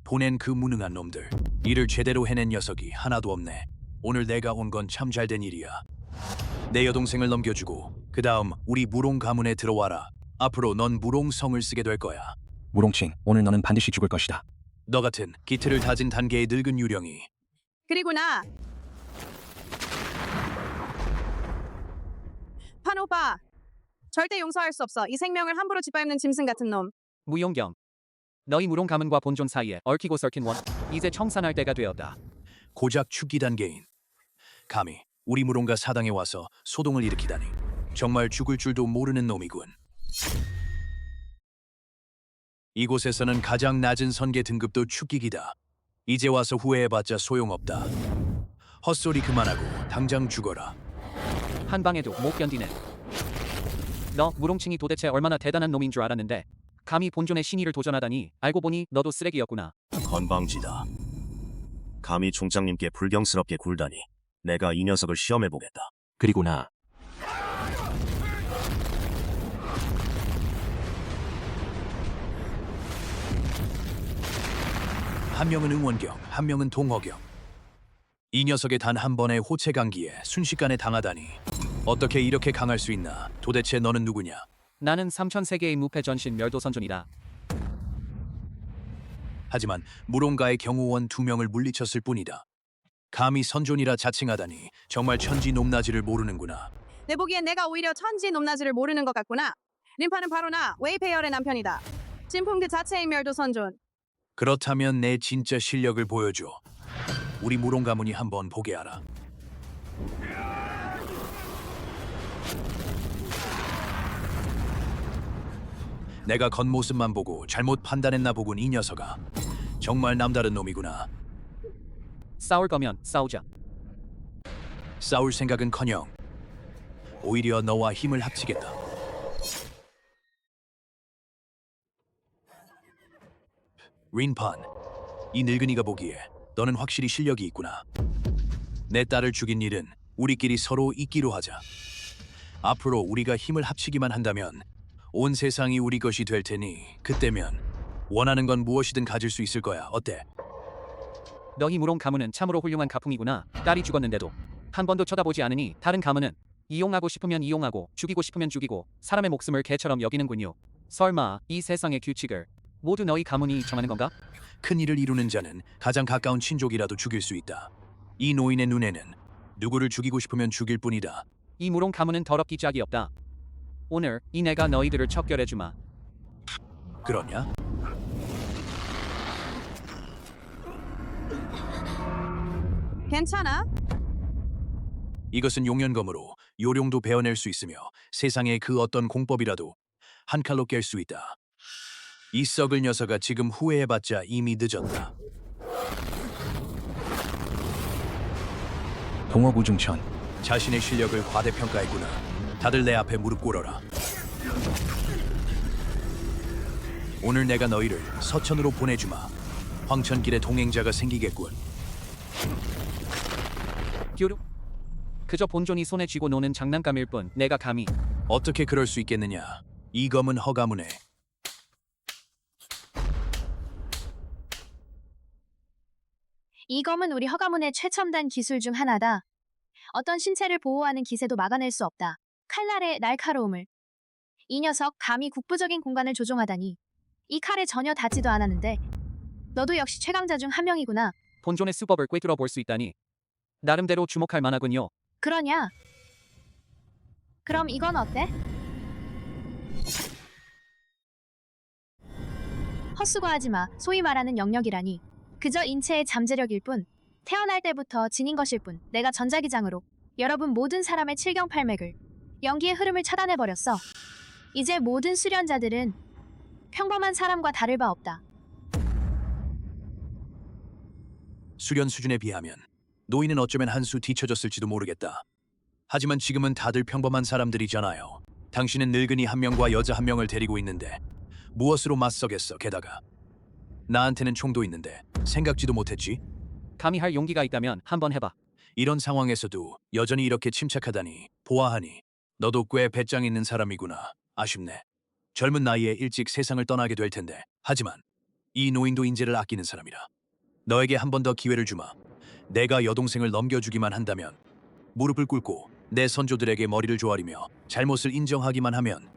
B: 보낸 그 무능한 놈들. 일을 제대로 해낸 녀석이 하나도 없네. 오늘 내가 온 건 참 잘된 일이야. 내 여동생을 넘겨주고 그 다음 우리 무롱 가문에 들어와라. 앞으로 넌 무롱성을 쓰게 될 거야.
H: 무롱칭, 오늘 너는 반드시 죽을 것이다.
B: 너 같은 기틀을 다진 단계의 늙은 유령이.
C: 그리고 나 판 오빠 절대 용서할 수 없어. 이 생명을 함부로 짓밟는 짐승 같은 놈.
A: 무용경. 너희 무롱 가문과 본존 사이에 얽히고 설킨 원. 이제 청산할 때가 되었다.
B: 고작 축기 단계인. 감히 우리 무롱가 사당에 와서 소동을 일으키다니. 정말 죽을 줄도 모르는 놈이군. 이곳에서는 가장 낮은 선계 등급도 축기기다. 이제 와서 후회해봤자 소용없다. 헛소리 그만하고 당장 죽어라.
A: 한 방에도 못 견디네. 너 무롱칭이 도대체 얼마나 대단한 놈인 줄 알았는데 감히 본존의 신의를 도전하다니. 알고 보니 너도 쓰레기였구나.
O: 건방지다. 감히 총장님께 불경스럽게 굴다니. 내가 이 녀석을 시험해보겠다.
G: 그리고 나
B: 한 명은 응원경, 한 명은 동허경. 이 녀석의 단 한 번의 호체 강기에 순식간에 당하다니. 어떻게 이렇게 강할 수 있나? 도대체 너는 누구냐?
A: 나는 3,000세계의 무패 전신 멸도선존이다.
B: 하지만 무롱가의 경호원 2명을 물리쳤을 뿐이다. 감히 선존이라 자칭하다니. 정말 천지 높낮이를 모르는구나.
C: 내 보기엔 내가 오히려 천지 높낮이를 모르는 것 같구나. 림파는 바로 나 웨이페이얼의 남편이다. 진품 그 자체의 멸도선존.
B: 그렇다면 내 진짜 실력을 보여줘. 우리 무롱 가문이 한번 보게 하라. 내가 겉모습만 보고 잘못 판단했나 보군. 이 녀석아. 정말 남다른 놈이구나.
A: 싸울 거면 싸우자.
B: 싸울 생각은커녕 오히려 너와 힘을 합치겠다. 린판, 이 늙은이가 보기에 너는 확실히 실력이 있구나. 내 딸을 죽인 일은 우리끼리 서로 잊기로 하자. 앞으로 우리가 힘을 합치기만 한다면 온 세상이 우리 것이 될 테니 그때면 원하는 건 무엇이든 가질 수 있을 거야. 어때?
A: 너희 무롱 가문은 참으로 훌륭한 가풍이구나. 딸이 죽었는데도 한 번도 쳐다보지 않으니 다른 가문은 이용하고 싶으면 이용하고 죽이고 싶으면 죽이고 사람의 목숨을 개처럼 여기는군요. 설마 이 세상의 규칙을 모두 너희 가문이 정하는 건가?
B: 큰 일을 이루는 자는 가장 가까운 친족이라도 죽일 수 있다. 이 노인의 눈에는 누구를 죽이고 싶으면 죽일 뿐이다.
A: 이 무롱 가문은 더럽기 짝이 없다. 오늘 이 내가 너희들을 척결해주마.
B: 그러냐?
C: 괜찮아?
B: 이것은 용연검으로 요령도 배워낼 수 있으며 세상의 그 어떤 공법이라도 한 칼로 깰 수 있다. 이 썩을 녀석아 지금 후회해봤자 이미 늦었다.
H: 동어구중천.
B: 자신의 실력을 과대평가했구나. 다들 내 앞에 무릎 꿇어라. 오늘 내가 너희를 서천으로 보내주마. 황천길에 동행자가 생기겠군.
A: 듀루. 그저 본존이 손에 쥐고 노는 장난감일 뿐 내가 감히.
B: 어떻게 그럴 수 있겠느냐. 이 검은 허가문에
K: 이 검은 우리 허가문의 최첨단 기술 중 하나다. 어떤 신체를 보호하는 기세도 막아낼 수 없다. 칼날의 날카로움을. 이 녀석 감히 국부적인 공간을 조종하다니. 이 칼에 전혀 닿지도 않았는데 너도 역시 최강자 중 한 명이구나.
A: 본존의 수법을 꿰뚫어 볼 수 있다니. 나름대로 주목할 만하군요.
K: 그러냐? 그럼 이건 어때? 헛수고하지 마. 소위 말하는 영역이라니. 그저 인체의 잠재력일 뿐. 태어날 때부터 지닌 것일 뿐. 내가 전자기장으로 여러분 모든 사람의 칠경팔맥을 연기의 흐름을 차단해버렸어. 이제 모든 수련자들은 평범한 사람과 다를 바 없다.
B: 수련 수준에 비하면 노인은 어쩌면 한 수 뒤처졌을지도 모르겠다. 하지만 지금은 다들 평범한 사람들이잖아요. 당신은 늙은이 한 명과 여자 한 명을 데리고 있는데 무엇으로 맞서겠어. 게다가 나한테는 총도 있는데 생각지도 못했지?
A: 감히 할 용기가 있다면 한번 해봐.
B: 이런 상황에서도 여전히 이렇게 침착하다니. 보아하니 너도 꽤 배짱 있는 사람이구나. 아쉽네. 젊은 나이에 일찍 세상을 떠나게 될 텐데. 하지만 이 노인도 인재를 아끼는 사람이라. 너에게 한 번 더 기회를 주마. 내가 여동생을 넘겨주기만 한다면 무릎을 꿇고 내 선조들에게 머리를 조아리며 잘못을 인정하기만 하면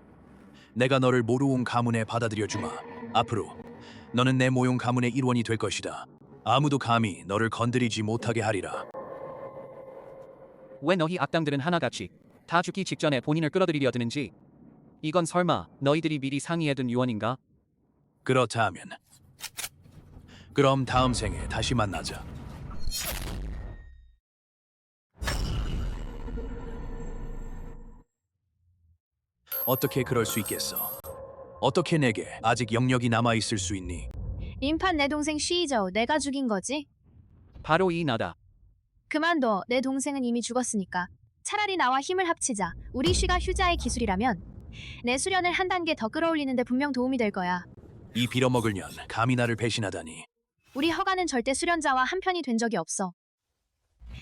B: 내가 너를 모루옹 가문에 받아들여 주마. 앞으로 너는 내 모용 가문의 일원이 될 것이다. 아무도 감히 너를 건드리지 못하게 하리라.
A: 왜 너희 악당들은 하나같이 다 죽기 직전에 본인을 끌어들이려 드는지. 이건 설마 너희들이 미리 상의해둔 유언인가?
B: 그렇다 하면 그럼 다음 생에 다시 만나자. 어떻게 그럴 수 있겠어? 어떻게 내게 아직 영역이 남아있을 수 있니?
K: 인판 내 동생 시이저우 내가 죽인 거지?
A: 바로 이 나다.
K: 그만둬. 내 동생은 이미 죽었으니까. 차라리 나와 힘을 합치자. 우리 쉬가 휴자의 기술이라면 내 수련을 한 단계 더 끌어올리는데 분명 도움이 될 거야.
B: 이 빌어먹을 년 감히 나를 배신하다니.
K: 우리 허가는 절대 수련자와 한편이 된 적이 없어.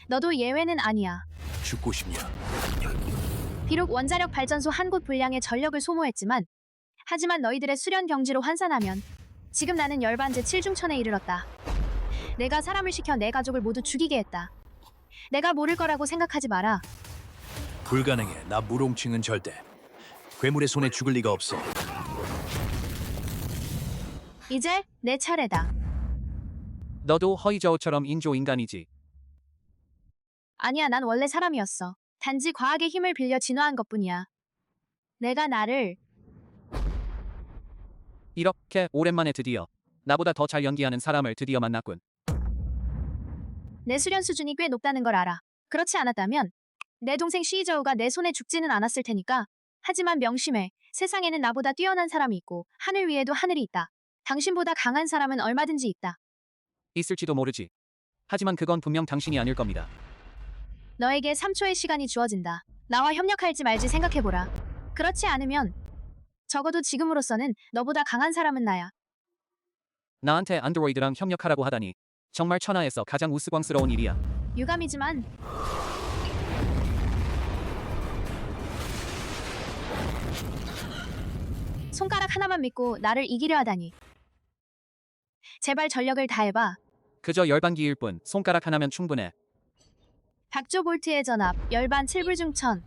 K: 너도 예외는 아니야.
B: 죽고 싶냐?
K: 비록 원자력 발전소 한 곳 분량의 전력을 소모했지만 하지만 너희들의 수련 경지로 환산하면 지금 나는 열반제 7중천에 이르렀다. 내가 사람을 시켜 내 가족을 모두 죽이게 했다. 내가 모를 거라고 생각하지 마라.
B: 불가능해. 나 무롱칭은 절대. 괴물의 손에 죽을 리가 없어.
K: 이제 내 차례다.
A: 너도 허이저우처럼 인조인간이지.
K: 아니야, 난 원래 사람이었어. 단지 과학의 힘을 빌려 진화한 것뿐이야. 내가 나를
A: 이렇게 오랜만에 드디어 나보다 더 잘 연기하는 사람을 드디어 만났군.
K: 내 수련 수준이 꽤 높다는 걸 알아. 그렇지 않았다면 내 동생 시이저우가 내 손에 죽지는 않았을 테니까. 하지만 명심해. 세상에는 나보다 뛰어난 사람이 있고 하늘 위에도 하늘이 있다. 당신보다 강한 사람은 얼마든지 있다.
A: 있을지도 모르지. 하지만 그건 분명 당신이 아닐 겁니다.
K: 너에게 3초의 시간이 주어진다. 나와 협력할지 말지 생각해보라. 그렇지 않으면 적어도 지금으로서는 너보다 강한 사람은 나야.
A: 나한테 안드로이드랑 협력하라고 하다니. 정말 천하에서 가장 우스꽝스러운 일이야.
K: 유감이지만 손가락 하나만 믿고 나를 이기려 하다니. 제발 전력을 다해봐.
A: 그저 열반기일 뿐 손가락 하나면 충분해.
K: 박조 볼트의 전압 열반 7불 중천.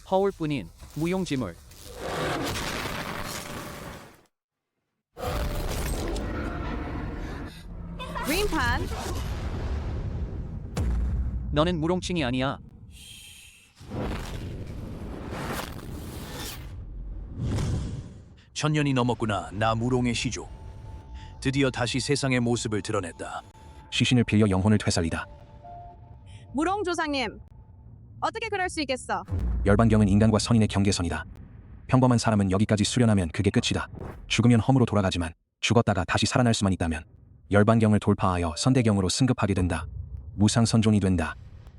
A: 허울뿐인 무용지물.
C: 림판.
A: 너는 무롱칭이 아니야.
B: 천년이 넘었구나. 나 무롱의 시조. 드디어 다시 세상의 모습을 드러냈다.
H: 시신을 빌려 영혼을 되살리다.
C: 무롱 조상님. 어떻게 그럴 수 있겠어?
H: 열반경은 인간과 선인의 경계선이다. 평범한 사람은 여기까지 수련하면 그게 끝이다. 죽으면 험으로 돌아가지만 죽었다가 다시 살아날 수만 있다면 열반경을 돌파하여 선대경으로 승급하게 된다. 무상선존이 된다.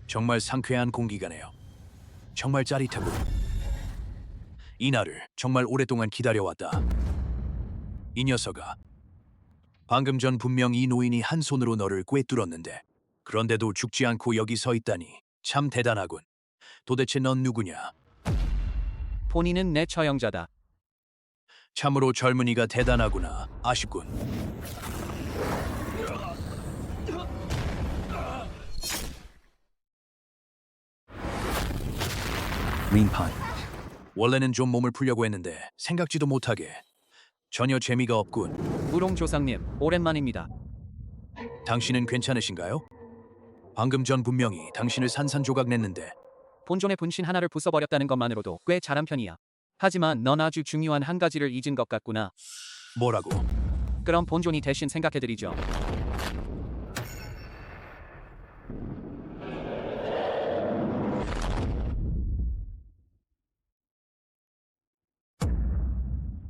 B: 정말 상쾌한 공기가네요. 정말 짜릿하고 이 날을 정말 오랫동안 기다려왔다. 이 녀석아. 방금 전 분명 이 노인이 한 손으로 너를 꿰뚫었는데 그런데도 죽지 않고 여기 서 있다니 참 대단하군. 도대체 넌 누구냐?
A: 본인은 내 처형자다.
B: 참으로 젊은이가 대단하구나. 아쉽군.
H: 림판.
B: 원래는 좀 몸을 풀려고 했는데 생각지도 못하게 전혀 재미가 없군.
A: 무롱 조상님, 오랜만입니다.
B: 당신은 괜찮으신가요? 방금 전 분명히 당신을 산산조각 냈는데
A: 본존의 분신 하나를 부숴버렸다는 것만으로도 꽤 잘한 편이야. 하지만 넌 아주 중요한 한 가지를 잊은 것 같구나.
B: 뭐라고?
A: 그럼 본존이 대신 생각해드리죠.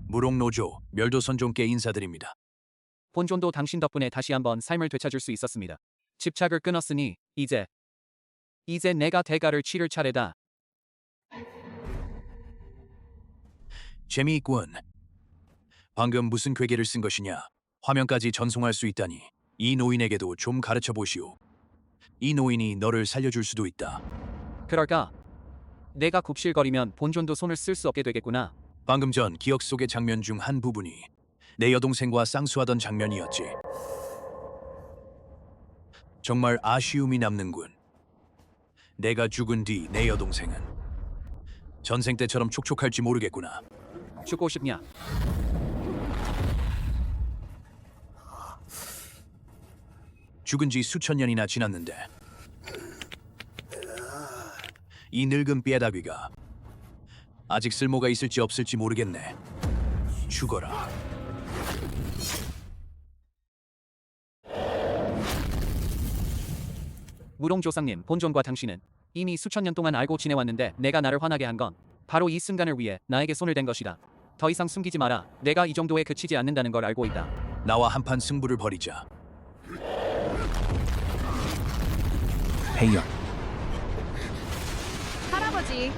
B: 무롱노조 멸도선종께 인사드립니다.
A: 본존도 당신 덕분에 다시 한번 삶을 되찾을 수 있었습니다. 집착을 끊었으니 이제 내가 대가를 치를 차례다.
B: 재미있군. 방금 무슨 괴계를 쓴 것이냐? 화면까지 전송할 수 있다니 이 노인에게도 좀 가르쳐 보시오. 이 노인이 너를 살려줄 수도 있다.
A: 그럴까? 내가 굽실거리면 본존도 손을 쓸 수 없게 되겠구나.
B: 방금 전 기억 속의 장면 중 한 부분이 내 여동생과 쌍수하던 장면이었지. 정말 아쉬움이 남는군. 내가 죽은 뒤 내 여동생은 전생 때처럼 촉촉할지 모르겠구나.
A: 죽고 싶냐?
B: 죽은 지 수천 년이나 지났는데 이 늙은 뼈다귀가 아직 쓸모가 있을지 없을지 모르겠네. 죽어라.
A: 무롱 조상님, 본존과 당신은 이미 수천 년 동안 알고 지내왔는데 내가 나를 화나게 한 건 바로 이 순간을 위해 나에게 손을 댄 것이다. 더 이상 숨기지 마라. 내가 이 정도에 그치지 않는다는 걸 알고 있다.
B: 나와 한판 승부를 벌이자.
H: 페이어.
C: 할아버지.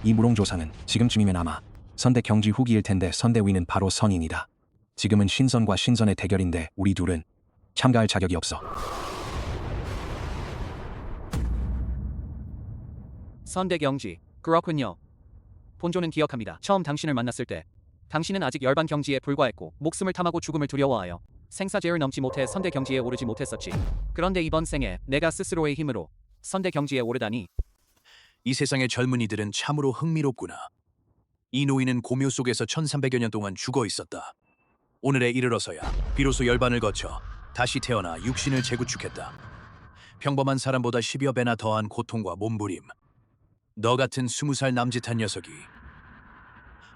H: 이 무롱조상은 지금쯤이면 아마 선대 경지 후기일 텐데 선대 위는 바로 선인이다. 지금은 신선과 신선의 대결인데 우리 둘은 참가할 자격이 없어.
A: 선대경지, 그렇군요. 본존은 기억합니다. 처음 당신을 만났을 때 당신은 아직 열반 경지에 불과했고 목숨을 탐하고 죽음을 두려워하여 생사죄를 넘지 못해 선대경지에 오르지 못했었지. 그런데 이번 생에 내가 스스로의 힘으로 선대경지에 오르다니.
B: 이 세상의 젊은이들은 참으로 흥미롭구나. 이 노인은 고묘 속에서 1300여 년 동안 죽어 있었다. 오늘에 이르러서야 비로소 열반을 거쳐 다시 태어나 육신을 재구축했다. 평범한 사람보다 10여 배나 더한 고통과 몸부림. 너 같은 20살 남짓한 녀석이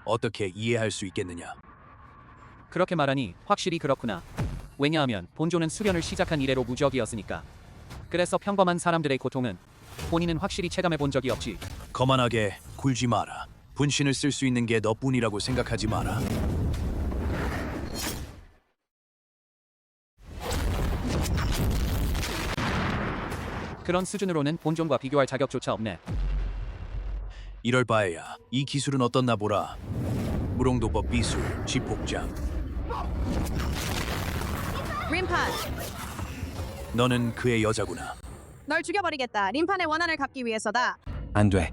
B: 어떻게 이해할 수 있겠느냐?
A: 그렇게 말하니 확실히 그렇구나. 왜냐하면 본존은 수련을 시작한 이래로 무적이었으니까. 그래서 평범한 사람들의 고통은 본인은 확실히 체감해 본 적이 없지.
B: 거만하게 굴지 마라. 분신을 쓸 수 있는 게 너뿐이라고 생각하지 마라.
A: 그런 수준으로는 본존과 비교할 자격조차 없네.
B: 이럴 바에야 이 기술은 어떻나 보라. 무롱도법 비술, 지폭장.
C: 림판.
B: 너는 그의 여자구나.
C: 널 죽여버리겠다. 림판의 원한을 갚기 위해서다.
H: 안 돼.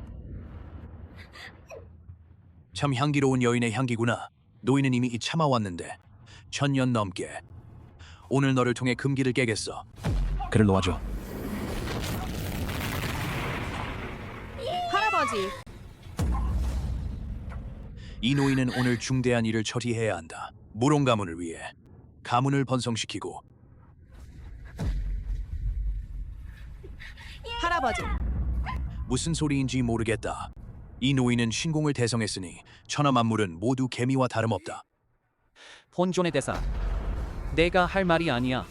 B: 참 향기로운 여인의 향기구나. 노인은 이미 참아왔는데 1000년 넘게. 오늘 너를 통해 금기를 깨겠어.
H: 그를 놓아줘.
C: 할아버지.
B: 이 노인은 오늘 중대한 일을 처리해야 한다. 무롱 가문을 위해 가문을 번성시키고
C: 할아버지,
B: 무슨 소리인지 모르겠다. 이 노인은 신공을 대성했으니 천하 만물은 모두 개미와 다름없다.
A: 본존의 대사. 내가 할 말이 아니야.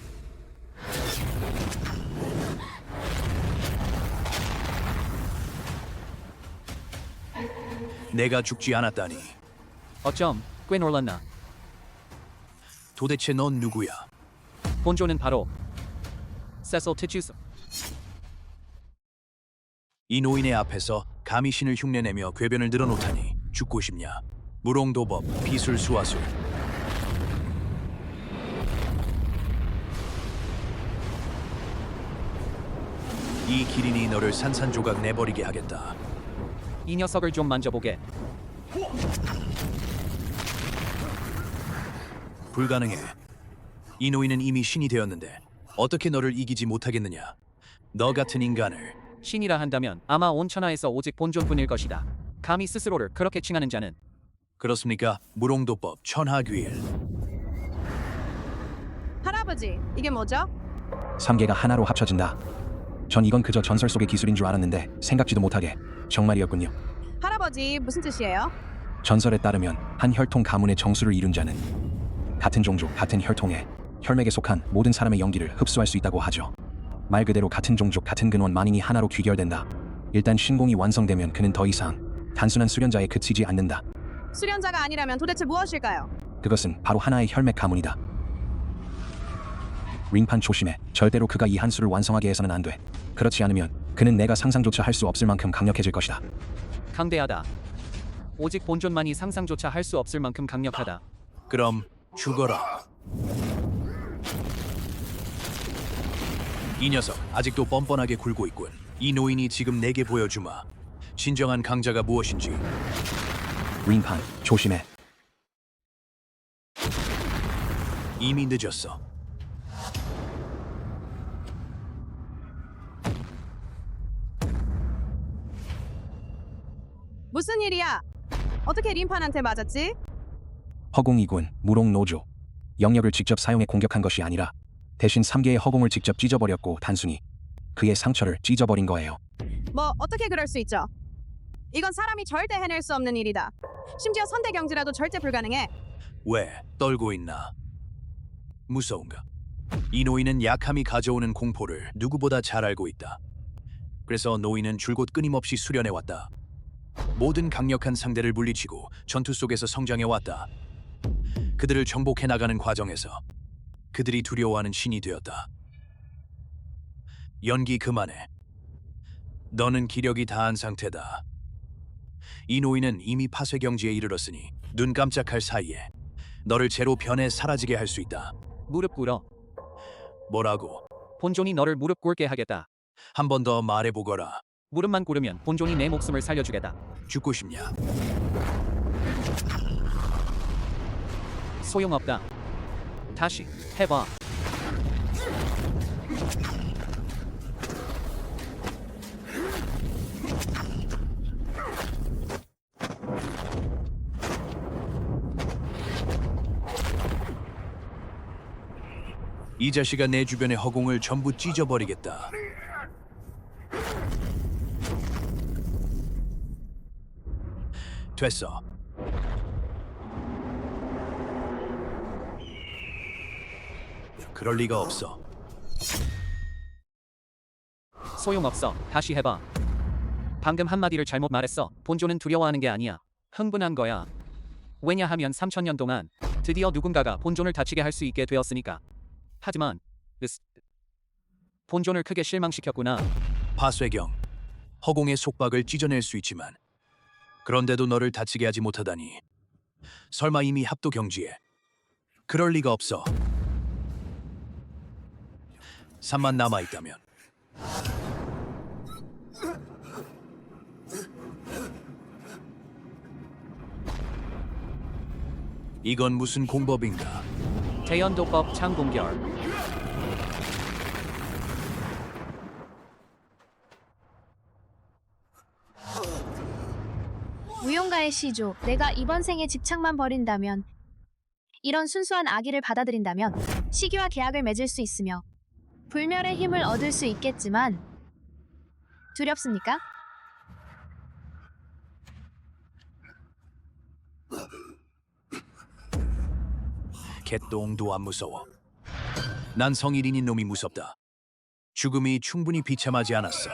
B: 내가 죽지 않았다니.
A: 어쩜 꽤 놀랐나.
B: 도대체 넌 누구야?
A: 본존은 바로 세슬 티추스.
B: 이 노인의 앞에서 감히 신을 흉내내며 궤변을 늘어놓다니 죽고 싶냐? 무롱도법, 비술수화술. 이 기린이 너를 산산조각 내버리게 하겠다.
A: 이 녀석을 좀 만져보게.
B: 불가능해. 이 노인은 이미 신이 되었는데 어떻게 너를 이기지 못하겠느냐? 너 같은 인간을.
A: 신이라 한다면 아마 온 천하에서 오직 본존뿐일 것이다. 감히 스스로를 그렇게 칭하는 자는.
B: 그렇습니까? 무롱도법, 천하귀일.
C: 할아버지, 이게 뭐죠?
H: 3개가 하나로 합쳐진다. 전 이건 그저 전설 속의 기술인 줄 알았는데 생각지도 못하게 정말이었군요.
C: 할아버지, 무슨 뜻이에요?
H: 전설에 따르면 한 혈통 가문의 정수를 이룬 자는 같은 종족, 같은 혈통의 혈맥에 속한 모든 사람의 연기를 흡수할 수 있다고 하죠. 말 그대로 같은 종족, 같은 근원 만인이 하나로 귀결된다. 일단 신공이 완성되면 그는 더 이상 단순한 수련자에 그치지 않는다.
C: 수련자가 아니라면 도대체 무엇일까요?
H: 그것은 바로 하나의 혈맥 가문이다. 링판 조심해. 절대로 그가 이 한 수를 완성하게 해서는 안 돼. 그렇지 않으면 그는 내가 상상조차 할 수 없을 만큼 강력해질 것이다.
A: 강대하다. 오직 본존만이 상상조차 할 수 없을 만큼 강력하다.
B: 그럼 죽어라. 이 녀석 아직도 뻔뻔하게 굴고 있군. 이 노인이 지금 내게 보여주마. 진정한 강자가 무엇인지.
H: 링판 조심해.
B: 이미 늦었어.
C: 무슨 일이야? 어떻게 림판한테 맞았지?
H: 허공이군. 무롱노조. 영역을 직접 사용해 공격한 것이 아니라 대신 3개의 허공을 직접 찢어버렸고 단순히 그의 상처를 찢어버린 거예요.
C: 뭐 어떻게 그럴 수 있죠? 이건 사람이 절대 해낼 수 없는 일이다. 심지어 선대경지라도 절대 불가능해.
B: 왜 떨고 있나? 무서운가? 이 노인은 약함이 가져오는 공포를 누구보다 잘 알고 있다. 그래서 노인은 줄곧 끊임없이 수련해왔다. 모든 강력한 상대를 물리치고 전투 속에서 성장해왔다. 그들을 정복해 나가는 과정에서 그들이 두려워하는 신이 되었다. 연기 그만해. 너는 기력이 다한 상태다. 이 노인은 이미 파쇄경지에 이르렀으니 눈 깜짝할 사이에 너를 제로 변해 사라지게 할 수 있다.
A: 무릎 꿇어.
B: 뭐라고?
A: 본존이 너를 무릎 꿇게 하겠다.
B: 한 번 더 말해보거라.
A: 무릎만 꿇으면 본존이 내 목숨을 살려주겠다.
B: 죽고 싶냐?
A: 소용없다. 다시 해봐.
B: 이 자식아 내 주변의 허공을 전부 찢어버리겠다. 됐어. 그럴 리가 없어.
A: 소용없어. 다시 해봐. 방금 한마디를 잘못 말했어. 본존은 두려워하는 게 아니야. 흥분한 거야. 왜냐하면 3000년 동안 드디어 누군가가 본존을 다치게 할 수 있게 되었으니까. 하지만 본존을 크게 실망시켰구나.
B: 파쇄경. 허공의 속박을 찢어낼 수 있지만 그런데도 너를 다치게 하지 못하다니. 설마 이미 합도 경지에. 그럴 리가 없어. 3만 남아있다면. 이건 무슨 공법인가?
A: 대연도법 창공결.
K: 무용가의 시조, 내가 이번 생에 집착만 버린다면, 이런 순수한 아기를 받아들인다면 시기와 계약을 맺을 수 있으며 불멸의 힘을 얻을 수 있겠지만 두렵습니까?
B: 개똥도 안 무서워. 난 성일인인 놈이 무섭다. 죽음이 충분히 비참하지 않았어.